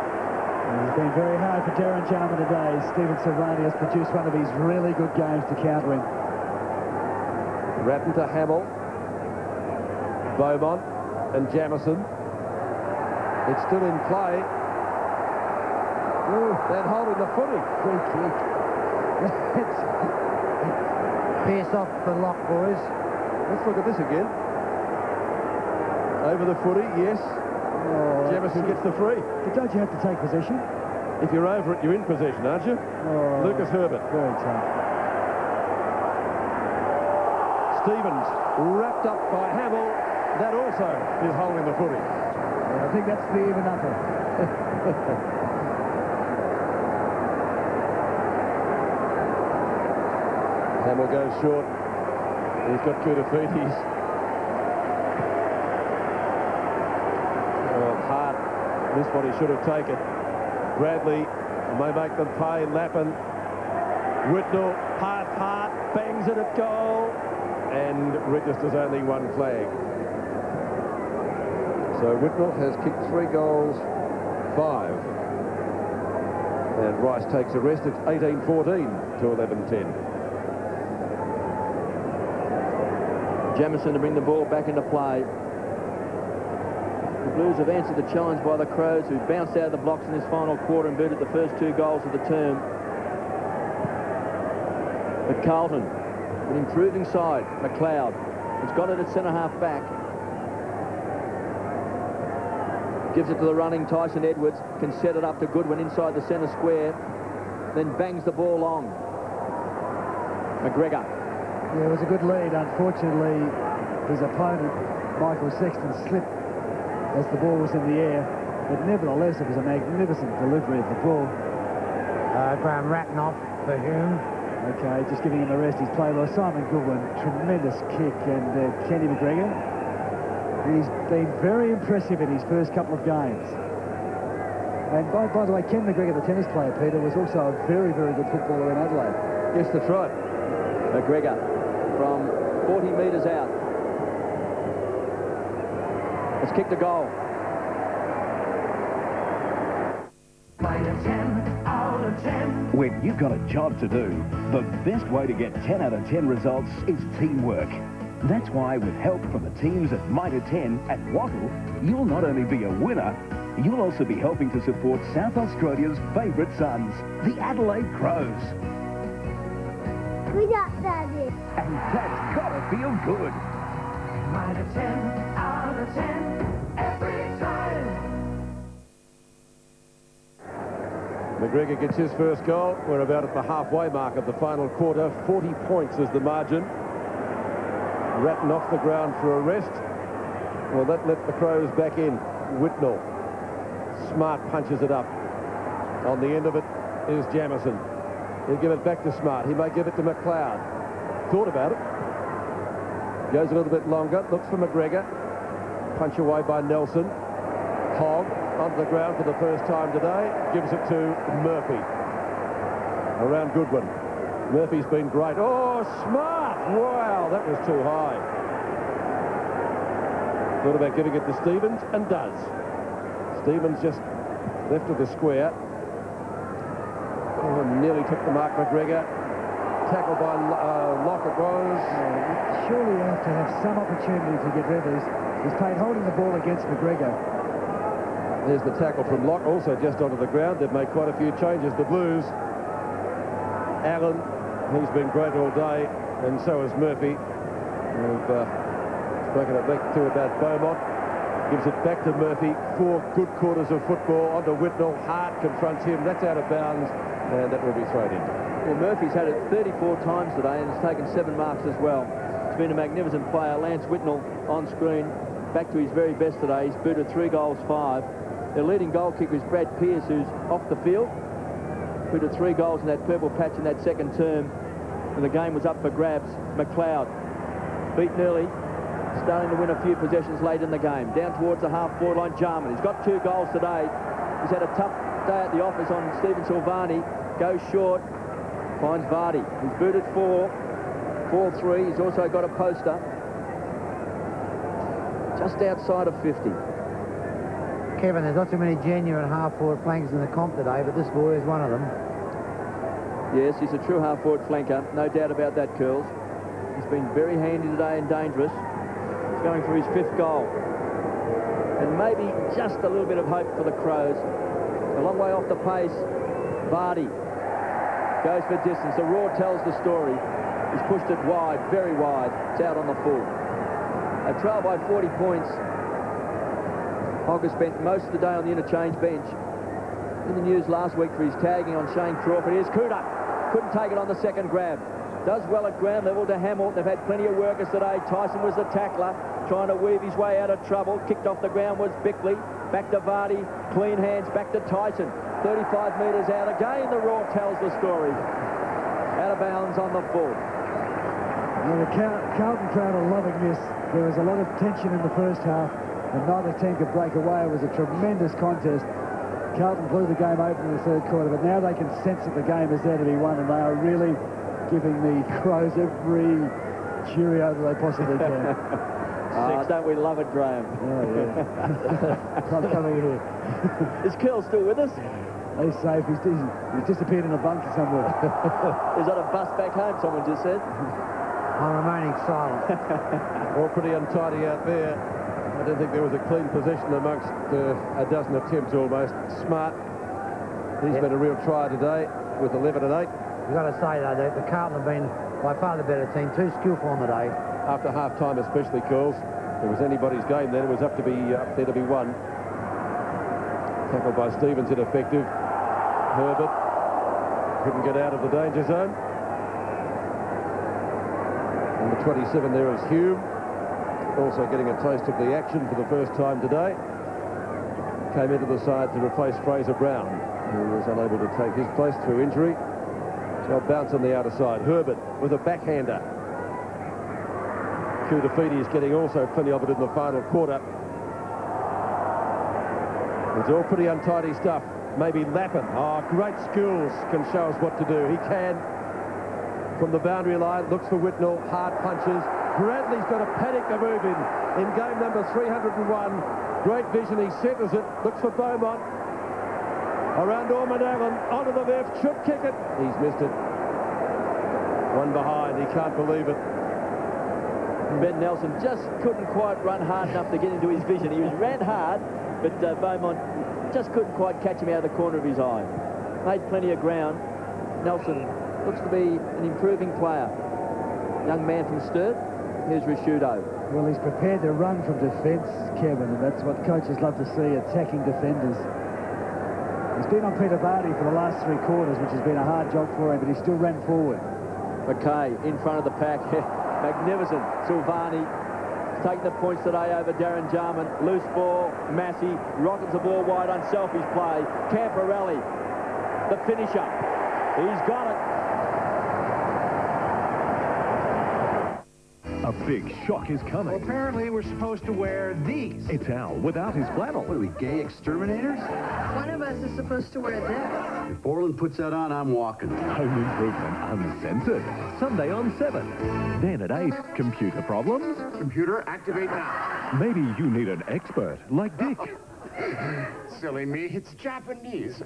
It's been very hard for Darren Jarman today. Stephen Silvani has produced one of his really good games to counter him. Ratton to Hamill. Beaumont and Jamison. It's still in play. Ooh, they're holding the footy. Free kick. Pierce off the lock, boys. Let's look at this again. Over the footy, yes. Oh, Jamison gets the free. But don't you have to take possession? If you're over it, you're in possession, aren't you? Oh, Lucas Herbert. Very tough. Stevens wrapped up by Hamill. That also is holding the footy. I think that's the even upper. Hamill goes short. He's got Kudafides. Oh, Hart missed what he should have taken. Bradley may make them pay. Lappin. Whitnell, Hart bangs it at goal and registers only one flag. So Whitnell has kicked 3 goals, 5. And Rice takes a rest. It's 18-14 to 11-10. Jamison to bring the ball back into play. The Blues have answered the challenge by the Crows, who bounced out of the blocks in this final quarter and booted the first 2 goals of the term. But Carlton, an improving side. McLeod has got it at centre-half back. Gives it to the running Tyson Edwards, can set it up to Goodwin inside the centre square, then bangs the ball long. McGregor. Yeah, it was a good lead. Unfortunately, his opponent, Michael Sexton, slipped as the ball was in the air. But nevertheless, it was a magnificent delivery of the ball. Graham Ratton off for Hume. Okay, just giving him a rest. He's played by Simon Goodwin. Tremendous kick. And Kenny McGregor, he's been very impressive in his first couple of games. And by the way, Ken McGregor, the tennis player, Peter, was also a very, very good footballer in Adelaide. Yes, that's right. McGregor from 40 metres out. Has kicked a goal. When you've got a job to do, the best way to get 10 out of 10 results is teamwork. That's why with help from the teams at Mitre 10 at Wattle, you'll not only be a winner, you'll also be helping to support South Australia's favourite sons, the Adelaide Crows. We got Daddy. And that's gotta feel good. Mitre 10 out of 10 every time. McGregor gets his first goal. We're about at the halfway mark of the final quarter. 40 points is the margin. Ratton off the ground for a rest. Well, that let the Crows back in. Whitnell. Smart punches it up. On the end of it is Jamison. He'll give it back to Smart. He may give it to McLeod. Thought about it. Goes a little bit longer. Looks for McGregor. Punch away by Nelson. Hogg onto the ground for the first time today. Gives it to Murphy. Around Goodwin. Murphy's been great. Oh, Smart! Wow, that was too high. Thought about giving it to Stevens, and does. Stevens just left of the square. Oh, nearly took the mark, McGregor. Tackled by Locke it was. Surely you have to have some opportunity to get rid of this. He's played holding the ball against McGregor. There's the tackle from Locke, also just onto the ground. They've made quite a few changes. The Blues, Allen, He's been great all day, and so has Murphy. We've spoken a bit too about Beaumont. Gives it back to Murphy. 4 good quarters of football onto Whitnell. Hart confronts him. That's out of bounds, and that will be thrown in. Well, Murphy's had it 34 times today and has taken 7 marks as well. He's been a magnificent player. Lance Whitnell on screen, back to his very best today. He's booted 3 goals, 5. Their leading goal kicker is Brad Pearce, who's off the field. Booted 3 goals in that purple patch in that second term, and the game was up for grabs. McLeod beaten early, starting to win a few possessions late in the game. Down towards the half-forward line, Jarman. He's got 2 goals today. He's had a tough day at the office on Stephen Silvani. Goes short, finds Vardy. He's booted 4, 4-3. He's also got a poster just outside of 50. Kevin, there's not too many genuine half-forward flankers in the comp today, but this boy is one of them. Yes, he's a true half-forward flanker. No doubt about that, Curls. He's been very handy today and dangerous. He's going for his 5th goal. And maybe just a little bit of hope for the Crows. A long way off the pace. Vardy goes for distance. The Raw tells the story. He's pushed it wide, very wide. It's out on the full. A trail by 40 points. Hogger spent most of the day on the interchange bench. In the news last week for his tagging on Shane Crawford. Here's Cooter. Couldn't take it on the second grab. Does well at ground level to Hamill. They've had plenty of workers today. Tyson was the tackler, trying to weave his way out of trouble. Kicked off the ground was Bickley. Back to Vardy. Clean hands. Back to Tyson. 35 metres out. Again, the Raw tells the story. Out of bounds on the full. Well, the Carlton crowd are loving this. There was a lot of tension in the first half, and neither team could break away. It was a tremendous contest. Carlton blew the game open in the third quarter, but now they can sense that the game is there to be won, and they are really giving the Crows every cheerio that they possibly can. Don't we love it, Graham? Oh, yeah. I'm coming here. Is Curl still with us? He's safe. He's disappeared in a bunker somewhere. Is that a bus back home, someone just said? I'm remaining silent. All pretty untidy out there. I don't think there was a clean possession amongst a dozen attempts almost. Smart. He's been a real try today with 11 and 8. You've got to say, though, the Carlton have been by far the better team. Too skillful on the day. After half-time especially, Curls. If it was anybody's game then, it was up there to be won. Tackled by Stevens, ineffective. Herbert couldn't get out of the danger zone. Number 27 there is Hume. Also getting a taste of the action for the first time today. Came into the side to replace Fraser Brown, who was unable to take his place through injury. So bounce on the outer side. Herbert with a backhander. Kudafidi is getting also plenty of it in the final quarter. It's all pretty untidy stuff. Maybe Lappin. Oh, great skills, can show us what to do. He can. From the boundary line, looks for Whitnell, hard punches. Bradley's got a panic to move in game number 301. Great vision, he centres it, looks for Beaumont. Around Ormond Allen, onto the left, should kick it. He's missed it. One behind, he can't believe it. Ben Nelson just couldn't quite run hard enough to get into his vision. He ran hard, but Beaumont just couldn't quite catch him out of the corner of his eye. Made plenty of ground. Nelson looks to be an improving player. Young man from Sturt. Here's Risciuto. Well, he's prepared to run from defence, Kevin, and that's what coaches love to see, attacking defenders. He's been on Peter Vardy for the last 3 quarters, which has been a hard job for him, but he still ran forward. McKay in front of the pack. Magnificent. Silvani taking the points today over Darren Jarman. Loose ball. Massey rockets the ball wide. Unselfish play. Camporelli, the finisher. He's got it. A big shock is coming. Well, apparently we're supposed to wear these. It's Al without his flannel. What are we, gay exterminators? One of us is supposed to wear this. If Borland puts that on, I'm walking. Home Improvement Uncensored. Sunday on 7. Then at 8, computer problems? Computer, activate now. Maybe you need an expert like Dick. Silly me, it's Japanese.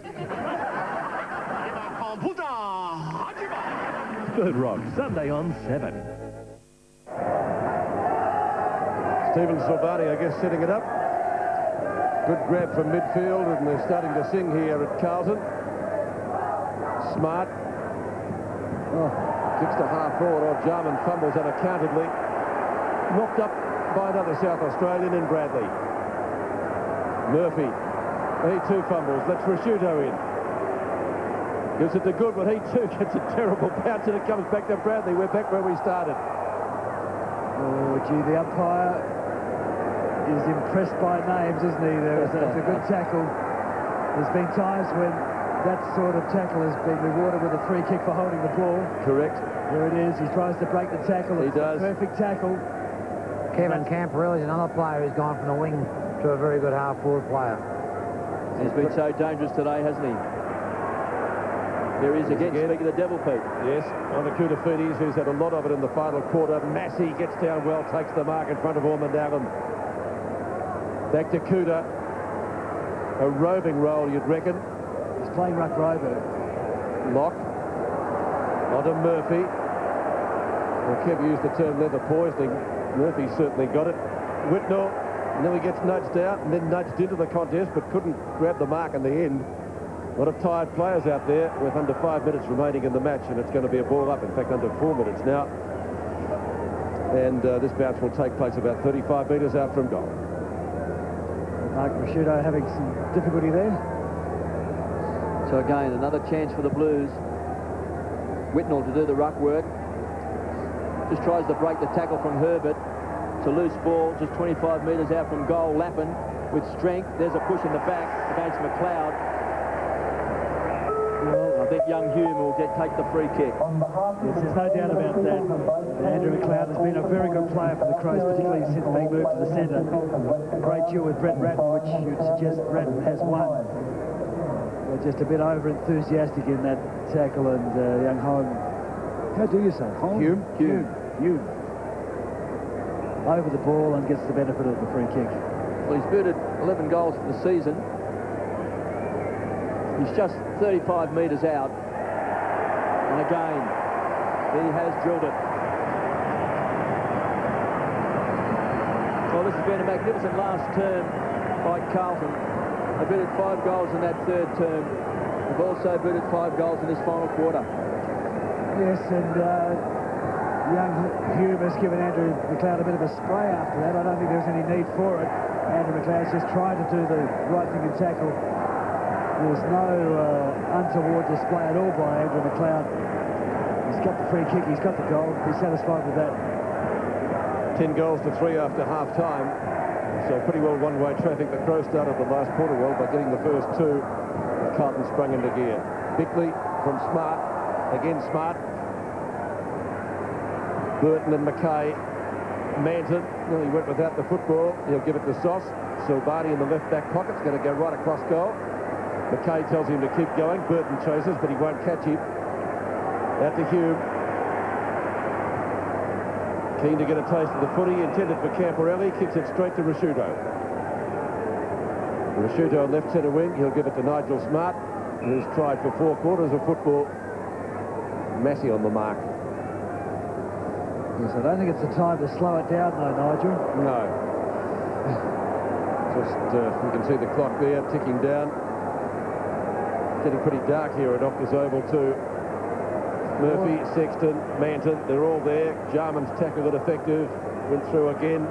Third Rock, Sunday on 7. Stephen Silvani, I guess, setting it up. Good grab from midfield, and they're starting to sing here at Carlton. Smart. Kicks to half forward, or Jarman fumbles unaccountably. Knocked up by another South Australian in Bradley. Murphy, he too fumbles, lets Rashuto in. Gives it to Goodwin, he too gets a terrible bounce and it comes back to Bradley. We're back where we started. Oh, gee, the umpire is impressed by names, isn't he? It's a good tackle. There's been times when that sort of tackle has been rewarded with a free kick for holding the ball. Correct. There it is. He tries to break the tackle. He It's does. a perfect tackle. Kevin Camporelli is another player who's gone from the wing to a very good half-forward player. He's been so dangerous today, hasn't he? There he is again, speaking of the devil, Pete. Yes, on the Kutafides, who's had a lot of it in the final quarter. Massey gets down well, takes the mark in front of Ormondalan. Back to Kuta. A roving role, you'd reckon. He's playing ruck rover. Lock. Onto Murphy. Well, Kev used the term leather poisoning. Murphy certainly got it. Whitnell nearly gets nudged out and then nudged into the contest, but couldn't grab the mark in the end. A lot of tired players out there with under 5 minutes remaining in the match, and it's going to be a ball up. In fact, under 4 minutes now. And this bounce will take place about 35 metres out from goal. Mark Rashuto having some difficulty there. So again, another chance for the Blues. Whitnell to do the ruck work. Just tries to break the tackle from Herbert. It's a loose ball, just 25 metres out from goal. Lappin with strength. There's a push in the back against McLeod. Well, I think young Hume will take the free kick. Yes, there's no doubt about that. Andrew McLeod has been a very good player for the Crows, particularly since being moved to the centre. Great duel with Brett Ratton, which you'd suggest Ratton has won. But just a bit over-enthusiastic in that tackle, and young Home. How do you say? Home? Hume. Over the ball and gets the benefit of the free kick. Well, he's booted 11 goals for the season. He's just 35 metres out. And again, he has drilled it. Well, this has been a magnificent last term by Carlton. They booted 5 goals in that third term. They've also booted 5 goals in this final quarter. Yes, and young Hume has given Andrew McLeod a bit of a spray after that. I don't think there's any need for it. Andrew McLeod's just trying to do the right thing and tackle. There's no untoward display at all by Andrew McLeod. He's got the free kick, he's got the goal. He's satisfied with that. 10 goals to 3 after half-time. So pretty well one-way traffic. The Crows started the last quarter well by getting the first 2. Carlton sprung into gear. Bickley from Smart. Again Smart. Burton and Mackay. Manton, well, he went without the football. He'll give it to Sauce. Silvani in the left back pocket's going to go right across goal. Mackay tells him to keep going. Burton chases, but he won't catch him. Out to Hume. Keen to get a taste of the footy. Intended for Camporelli. Kicks it straight to Rashuto. Rashuto on left centre wing. He'll give it to Nigel Smart, who's tried for 4 quarters of football. Massey on the mark. Yes, I don't think it's the time to slow it down, though, Nigel. No. Just, you can see the clock there ticking down. Getting pretty dark here at Optus Oval too. Murphy, Sexton, Manton, they're all there. Jarman's tackle it effective. Went through again.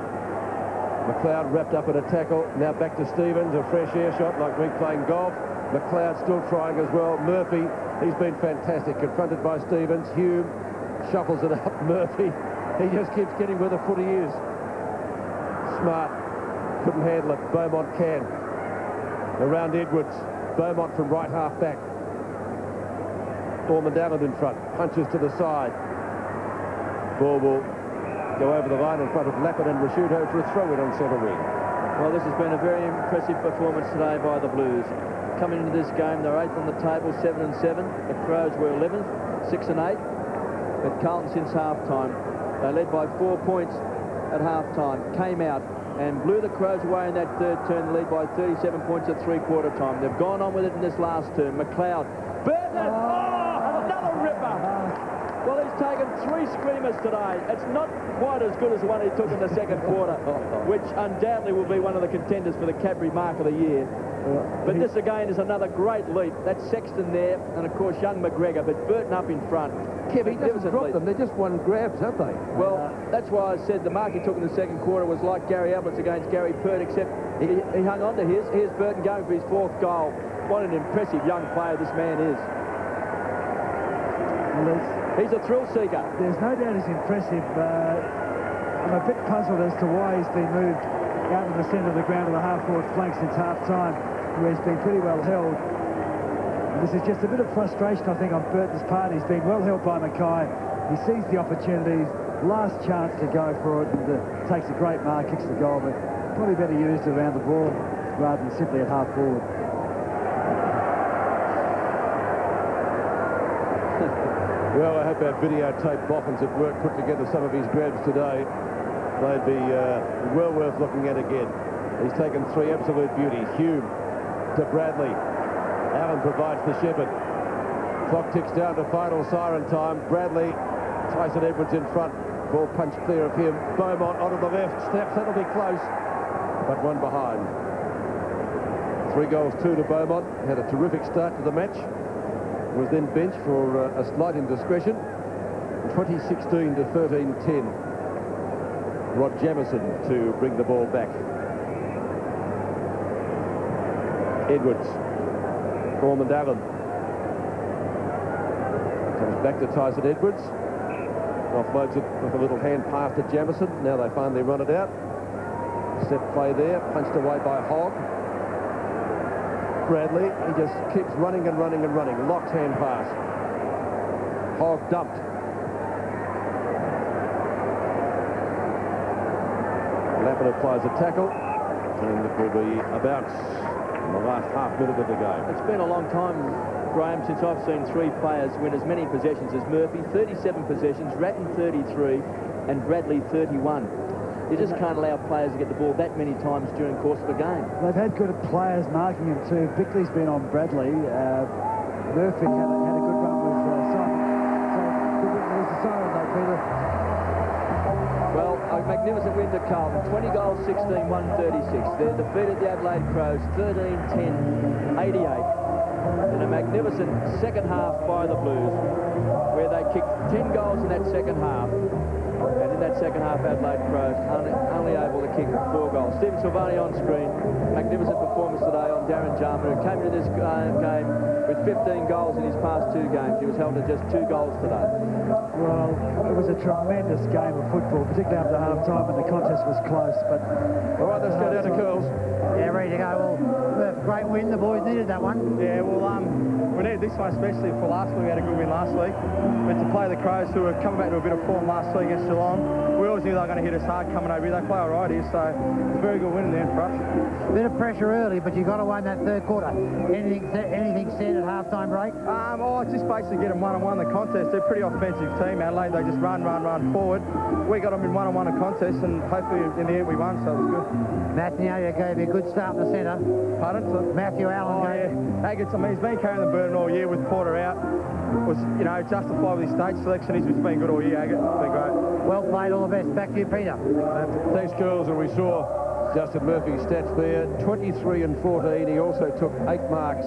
McLeod wrapped up in a tackle. Now back to Stevens, a fresh air shot like me playing golf. McLeod still trying as well. Murphy, he's been fantastic. Confronted by Stevens. Hume shuffles it up. Murphy, he just keeps getting where the footy is. Smart couldn't handle it. Beaumont can. Around Edwards. Beaumont from right half back. Ormondalan in front. Punches to the side. Ball will go over the line in front of Lappin and Rashuto for a throw-in on centre wing. Well, this has been a very impressive performance today by the Blues. Coming into this game, they're 8th on the table, 7 and 7. The Crows were 11th, 6 and 8. But Carlton since half-time, they led by 4 points at half-time, came out and blew the Crows away in that third term, lead by 37 points at three-quarter time. They've gone on with it in this last term. McLeod, Burton, another ripper. Well, he's taken taken 3 screamers today. It's not quite as good as the one he took in the second quarter, which undoubtedly will be one of the contenders for the Cadbury Mark of the Year. But this again is another great leap. That's Sexton there, and of course young McGregor, but Burton up in front. Kev, he doesn't drop them. They're just one grabs, aren't they? Well, that's why I said the mark he took in the second quarter was like Gary Albertson against Gary Pert, except he hung on to his. Here's Burton going for his 4th goal. What an impressive young player this man is. Well, he's a thrill seeker. There's no doubt he's impressive. I'm a bit puzzled as to why he's been moved out of the centre of the ground to the half-forward flank since half-time, where he's been pretty well held. And this is just a bit of frustration, I think, on Burton's part. He's been well held by Mackay. He sees the opportunities, last chance to go for it, and takes a great mark, kicks the goal, but probably better used around the ball rather than simply at half-forward. Well, I hope our videotape boffins at work put together some of his grabs today. They'd be well worth looking at again. He's taken 3 absolute beauties. Hume to Bradley. Allen provides the shepherd. Clock ticks down to final siren time. Bradley, Tyson Edwards in front. Ball punched clear of him. Beaumont onto the left. Steps, that'll be close. But one behind. 3 goals, 2 to Beaumont. Had a terrific start to the match. Was then benched for a slight indiscretion. 2016 to 13-10. Rod Jamieson to bring the ball back. Edwards. Ormond Allen. Comes back to Tyson Edwards. Offloads it with a little hand pass to Jamieson. Now they finally run it out. Set play there. Punched away by Hogg. Bradley, he just keeps running and running and running. Locked hand pass. Hogg dumped. Lappin applies a tackle, and it will be a bounce in the last half minute of the game. It's been a long time, Graham, since I've seen 3 players win as many possessions as Murphy. 37 possessions, Ratton 33, and Bradley 31. You just can't allow players to get the ball that many times during the course of a game. They've had good players marking him too. Bickley's been on Bradley. Murphy had a good run with Simon. So there's a siren though, Peter. Well, a magnificent win to Carlton. 20 goals, 16, 136. They defeated the Adelaide Crows 13-10, 88. In a magnificent second half by the Blues, where they kicked 10 goals in that second half. And in that second half, Adelaide Crows only able to kick 4 goals. Stephen Silvani on screen. Magnificent performance today on Darren Jarman, who came into this game with 15 goals in his past 2 games. He was held to just 2 goals today. Well, it was a tremendous game of football, particularly after half-time when the contest was close. But all right, let's go down to Curls. Yeah, ready to go. Well, great win. The boys needed that one. Yeah, well, we needed this one especially for last week. We had a good win last week. But to play the Crows, who were coming back to a bit of form last week against Geelong, we always knew they were going to hit us hard coming over here. They play all right here, so it's a very good win in the end for us. Bit of pressure early, but you got to win that third quarter. Anything said at half-time break? Just basically get them one-on-one the contest. They're a pretty offensive team, Adelaide. They just run forward. We got them in one-on-one the contest, and hopefully in the end we won, so it was good. Matthew gave you a good start in the centre. Pardon? Matthew Allen. He's been carrying the burden all year with Porter out. Was, justified with his stage selection. He's been good all year, Agate. It's been great. Well played, all the best. Back to you, Peter. Thanks, Curls, and we saw Justin Murphy's stats there. 23 and 14. He also took 8 marks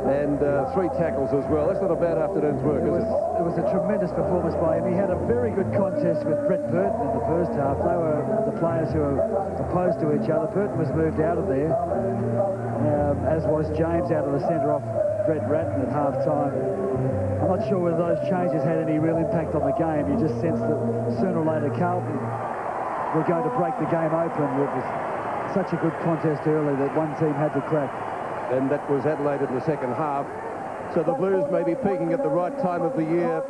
and 3 tackles as well. That's not a bad afternoon's work, is it? It was a tremendous performance by him. He had a very good contest with Brett Burton in the first half. They were the players who were opposed to each other. Burton was moved out of there, as was James out of the centre off Brett Ratton at half-time. I'm not sure whether those changes had any real impact on the game. You just sense that sooner or later Carlton were going to break the game open. It was such a good contest early that one team had to crack. And that was Adelaide in the second half. So the Blues may be peaking at the right time of the year.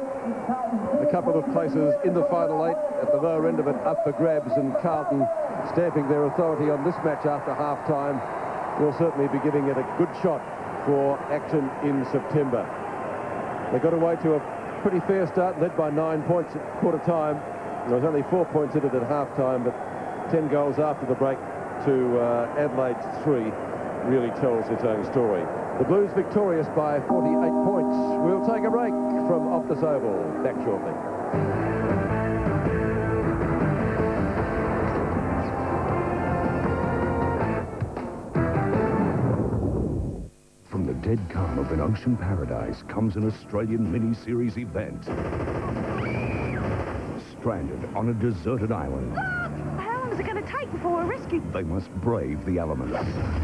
A couple of places in the final 8 at the lower end of it up for grabs, and Carlton stamping their authority on this match after half-time will certainly be giving it a good shot for action in September. They got away to a pretty fair start, led by 9 points at quarter time. There was only 4 points in it at half-time, but 10 goals after the break to Adelaide's 3 really tells its own story. The Blues victorious by 48 points. We'll take a break from Optus Oval. Back shortly. From the dead calm of an ocean paradise comes an Australian mini-series event. Stranded on a deserted island, How long is it going to take before we're rescued? they must brave the elements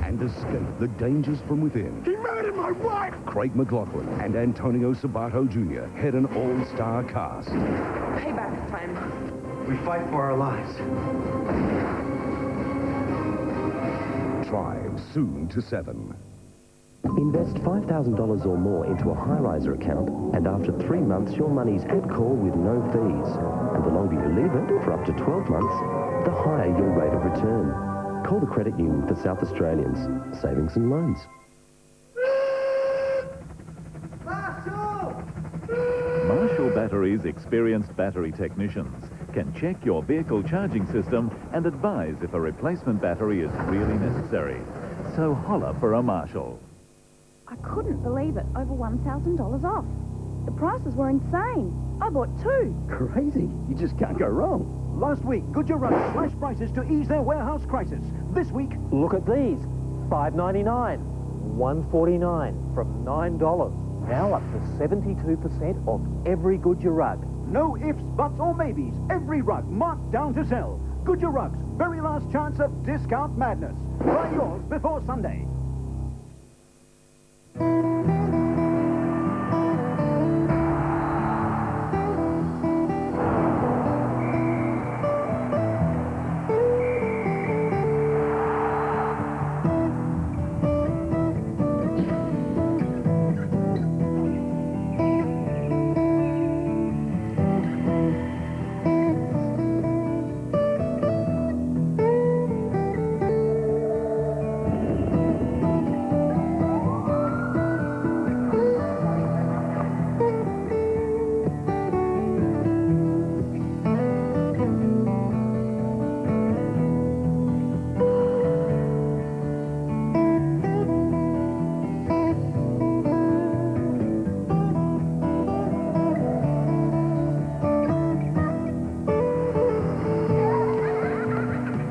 and escape the dangers from within. He murdered my wife! Craig McLachlan and Antonio Sabato Jr. head an all-star cast. Payback time. We fight for our lives. Tribe soon to 7. Invest $5,000 or more into a high-riser account, and after 3 months, your money's at call with no fees. And the longer you leave it, for up to 12 months, the higher your rate of return. Call the Credit Union for South Australians. Savings and loans. Marshall Batteries' experienced battery technicians can check your vehicle charging system and advise if a replacement battery is really necessary. So holler for a Marshall. I couldn't believe it. Over $1,000 off. The prices were insane. I bought 2. Crazy. You just can't go wrong. Last week, Goodyear Rugby slashed prices to ease their warehouse crisis. This week, look at these. $5.99, $1.49 from $9. Now up to 72% off every Goodyear rug. no ifs, buts or maybes. Every rug marked down to sell. Goodyear Rugs, very last chance of discount madness. Buy yours before Sunday.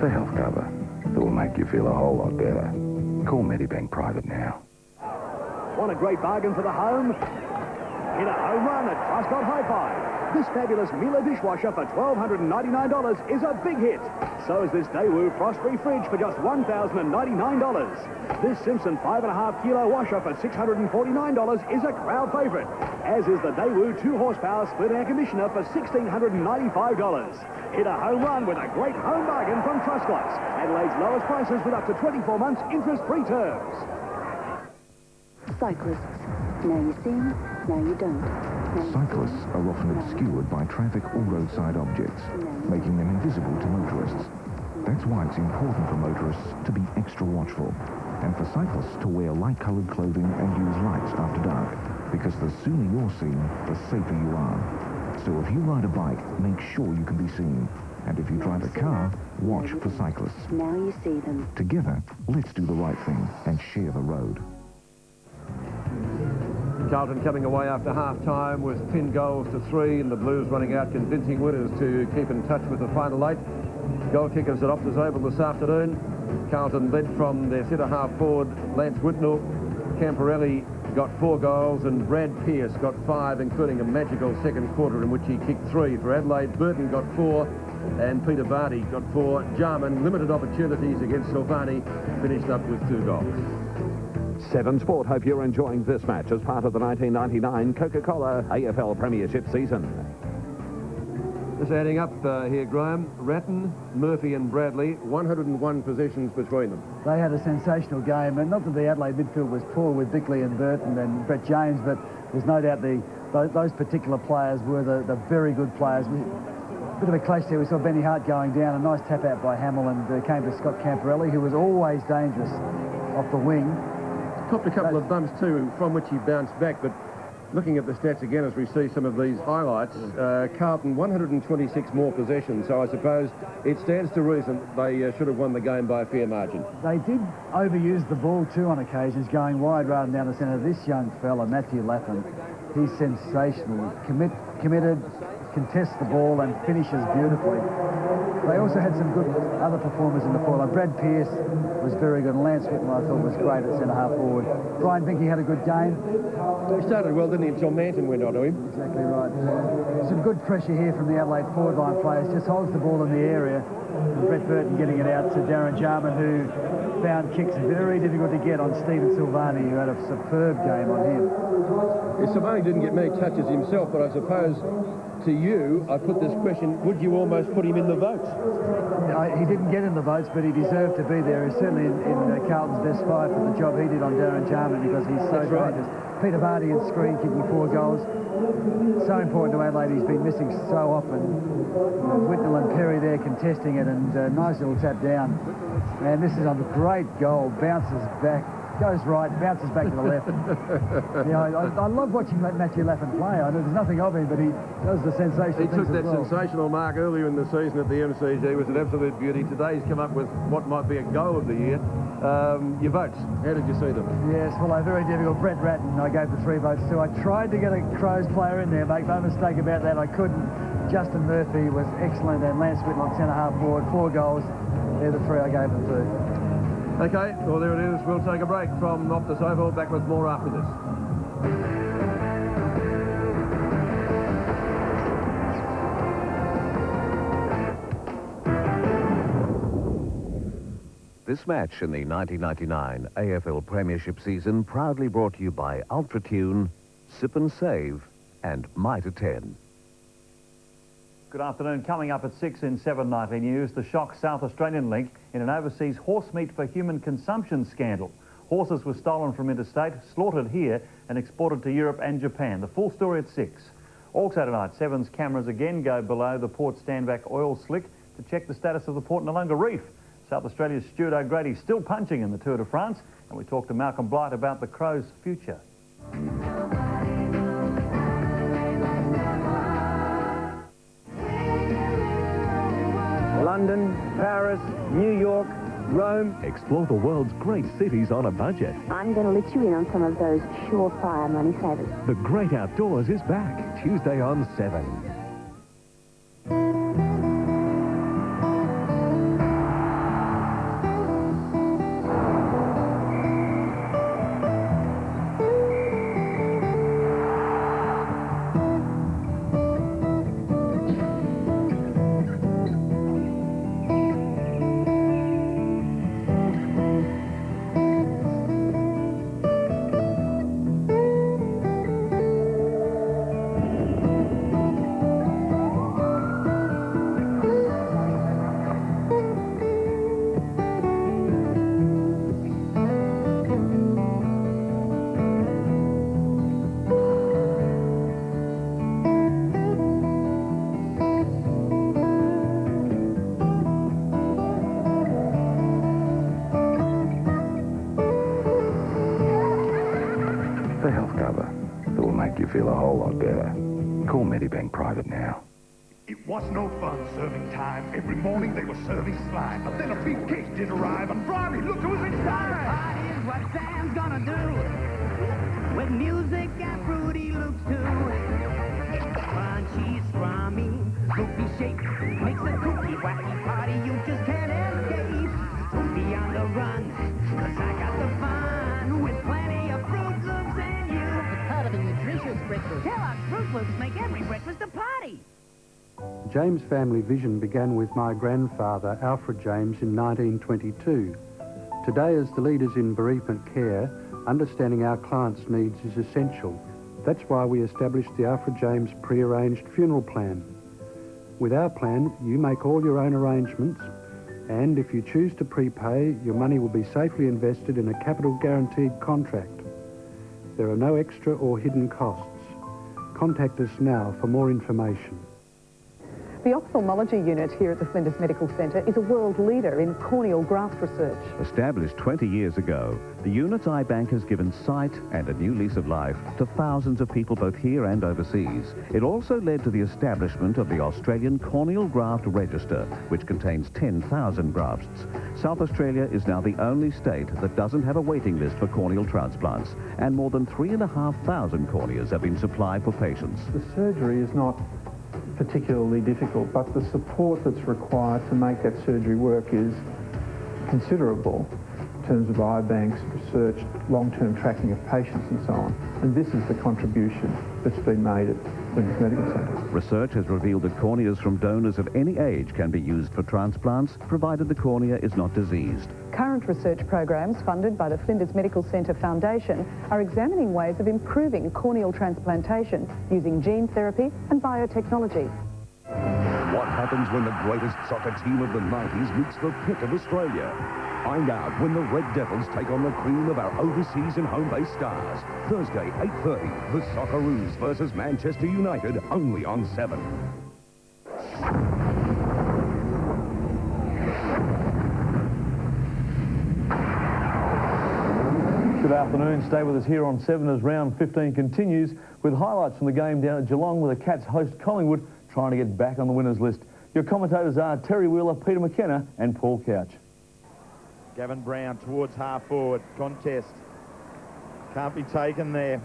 The health cover that will make you feel a whole lot better. Call Medibank Private now. Want a great bargain for the home? Hit a home run at Truscott Hi-Fi. This fabulous Miele dishwasher for $1,299 is a big hit. So is this Daewoo frost-free fridge for just $1,099. This Simpson 5.5 kilo washer for $649 is a crowd favourite, as is the Daewoo 2 horsepower split air conditioner for $1,695. Hit a home run with a great home bargain from Truscott. Adelaide's lowest prices with up to 24 months interest-free terms. Cyclists. Now you see, now you don't. Cyclists are often obscured by traffic or roadside objects, making them invisible to motorists. That's why it's important for motorists to be extra watchful, and for cyclists to wear light-coloured clothing and use lights after dark, because the sooner you're seen, the safer you are. So if you ride a bike, make sure you can be seen. And if you drive a car, watch for cyclists. Now you see them. Together, let's do the right thing and share the road. Carlton coming away after half-time with 10 goals to 3, and the Blues running out convincing winners to keep in touch with the final 8. Goal kickers at Optus Oval this afternoon. Carlton led from their centre-half forward, Lance Whitnell. Camporelli got 4 goals, and Brad Pearce got 5, including a magical second quarter in which he kicked 3. For Adelaide, Burton got 4, and Peter Vardy got 4. Jarman, limited opportunities against Silvani, finished up with 2 goals. 7 Sport hope you're enjoying this match as part of the 1999 Coca-Cola AFL Premiership season. Just adding up here, Graham, Ratton, Murphy and Bradley, 101 possessions between them. They had a sensational game, and not that the Adelaide midfield was poor with Bickley and Burton and Brett James, but there's no doubt those particular players were the very good players. Bit of a clash there. We saw Benny Hart going down, a nice tap out by Hamill, and came to Scott Camporelli, who was always dangerous off the wing. Copped a couple of bumps too, from which he bounced back, but looking at the stats again as we see some of these highlights, Carlton 126 more possessions, so I suppose it stands to reason they should have won the game by a fair margin. They did overuse the ball too on occasions, going wide rather than down the centre. This young fella, Matthew Latham, he's sensational. Committed, contests the ball and finishes beautifully. They also had some good other performers in the four. Like Brad Pearce was very good, and Lance Whitmore I thought was great at centre-half forward. Brian Vinke had a good game. He started well, didn't he, until Manton went on to him. Exactly right. Some good pressure here from the Adelaide forward line players. Just holds the ball in the area. And Brett Burton getting it out to Darren Jarman, who found kicks very difficult to get on Stephen Silvani, who had a superb game on him. Yeah, Silvani didn't get many touches himself, but I suppose to you, I put this question, would you almost put him in the votes? He didn't get in the votes, but he deserved to be there. He's certainly in Carlton's best five for the job he did on Darren Jarman, because he's so dangerous. Peter Barty in screen, kicking 4 goals. So important to Adelaide. He's been missing so often. Whitnell and Perry there contesting it, and nice little tap down. And this is a great goal. Bounces back, goes right, bounces back to the left. I love watching Matthew Laffin play. I know there's nothing of him, but he does the sensational things. He took that well. sensational mark earlier in the season at the MCG. It was an absolute beauty. Today he's come up with what might be a goal of the year. Your votes, how did you see them? Yes, well, very difficult. Brett Ratton, I gave the 3 votes to. I tried to get a Crows player in there, make no mistake about that. I couldn't. Justin Murphy was excellent, and Lance Whitmore centre-half forward, 4 goals. They're the 3 I gave them to. Okay, well, there it is. We'll take a break from Optus Oval. Back with more after this. This match in the 1999 AFL Premiership season proudly brought to you by Ultratune, Sip and Save, and Mitre 10. Good afternoon. Coming up at 6 in 7 Nightly News, the shock South Australian link in an overseas horse meat for human consumption scandal. Horses were stolen from interstate, slaughtered here and exported to Europe and Japan. The full story at 6. Also tonight, Seven's cameras again go below the Port Standback oil slick to check the status of the Port Noongar Reef. South Australia's Stuart O'Grady still punching in the Tour de France, and we talk to Malcolm Blight about the Crows' future. London, Paris, New York, Rome. Explore the world's great cities on a budget. I'm going to let you in on some of those surefire money savers. The Great Outdoors is back, Tuesday on 7. The health cover that will make you feel a whole lot better. Call Medibank Private now. It was no fun serving time. Every morning they were serving slime. But then a big case did arrive, and Blimey, look who was inside! Party is what Sam's gonna do. With music and fruity loops too. Crunchy, scrummy, goofy shape. Makes a kooky, wacky party you just can't escape. Be on the run, 'cause I got the fun. With plenty of Fruit Loops in you. It's part of a nutritious breakfast. Kellogg's Fruit Loops make every breakfast a party. James' family vision began with my grandfather, Alfred James, in 1922. Today, as the leaders in bereavement care, understanding our clients' needs is essential. That's why we established the Alfred James pre-arranged funeral plan. With our plan, you make all your own arrangements, and if you choose to prepay, your money will be safely invested in a capital guaranteed contract. There are no extra or hidden costs. Contact us now for more information. The ophthalmology unit here at the Flinders Medical Centre is a world leader in corneal graft research. Established 20 years ago, the unit's eye bank has given sight and a new lease of life to thousands of people both here and overseas. It also led to the establishment of the Australian Corneal Graft Register, which contains 10,000 grafts. South Australia is now the only state that doesn't have a waiting list for corneal transplants, and more than 3,500 corneas have been supplied for patients. The surgery is not particularly difficult, but the support that's required to make that surgery work is considerable in terms of eye banks, research, long-term tracking of patients and so on. And this is the contribution that's been made at Flinders Medical Centre. Research has revealed that corneas from donors of any age can be used for transplants, provided the cornea is not diseased. Current research programs funded by the Flinders Medical Centre Foundation are examining ways of improving corneal transplantation using gene therapy and biotechnology. What happens when the greatest soccer team of the 90s meets the pick of Australia? Find out when the Red Devils take on the cream of our overseas and home-based stars. Thursday, 8:30, the Socceroos versus Manchester United, only on 7. Good afternoon. Stay with us here on 7 as round 15 continues with highlights from the game down at Geelong where the Cats host Collingwood trying to get back on the winners list. Your commentators are Terry Wheeler, Peter McKenna and Paul Couch. Gavin Brown towards half forward. Contest. Can't be taken there.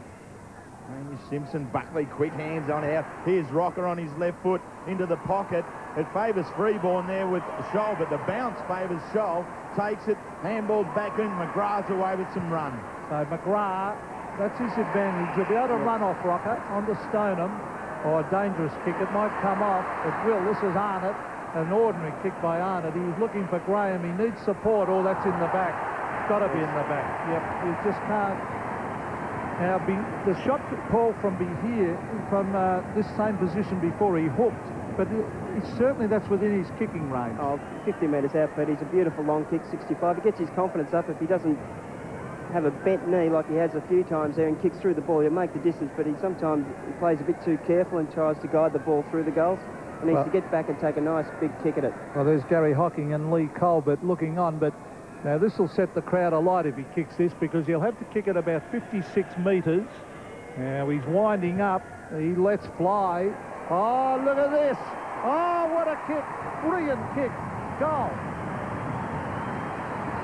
Amy Simpson, Buckley, quick hands on out. Here's Rocker on his left foot into the pocket. It favours Freeborn there with Scholl, but the bounce favours Scholl. Takes it, handballs back in. McGrath's away with some run. So McGrath, that's his advantage. He'll be able to run off Rocker onto Stoneham. Or a dangerous kick. It might come off. It will. This is Arnott. An ordinary kick by Arnott. He was looking for Graham. He needs support. Oh, that's in the back. It's got to be in the back. Yep, you just can't. Now, the shot, Paul, from this same position before, he hooked. But certainly that's within his kicking range. Oh, 50 metres out, but he's a beautiful long kick, 65. He gets his confidence up. If he doesn't have a bent knee like he has a few times there and kicks through the ball, he'll make the distance, but he sometimes plays a bit too careful and tries to guide the ball through the goals. He needs to get back and take a nice big kick at it. Well, there's Gary Hocking and Lee Colbert looking on, but now this will set the crowd alight if he kicks this, because he'll have to kick it about 56 metres. Now he's winding up. He lets fly. Oh, look at this. Oh, what a kick. Brilliant kick. Goal.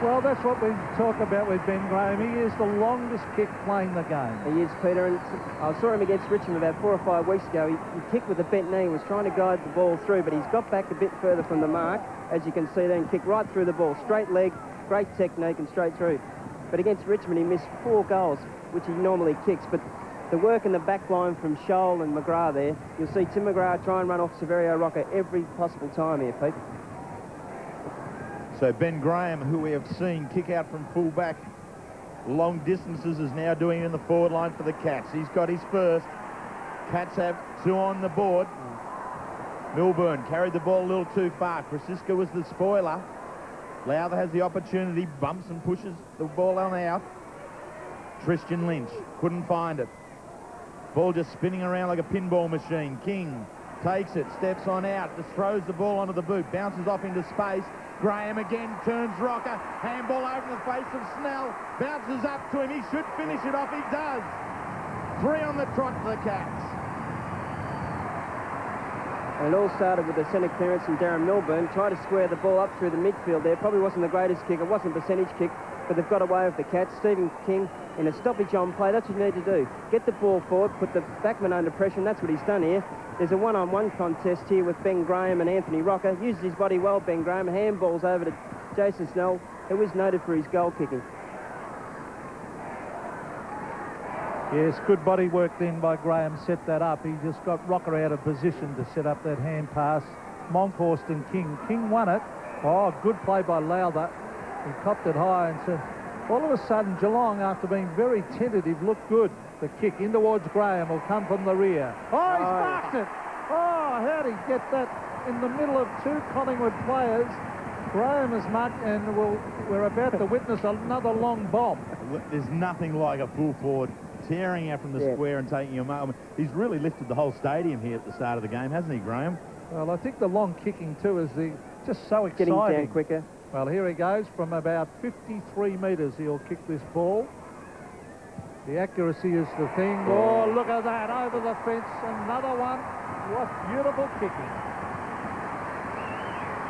Well, that's what we talk about with Ben Graham. He is the longest kick playing the game. He is, Peter, and I saw him against Richmond about 4 or 5 weeks ago. He kicked with a bent knee and was trying to guide the ball through, but he's got back a bit further from the mark, as you can see there, and kicked right through the ball. Straight leg, great technique, and straight through. But against Richmond, he missed 4 goals, which he normally kicks. But the work in the back line from Scholl and McGrath there, you'll see Tim McGrath try and run off Severio Rocker every possible time here, Pete. So Ben Graham, who we have seen kick out from full-back long distances, is now doing it in the forward line for the Cats. He's got his first. Cats have 2 on the board. Milburn carried the ball a little too far. Krasiska was the spoiler. Lowther has the opportunity, bumps and pushes the ball on out. Tristan Lynch couldn't find it. Ball just spinning around like a pinball machine. King takes it, steps on out, just throws the ball onto the boot, bounces off into space. Graham again turns Rocker, handball over the face of Snell, bounces up to him, he should finish it off, he does. 3 on the trot for the Cats. And it all started with the centre clearance from Darren Milburn, tried to square the ball up through the midfield there. Probably wasn't the greatest kick, it wasn't a percentage kick, but they've got away with the Cats. Stephen King in a stoppage on play, that's what you need to do. Get the ball forward, put the backman under pressure, and that's what he's done here. There's a one-on-one contest here with Ben Graham and Anthony Rocker. Uses his body well, Ben Graham. Handballs over to Jason Snell, who is noted for his goal kicking. Yes, good body work then by Graham, set that up. He just got Rocker out of position to set up that hand pass. Monkhorst and King. King won it. Oh, good play by Lowther. He copped it high, and so all of a sudden Geelong, after being very tentative, looked good. The kick in towards Graham will come from the rear. Oh, he's marked it. Oh, how'd he get that in the middle of 2 Collingwood players? Graham is marked, and we're about to witness another long bomb. There's nothing like a full forward tearing out from the square and taking a moment. He's really lifted the whole stadium here at the start of the game, hasn't he, Graham? Well, I think the long kicking too is just so exciting. Getting down quicker. Well, here he goes from about 53 metres. He'll kick this ball. The accuracy is the thing. Oh, look at that, over the fence, another one. What beautiful kicking.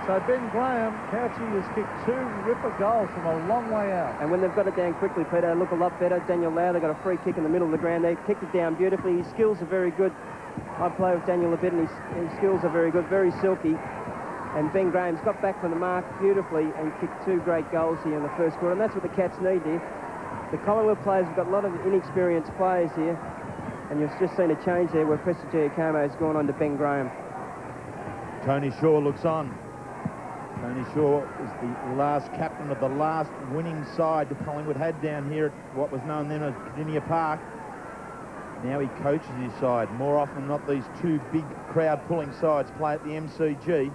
So Ben Graham, Couchy has kicked 2 ripper goals from a long way out. And when they've got it down quickly, Peter, they look a lot better. Daniel Lowther got a free kick in the middle of the ground there, kicked it down beautifully. His skills are very good. I play with Daniel a bit, and his skills are very good, very silky. And Ben Graham's got back from the mark beautifully and kicked 2 great goals here in the first quarter, and that's what the Cats need here. The Collingwood players have got a lot of inexperienced players here, and you've just seen a change there where Preston Giacomo has gone on to Ben Graham. Tony Shaw looks on. Tony Shaw is the last captain of the last winning side that Collingwood had down here at what was known then as Cardinia Park. Now he coaches his side. More often than not, these 2 big crowd-pulling sides play at the MCG.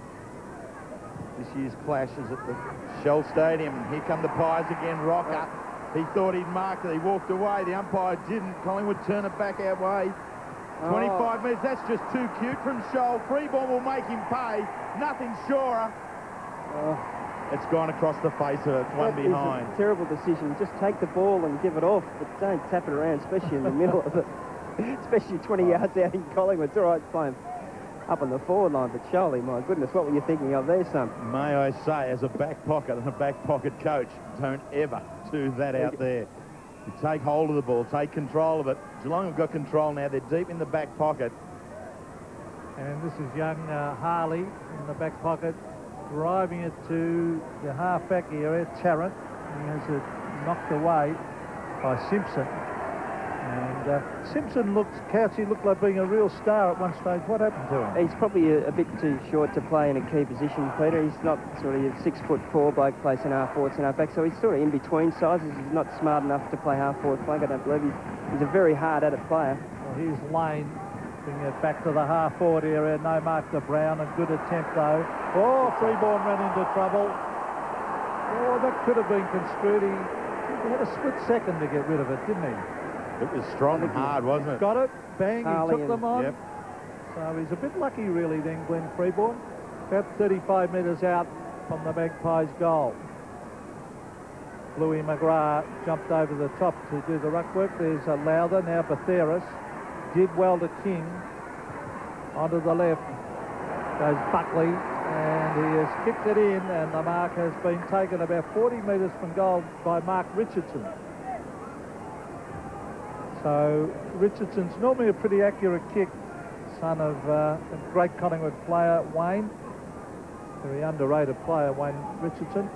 This year's clash is at the Shell Stadium. And here come the Pies again. Rocker. He thought he'd marked it. He walked away. The umpire didn't. Collingwood turn it back our way. 25 metres. That's just too cute from Scholl. Free ball will make him pay. Nothing surer. It's gone across the face of it. One behind. It's a terrible decision. Just take the ball and give it off, but don't tap it around, especially in the middle of it. Especially 20 yards out in Collingwood. It's all right playing up on the forward line, but surely, my goodness, what were you thinking of there, son? May I say, as a back pocket and a back pocket coach, don't ever do that out there. You take hold of the ball, take control of it. Geelong have got control now. They're deep in the back pocket. And this is young Harley in the back pocket, driving it to the half-back area, Tarrant. He has it knocked away by Simpson. And Simpson Couchy looked like being a real star at one stage. What happened to him? He's probably a bit too short to play in a key position, Peter. He's not sort of a 6'4" bloke, plays in half-forward, and half-back, so he's sort of in between sizes. He's not smart enough to play half-forward flank, I don't believe. He's a very hard-at-it player. Well, here's Lane bringing it back to the half-forward area. No mark to Brown. A good attempt, though. Oh, Freeborn ran into trouble. Oh, that could have been construed. He had a split second to get rid of it, didn't he? It was strong and hard, wasn't it? Got it. Bang, Harley he took them on. Yep. So he's a bit lucky, really, then, Glenn Freeborn. About 35 metres out from the Magpies' goal. Louis McGrath jumped over the top to do the ruck work. There's a Lowther, now Batheris. Did well to King. Onto the left goes Buckley, and he has kicked it in, and the mark has been taken about 40 metres from goal by Mark Richardson. So Richardson's normally a pretty accurate kick, son of a great Collingwood player, Wayne. Very underrated player, Wayne Richardson.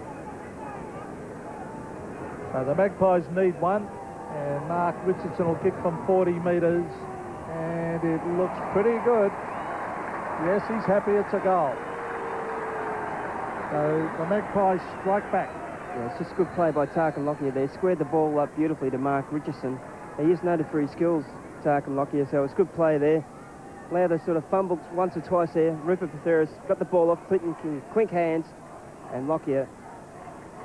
So the Magpies need one, and Mark Richardson will kick from 40 metres, and it looks pretty good. Yes, he's happy it's a goal. So the Magpies strike back. Yeah, it's just good play by Tarkin Lockyer there. Squared the ball up beautifully to Mark Richardson. He is noted for his skills, Tarkin Lockyer, so it's good play there. Lowther sort of fumbled once or twice there. Rupert Batheris got the ball off, Clinton King, quick hands, and Lockyer,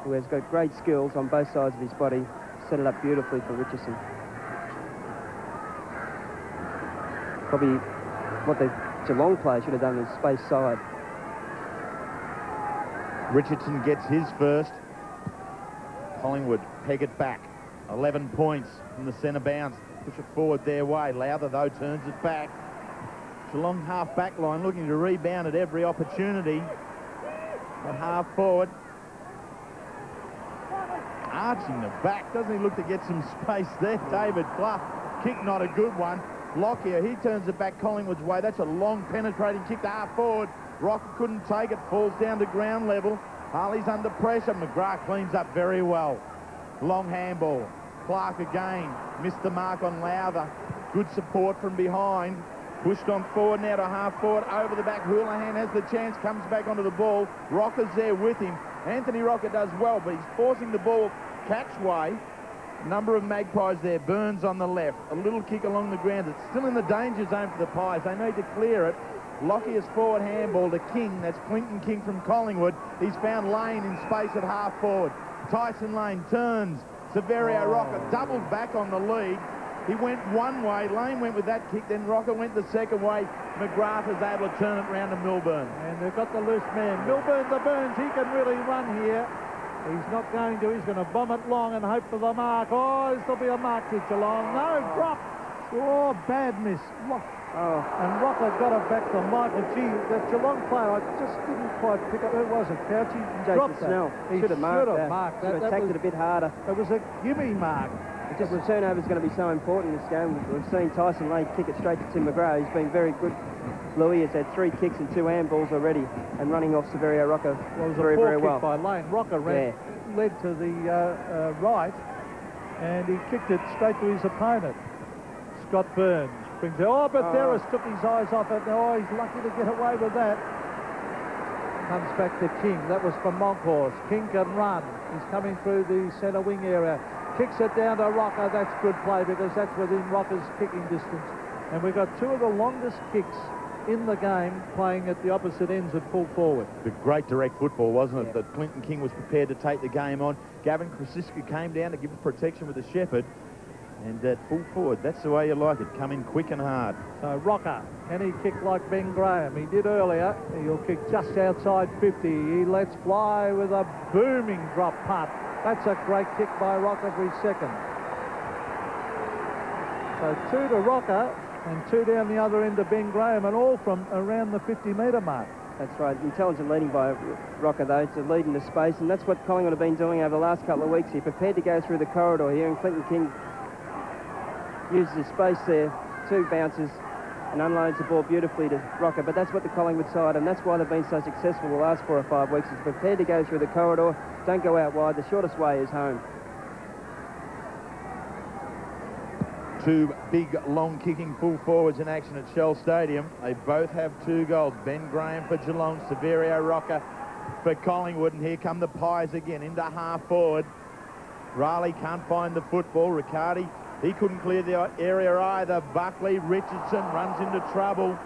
who has got great skills on both sides of his body, set it up beautifully for Richardson. Probably what the Geelong player should have done is space side. Richardson gets his first. Collingwood peg it back. 11 points from the centre bounce. Push it forward their way. Lowther, though, turns it back. Geelong half-back line looking to rebound at every opportunity. At half-forward. Arching the back. Doesn't he look to get some space there? David Clough. Kick not a good one. Lockyer, he turns it back Collingwood's way. That's a long penetrating kick to half-forward. Rocker couldn't take it. Falls down to ground level. Harley's under pressure. McGrath cleans up very well. Long handball. Clark again. Missed the mark on Lowther. Good support from behind. Pushed on forward now to half-forward. Over the back. Houlihan has the chance. Comes back onto the ball. Rocker's there with him. Anthony Rocker does well, but he's forcing the ball catch way. Number of Magpies there. Burns on the left. A little kick along the ground. It's still in the danger zone for the Pies. They need to clear it. Lockyer's forward handball to King. That's Clinton King from Collingwood. He's found Lane in space at half-forward. Tyson Lane turns. Severio Rocker doubled back on the lead. He went one way. Lane went with that kick. Then Rocker went the second way. McGrath is able to turn it round to Milburn. And they've got the loose man. Milburn to Burns. He can really run here. He's not going to. He's going to bomb it long and hope for the mark. Oh, this will be a mark to Geelong. No, drop. Oh, bad miss. And Rocker got it back to Michael. Gee, that Geelong player, I just didn't quite pick up. Who was it? Couchy? Jason Snell. He Should have marked that. Should have attacked it a bit harder. It was a gimme mark. The turnover is going to be so important in this game. We've seen Tyson Lane kick it straight to Tim McGrath. He's been very good. Louis has had 3 kicks and 2 handballs already, and running off Severio Rocker very well. By Lane. Rocker led to the right, and he kicked it straight to his opponent. Scott Burns brings it. Oh, but Derris took his eyes off it. Oh, he's lucky to get away with that. Comes back to King. That was from Monkhorst. King can run. He's coming through the centre wing area. Kicks it down to Rocker. That's good play because that's within Rocker's kicking distance. And we've got 2 of the longest kicks in the game playing at the opposite ends at full forward. The great direct football, wasn't it, that Clinton King was prepared to take the game on. Gavin Krasiska came down to give protection with the Shepherd. And at full forward, that's the way you like it. Come in quick and hard. So Rocker, can he kick like Ben Graham? He did earlier. He'll kick just outside 50. He lets fly with a booming drop punt. That's a great kick by Rocker for his second. So 2 to Rocker and 2 down the other end to Ben Graham, and all from around the 50-metre mark. That's right. Intelligent leading by Rocker, though, to lead into space, and that's what Collingwood have been doing over the last couple of weeks. He prepared to go through the corridor here, and Clinton King uses his space there, 2 bounces, and unloads the ball beautifully to Rocker. But that's what the Collingwood side, and that's why they've been so successful the last 4 or 5 weeks, is prepared to go through the corridor. Don't go out wide. The shortest way is home. 2 big, long-kicking full forwards in action at Shell Stadium. They both have 2 goals. Ben Graham for Geelong, Severio Rocker for Collingwood. And here come the Pies again into half forward. Riley can't find the football. Riccardi, he couldn't clear the area either. Buckley, Richardson runs into trouble.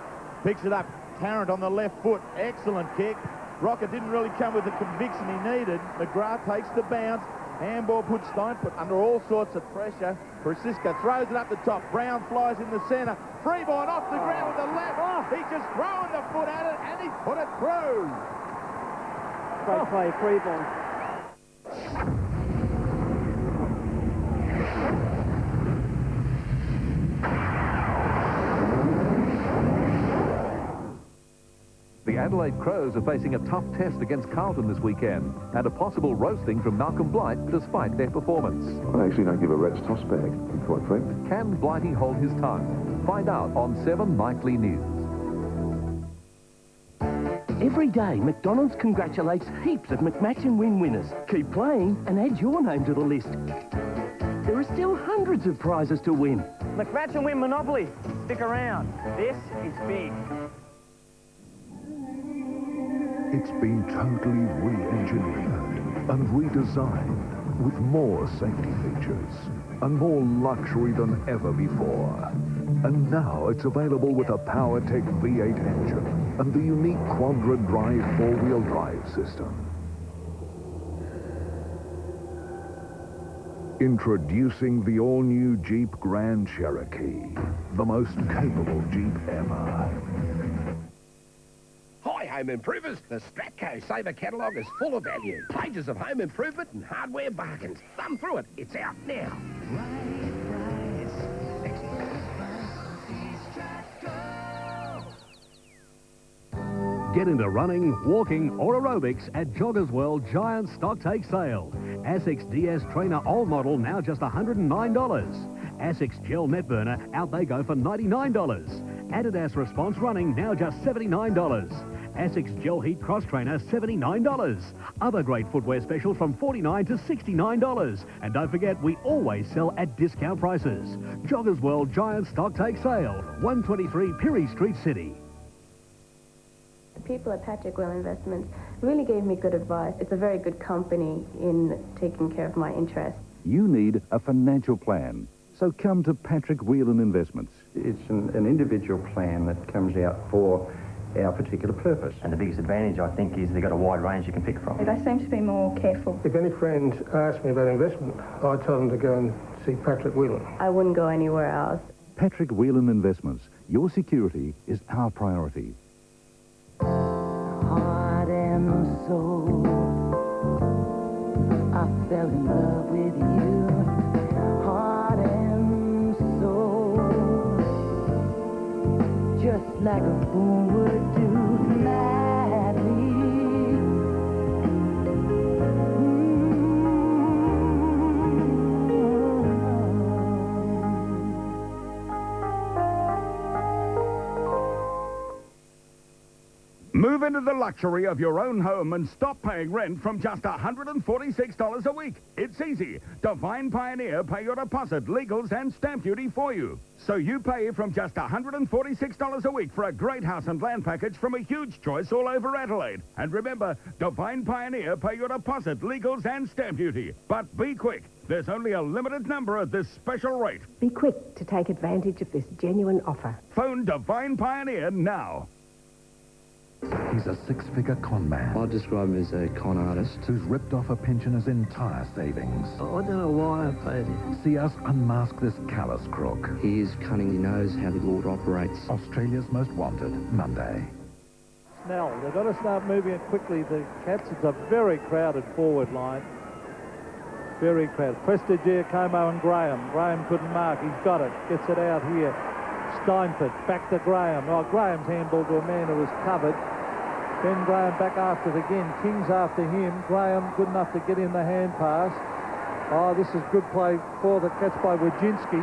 Picks it up. Tarrant on the left foot. Excellent kick. Rocker didn't really come with the conviction he needed. McGrath takes the bounce. Handball puts Steinput under all sorts of pressure. Krasiska throws it up the top. Brown flies in the centre. Freeborn off the ground with the left. He's just throwing the foot at it, and he put it through. Great play, Freeborn. The Adelaide Crows are facing a tough test against Carlton this weekend, and a possible roasting from Malcolm Blight despite their performance. I actually don't give a rat's toss bag, to be quite frank. Can Blighty hold his tongue? Find out on 7 Nightly News. Every day, McDonald's congratulates heaps of McMatch and Win winners. Keep playing and add your name to the list. There are still hundreds of prizes to win. McMatch and Win Monopoly. Stick around. This is big. It's been totally re-engineered and redesigned with more safety features and more luxury than ever before. And now it's available with a PowerTech V8 engine and the unique Quadra Drive 4-wheel drive system. Introducing the all-new Jeep Grand Cherokee, the most capable Jeep ever. Hi, home improvers. The Stratco Saver catalogue is full of value. Pages of home improvement and hardware bargains. Thumb through it. It's out now. Get into running, walking or aerobics at Joggers World Giant Stocktake Sale. Asics DS Trainer Old Model now just $109. Asics Gel Net Burner, out they go for $99. Adidas Response Running now just $79. Asics Gel Heat Cross Trainer, $79. Other great footwear specials from $49 to $69. And don't forget, we always sell at discount prices. Joggers World Giant Stocktake Sale, 123 Pirie Street, City. The people at Patrick Well Investments really gave me good advice. It's a very good company in taking care of my interests. You need a financial plan. So come to Patrick Whelan Investments. It's an individual plan that comes out for our particular purpose. And the biggest advantage, I think, is they've got a wide range you can pick from. They seem to be more careful. If any friends ask me about investment, I tell them to go and see Patrick Whelan. I wouldn't go anywhere else. Patrick Whelan Investments. Your security is our priority. Heart and soul, I fell in love with you. Heart and soul, just like a fool would do madly. Move into the luxury of your own home and stop paying rent from just $146 a week. It's easy. Divine Pioneer pay your deposit, legals and stamp duty for you. So you pay from just $146 a week for a great house and land package from a huge choice all over Adelaide. And remember, Divine Pioneer pay your deposit, legals and stamp duty. But be quick. There's only a limited number at this special rate. Be quick to take advantage of this genuine offer. Phone Divine Pioneer now. He's a six-figure con man. I'd describe him as a con artist. Who's ripped off a pensioner's entire savings. I don't know why I paid him. See us unmask this callous crook. He is cunning. He knows how the law operates. Australia's Most Wanted, Monday. Snell, they've got to start moving it quickly. The Cats, it's a very crowded forward line. Very crowded. Prestigier, Como and Graham. Graham couldn't mark. He's got it. Gets it out here. Steinford, back to Graham. Oh, Graham's handball to a man who was covered. Then Graham back after it again. King's after him. Graham good enough to get in the hand pass. Oh, this is good play for the catch by Wojcinski.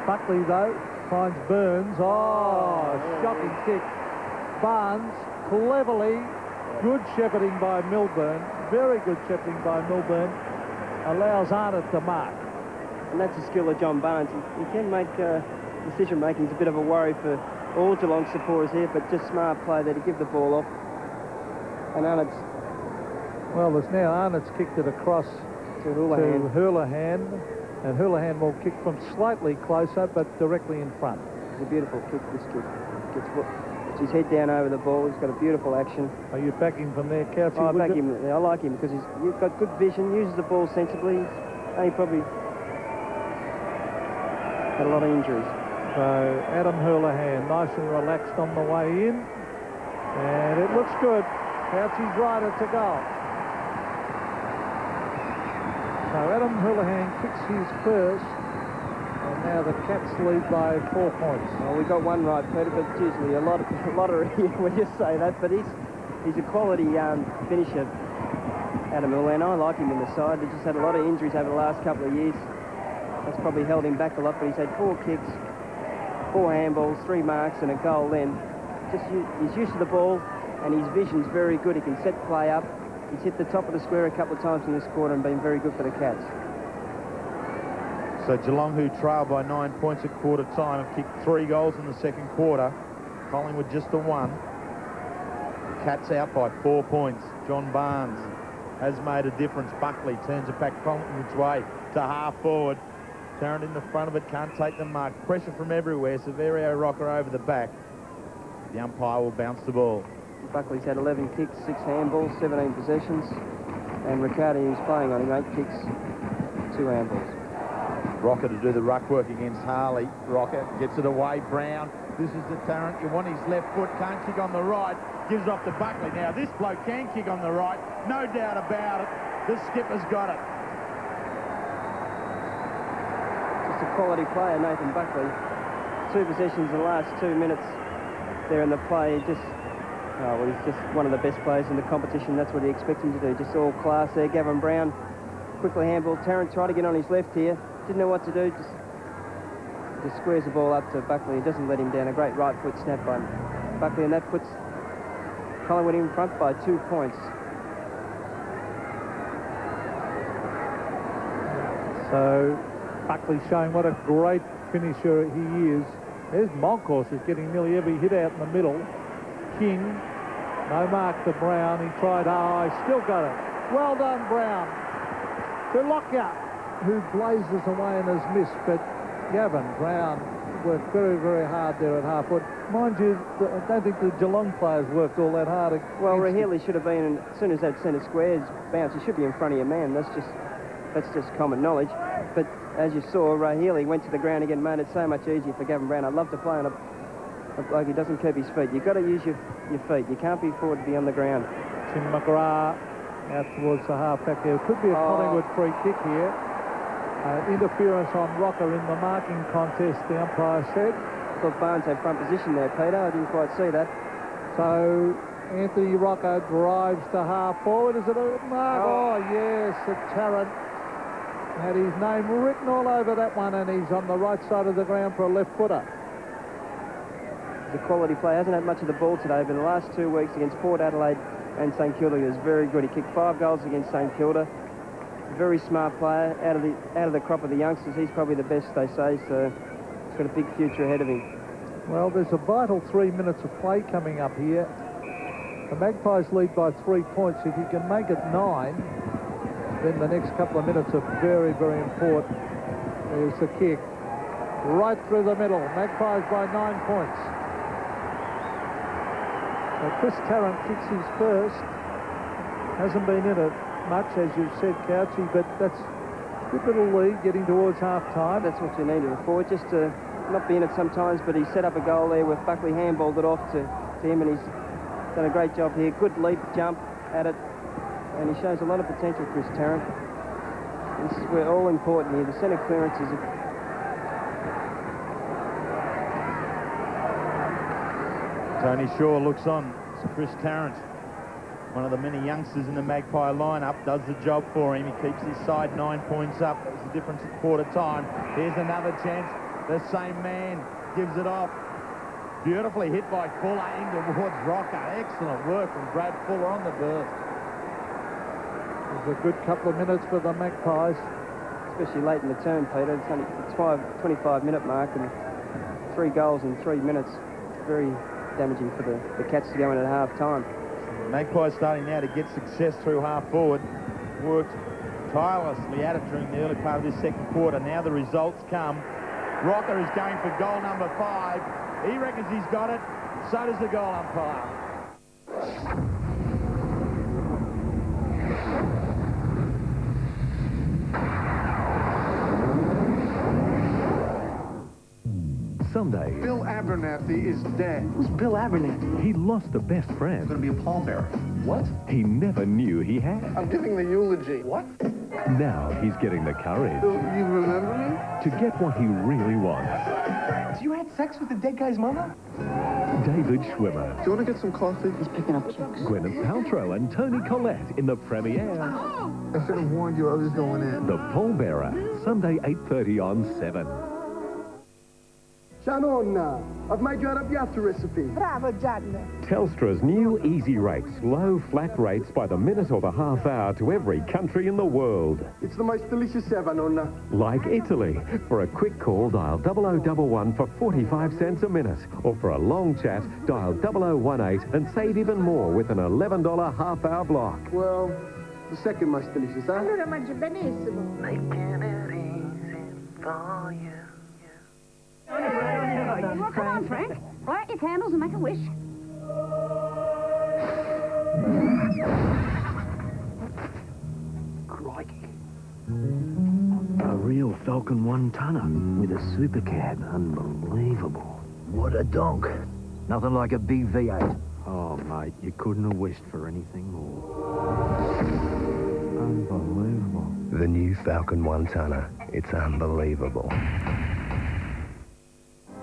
Buckley, though, finds Burns. Oh, shocking kick. Barnes, cleverly, good shepherding by Milburn. Very good shepherding by Milburn. Allows Arnott to mark. And that's the skill of John Barnes. He can make decision making. It's a bit of a worry for all Geelong supporters here, but just smart play there to give the ball off. And Arnott's... Well, there's now Arnott's kicked it across to Houlihan. And Houlihan will kick from slightly closer, but directly in front. It's a beautiful kick, this kick. Puts his head down over the ball. He's got a beautiful action. Are you backing from there, Couchy? Oh, I back him. I like him because he's got good vision, uses the ball sensibly. And he probably had a lot of injuries. So Adam Houlihan, nice and relaxed on the way in. And it looks good. Couchy's right at the goal. So Adam Houlihan kicks his first. And now the Cats lead by 4 points. Well, we got one right, Peter, but it's usually a lottery when you say that. But he's a quality finisher, Adam Houlihan. I like him in the side. He's just had a lot of injuries over the last couple of years. That's probably held him back a lot, but he's had 4 kicks, 4 handballs, 3 marks and a goal then. He's used to the ball and his vision's very good. He can set play up. He's hit the top of the square a couple of times in this quarter and been very good for the Cats. So Geelong, who trailed by 9 points at quarter time, have kicked 3 goals in the second quarter. Collingwood just the 1. The Cats out by 4 points. John Barnes has made a difference. Buckley turns it back Collingwood's way to half forward. Tarrant in the front of it, can't take the mark. Pressure from everywhere. Severio Rocker over the back. The umpire will bounce the ball. Buckley's had 11 kicks, 6 handballs, 17 possessions. And Riccardi, who's playing on him, 8 kicks, 2 handballs. Rocker to do the ruck work against Harley. Rocker gets it away. Brown. This is the Tarrant. You want his left foot. Can't kick on the right. Gives off to Buckley. Now, this bloke can kick on the right. No doubt about it. The skipper's got it. Just a quality player, Nathan Buckley. 2 possessions in the last 2 minutes there in the play. He's just one of the best players in the competition. That's what he expects him to do. Just all class there. Gavin Brown quickly handball. Tarrant tried to get on his left here. Didn't know what to do. Just squares the ball up to Buckley. He doesn't let him down. A great right foot snap by Buckley, and that puts Collingwood in front by 2 points. So Buckley showing what a great finisher he is. There's Monkhorst who's getting nearly every hit out in the middle. King, no mark to Brown. He tried, he still got it. Well done, Brown. To Lockyer, who blazes away and has missed, but Gavin Brown worked very, very hard there at half foot. Mind you, I don't think the Geelong players worked all that hard. Well, Rahili should have been, as soon as that centre square is bounced, he should be in front of your man. That's just common knowledge. But as you saw, Rahili went to the ground again, made it so much easier for Gavin Brown. I'd love to play on a bloke who doesn't keep his feet. You've got to use your feet. You can't be forward to be on the ground. Tim McGrath out towards the half-back there. Could be a Collingwood free kick here. Interference on Rocker in the marking contest, the umpire said. thought Barnes had front position there, Peter. I didn't quite see that. So Anthony Rocco drives to half forward. Is it a mark? Oh, yes, a Tarrant. Had his name written all over that one, and he's on the right side of the ground for a left footer. He's a quality player. Hasn't had much of the ball today, but in the last 2 weeks against Port Adelaide and St Kilda, he was very good. He kicked 5 goals against St Kilda. Very smart player. Out of the crop of the youngsters, he's probably the best, they say, so he's got a big future ahead of him. Well, there's a vital 3 minutes of play coming up here. The Magpies lead by 3 points. If you can make it 9, then the next couple of minutes are very, very important. There's the kick. Right through the middle. Magpies by 9 points. So Chris Tarrant kicks his first. Hasn't been in it much, as you've said, Couchy, but that's a good little lead getting towards half-time. That's what you need to forward, just to not be in it sometimes, but he set up a goal there with Buckley handballed it off to him, and he's done a great job here. Good leap, jump at it, and he shows a lot of potential, Chris Tarrant. This is where all important here. The centre clearance is Tony Shaw looks on. It's Chris Tarrant, one of the many youngsters in the Magpie lineup, does the job for him. He keeps his side 9 points up. That was the difference at quarter time. Here's another chance. The same man gives it off. Beautifully hit by Fuller in towards Rocker. Excellent work from Brad Fuller on the burst. There's a good couple of minutes for the Magpies. especially late in the term, Peter. It's only the 25-minute mark, and 3 goals in 3 minutes. Very damaging for the Cats to go in at half-time. Magpies starting now to get success through half-forward. Worked tirelessly at it during the early part of this second quarter. Now the results come. Rocker is going for goal number 5. He reckons he's got it. So does the goal umpire. Someday, Bill Abernathy is dead. Who's Bill Abernathy? He lost a best friend. He's going to be a pallbearer. What? He never knew he had. I'm giving the eulogy. What? Now he's getting the courage Bill, you remember me? to get what he really wants. You had sex with the dead guy's mother? David Schwimmer, Do you want to get some coffee? He's picking up chicks. Gwyneth Paltrow and Toni Collette in the premiere. I should have warned you I was going in. The Pallbearer, Sunday 8:30 on 7. Shanonna, I've made you out a piatto recipe. Bravo, Gianni. Telstra's new easy rates, low flat rates by the minute or the half hour to every country in the world. It's the most delicious ever, Nonna. Like Italy. For a quick call, dial 0011 for 45 cents a minute. Or for a long chat, dial 0018 and save even more with an $11 half-hour block. Well, the second most delicious, huh? Allora mangi benissimo. Well, come on, Frank. Light your candles and make a wish. Crikey. A real Falcon 1-tonner with a super cab. Unbelievable. What a donk. Nothing like a big V8. Oh, mate, you couldn't have wished for anything more. Unbelievable. The new Falcon 1-tonner. It's unbelievable.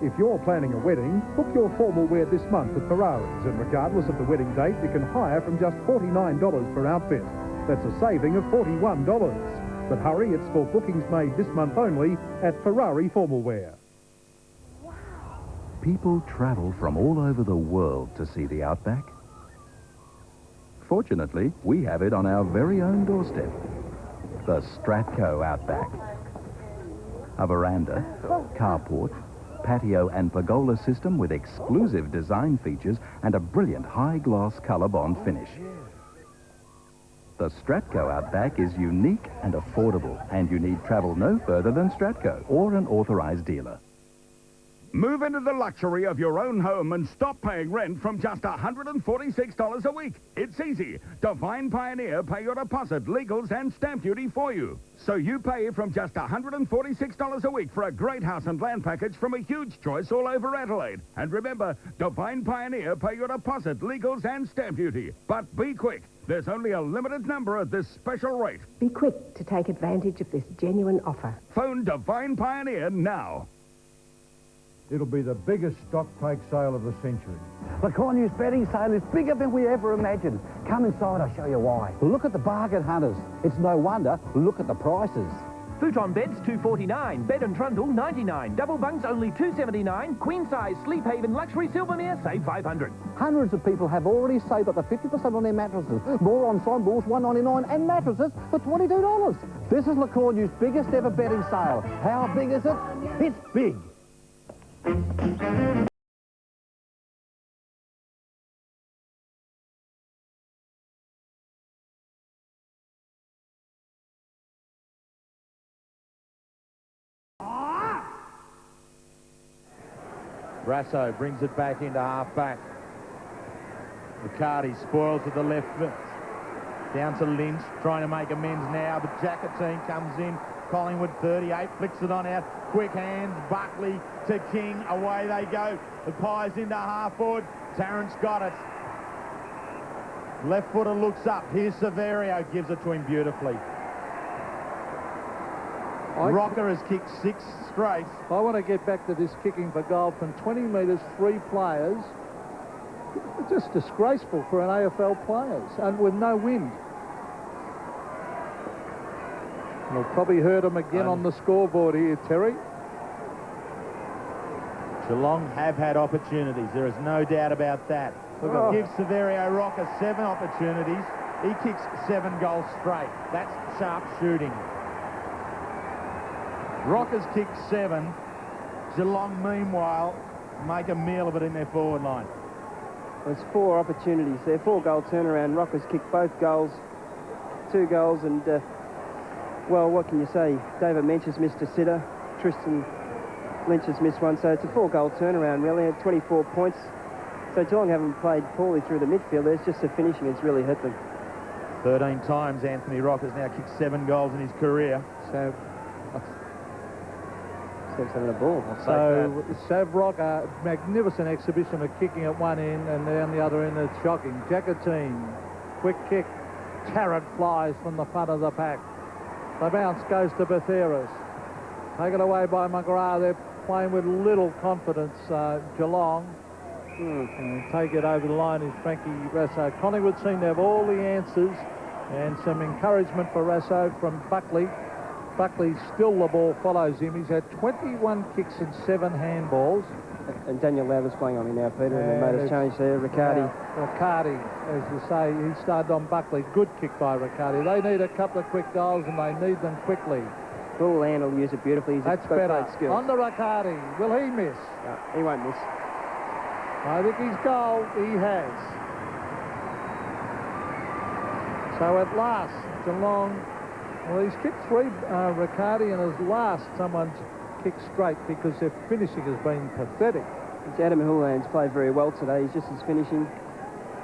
If you're planning a wedding, book your formal wear this month at Ferrari's, and regardless of the wedding date, you can hire from just $49 per outfit. That's a saving of $41. But hurry, it's for bookings made this month only at Ferrari Formal Wear. People travel from all over the world to see the Outback. Fortunately, we have it on our very own doorstep. The Stratco Outback. A veranda, carport, patio and pergola system with exclusive design features and a brilliant high-gloss color bond finish. The Stratco Outback is unique and affordable, and you need travel no further than Stratco or an authorized dealer. Move into the luxury of your own home and stop paying rent from just $146 a week. It's easy. Divine Pioneer pay your deposit, legals and stamp duty for you. So you pay from just $146 a week for a great house and land package from a huge choice all over Adelaide. And remember, Divine Pioneer pay your deposit, legals and stamp duty. But be quick. There's only a limited number at this special rate. Be quick to take advantage of this genuine offer. Phone Divine Pioneer now. It'll be the biggest stock take sale of the century. The Corners betting sale is bigger than we ever imagined. Come inside, I'll show you why. Look at the bargain hunters. It's no wonder. Look at the prices. Futon beds $249, bed and trundle $99, double bunks only $279, queen size Sleep Haven luxury Silvermere save $500. Hundreds of people have already saved up to 50% on their mattresses. More ensembles, $199, and mattresses for $22. This is Le Cornu's biggest ever betting sale. How big is it? It's big. Brasso brings it back into half-back. Riccardi spoils with the left foot. Down to Lynch, trying to make amends now, but Jackatine comes in. Collingwood 38, flicks it on out. Quick hands, Buckley to King. Away they go. The Pies into half-forward. Tarrant's got it. Left footer looks up. Here's Severio, gives it to him beautifully. Rocker has kicked 6 straight. I want to get back to this kicking for goal from 20 metres, 3 players. Just disgraceful for an AFL players, and with no wind. We'll probably hurt them again on the scoreboard here, Terry. Geelong have had opportunities. There is no doubt about that. Give Severio Rocker 7 opportunities. He kicks 7 goals straight. That's sharp shooting. Rocker's kicked 7. Geelong, meanwhile, make a meal of it in their forward line. There's 4 opportunities there, 4-goal turnaround. Rocker's kicked both goals, 2 goals, and, well, what can you say? David Mensch has missed a sitter. Tristan Lynch has missed one, so it's a 4-goal turnaround, really, at 24 points. So Geelong haven't played poorly through the midfield. There's just the finishing has really hit them. 13 times Anthony Rocker's now kicked 7 goals in his career. So... having a ball. So Sav Rocker, magnificent exhibition of kicking at one end, and down the other end it's shocking. Jackatine, quick kick. Tarrant flies from the front of the pack. The bounce goes to Betheras. Taken away by McGrath. They're playing with little confidence, Geelong. And take it over the line is Frankie Rasso. Collingwood seem to have all the answers, and some encouragement for Rasso from Buckley. Buckley still the ball follows him. He's had 21 kicks and 7 handballs. And Daniel Lowther's playing on me now, Peter, and they made a change there. Riccardi. Riccardi, as you say, he started on Buckley. Good kick by Riccardi. They need a couple of quick goals, and they need them quickly. Bull Land will use it beautifully. He's That's got better. great skills. On the Riccardi. Will he miss? No, he won't miss. I think he's goal. He has. So at last, Geelong... Well, he's kicked 3, Riccardi, and his last, someone's kicked straight because their finishing has been pathetic. Adam Houlihan's played very well today. He's just his finishing.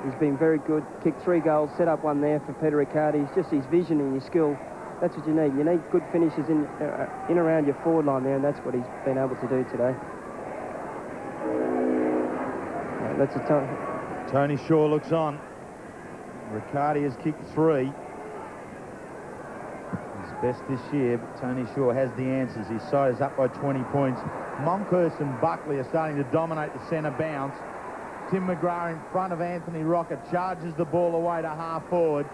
He's been very good. Kicked 3 goals, set up 1 there for Peter Riccardi. It's just his vision and his skill. That's what you need. You need good finishes in around your forward line there, and that's what he's been able to do today. That's a time. Tony Shaw looks on. Riccardi has kicked 3. Best this year, but Tony Shaw has the answers. His side is up by 20 points. Monkhurst and Buckley are starting to dominate the centre bounce. Tim McGrath in front of Anthony Rocker, charges the ball away to half-forward.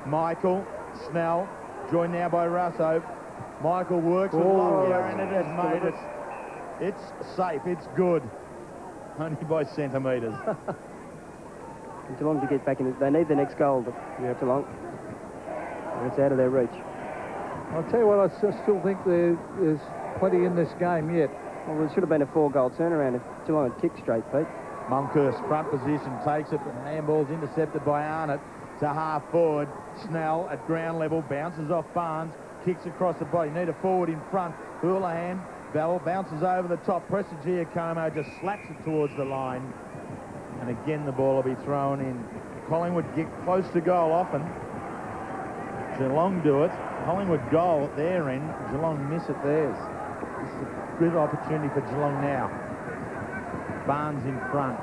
Michael Snell, joined now by Russo. Michael works with Lockyer, and it has made it. It's safe, it's good. Only by centimetres. Geelong to get back in. They need the next goal, but Geelong. It's out of their reach. I'll tell you what, I still think there's plenty in this game yet. Well, it should have been a 4-goal turnaround if Geelong had kicked straight, Pete. Monkhurst, front position, takes it, but handball's intercepted by Arnott to half-forward. Snell at ground level, bounces off Barnes, kicks across the body. Need a forward in front. Houlihan, Bell bounces over the top. Prestigiacomo just slaps it towards the line. And again, the ball will be thrown in. Collingwood get close to goal often. Geelong do it. Collingwood goal at their end. Geelong miss it theirs. This is a good opportunity for Geelong now. Barnes in front.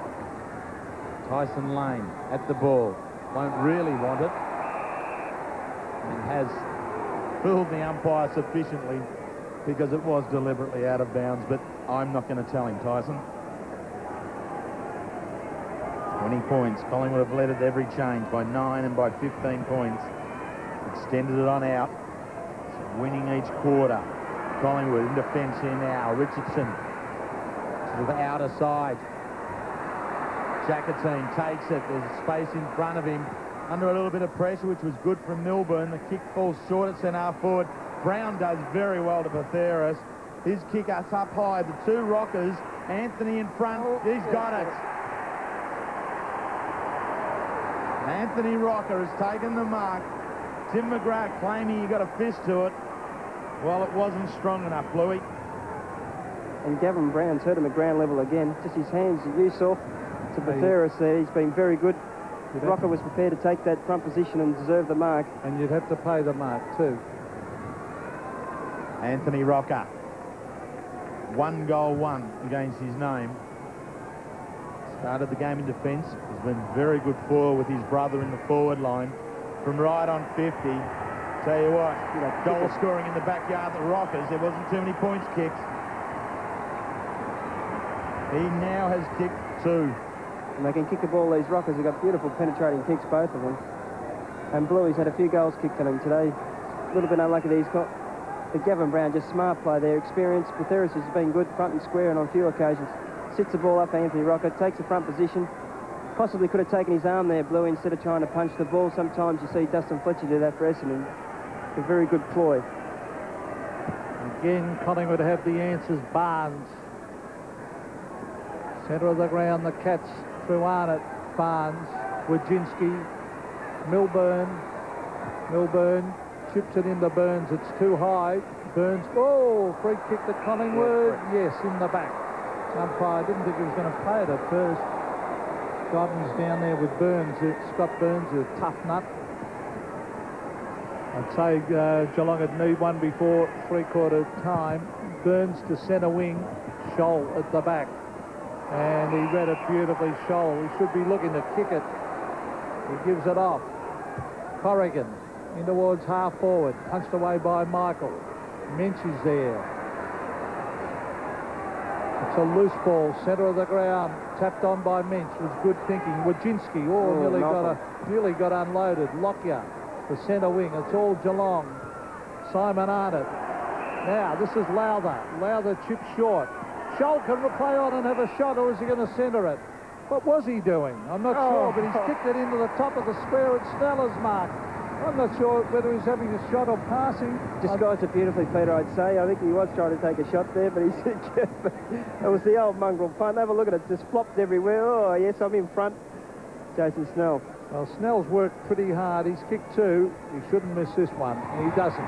Tyson Lane at the ball. Won't really want it. And has fooled the umpire sufficiently because it was deliberately out of bounds. But I'm not going to tell him, Tyson. 20 points. Collingwood have led at every change by 9 and by 15 points. Extended it on out. So winning each quarter. Collingwood in defence here now. Richardson to the outer side. Jackatine takes it. There's space in front of him. Under a little bit of pressure, which was good from Milburn. The kick falls short at centre forward. Brown does very well to Patheris. His kick us up high. The two rockers. Anthony in front. He's got it. Anthony Rocker has taken the mark. Tim McGrath claiming he got a fist to it. Well, it wasn't strong enough, Bluey. And Gavin Brown's hurt him at ground level again. Just his hands use off to Patheris there. He's been very good. Rocker was prepared to take that front position and deserve the mark. And you'd have to pay the mark too. Anthony Rocker. 1 goal, 1 against his name. Started the game in defence. He's been very good forward with his brother in the forward line. From right on 50. Tell you what, goal scoring in the backyard, the Rockers. There wasn't too many points kicked. He now has kicked 2. And they can kick the ball, these Rockers. They've got beautiful penetrating kicks, both of them. And Bluey's had a few goals kicked at him today. A little bit unlucky that he's got. But Gavin Brown, just smart play there. Experience. Patheris has been good front and square and on a few occasions. Sits the ball up for Anthony Rocker, takes the front position. Possibly could have taken his arm there, Bluey, instead of trying to punch the ball. Sometimes you see Dustin Fletcher do that for Essendon. A very good ploy. Again, Collingwood have the answers. Barnes. Centre of the ground, the Cats through Arnott. Barnes. Wojcinski. Milburn. Milburn chips it into Burns. It's too high. Burns. Oh, free kick to Collingwood. Yes, in the back. Umpire didn't think he was going to play it at first. Godden's down there with Burns. Scott Burns, a tough nut. I'd say Geelong would need one before three-quarter time. Burns to centre wing. Scholl at the back. And he read it beautifully, Scholl. He should be looking to kick it. He gives it off. Corrigan in towards half forward. Punched away by Michael. Mensch is there. It's a loose ball, centre of the ground, tapped on by Mensch. Was good thinking. Wojcinski, nearly got unloaded. Lockyer, the centre wing. It's all Geelong. Simon Arnott. Now this is Lowther. Lowther chips short. Scholl can play on and have a shot, or is he going to centre it? What was he doing? I'm not sure, but he's kicked it into the top of the square at Sneller's mark. I'm not sure whether he's having a shot or passing. Disguised it beautifully, Peter, I'd say. I think he was trying to take a shot there, but it was the old mongrel punt. Have a look at it. Just flopped everywhere. Oh, yes, I'm in front. Jason Snell. Well, Snell's worked pretty hard. He's kicked 2. He shouldn't miss this one, and he doesn't.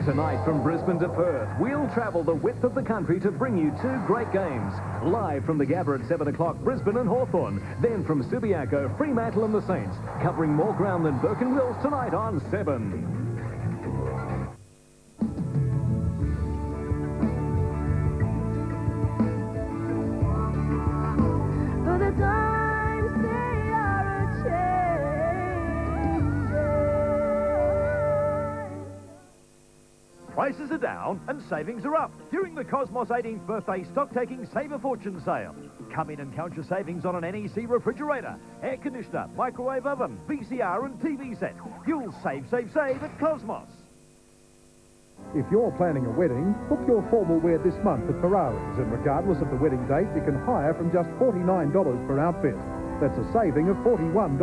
Tonight from Brisbane to Perth, we'll travel the width of the country to bring you 2 great games. Live from the Gabba at 7 o'clock, Brisbane and Hawthorn. Then from Subiaco, Fremantle and the Saints. Covering more ground than Burke and Wills tonight on 7. Prices are down and savings are up during the Cosmos 18th birthday stock-taking Save a Fortune sale. Come in and count your savings on an NEC refrigerator, air conditioner, microwave oven, VCR and TV set. You'll save at Cosmos. If you're planning a wedding, book your formal wear this month at Ferraris, and regardless of the wedding date, you can hire from just $49 per outfit. That's a saving of $41.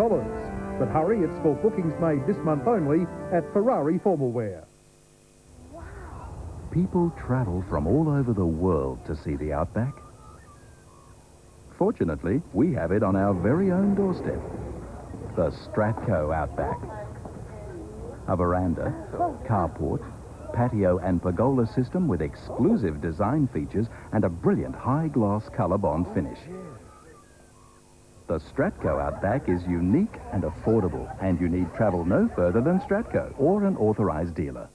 But hurry, it's for bookings made this month only at Ferrari Formal Wear. People travel from all over the world to see the Outback. Fortunately, we have it on our very own doorstep. The Stratco Outback. A veranda, carport, patio and pergola system with exclusive design features and a brilliant high-gloss colour bond finish. The Stratco Outback is unique and affordable, and you need travel no further than Stratco or an authorised dealer.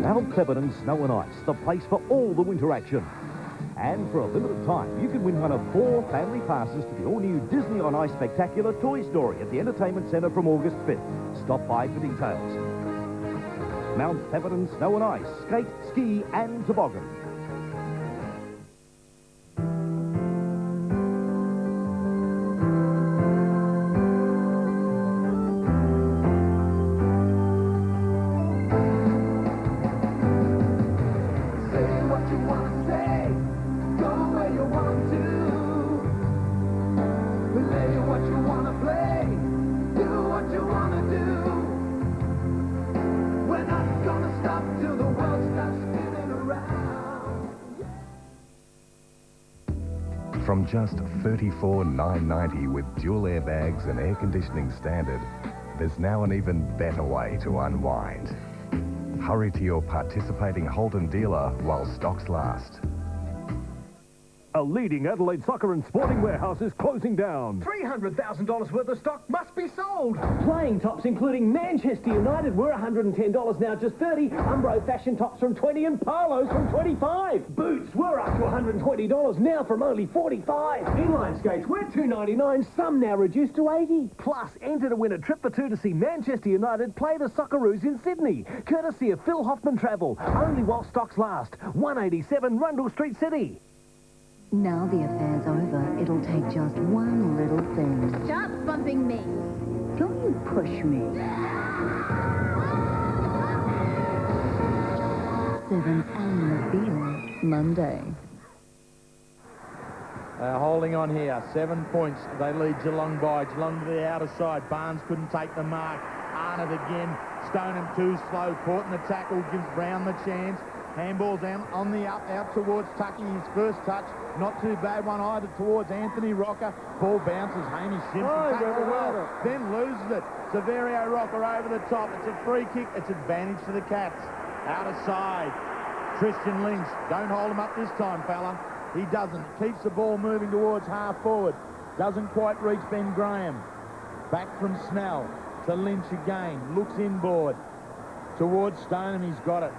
Mount Theberton Snow and Ice, the place for all the winter action. And for a limited time, you can win one of 4 family passes to the all-new Disney on Ice Spectacular Toy Story at the Entertainment Centre from August 5th. Stop by for details. Mount Theberton Snow and Ice, skate, ski and toboggan. From just $34,990 with dual airbags and air conditioning standard, there's now an even better way to unwind. Hurry to your participating Holden dealer while stocks last. A leading Adelaide soccer and sporting warehouse is closing down. $300,000 worth of stock must be sold. Playing tops including Manchester United were $110, now just $30. Umbro fashion tops from $20 and polos from $25. Boots were up to $120, now from only $45. Inline skates were $2.99, some now reduced to $80. Plus, enter to win a trip for 2 to see Manchester United play the Socceroos in Sydney, courtesy of Phil Hoffman Travel, only while stocks last. 187 Rundle Street, City. Now the affair's over, it'll take just one little thing. Stop bumping me. Don't you push me. 7 and Mobile, Monday. Holding on here, 7 points. They lead Geelong by. Geelong to the outer side. Barnes couldn't take the mark. Arnott again. Stoneham too slow. Caught in the tackle. Gives Brown the chance. Handball's on the up, out towards Tucky. His first touch, not too bad one either, towards Anthony Rocker. Ball bounces, Hamish Simpson takes it well, then loses it. Severio Rocker over the top. It's a free kick. It's advantage for the Cats. Out of side. Christian Lynch. Don't hold him up this time, fella. He doesn't. Keeps the ball moving towards half forward. Doesn't quite reach Ben Graham. Back from Snell to Lynch again. Looks inboard. Towards Stoneham, he's got it.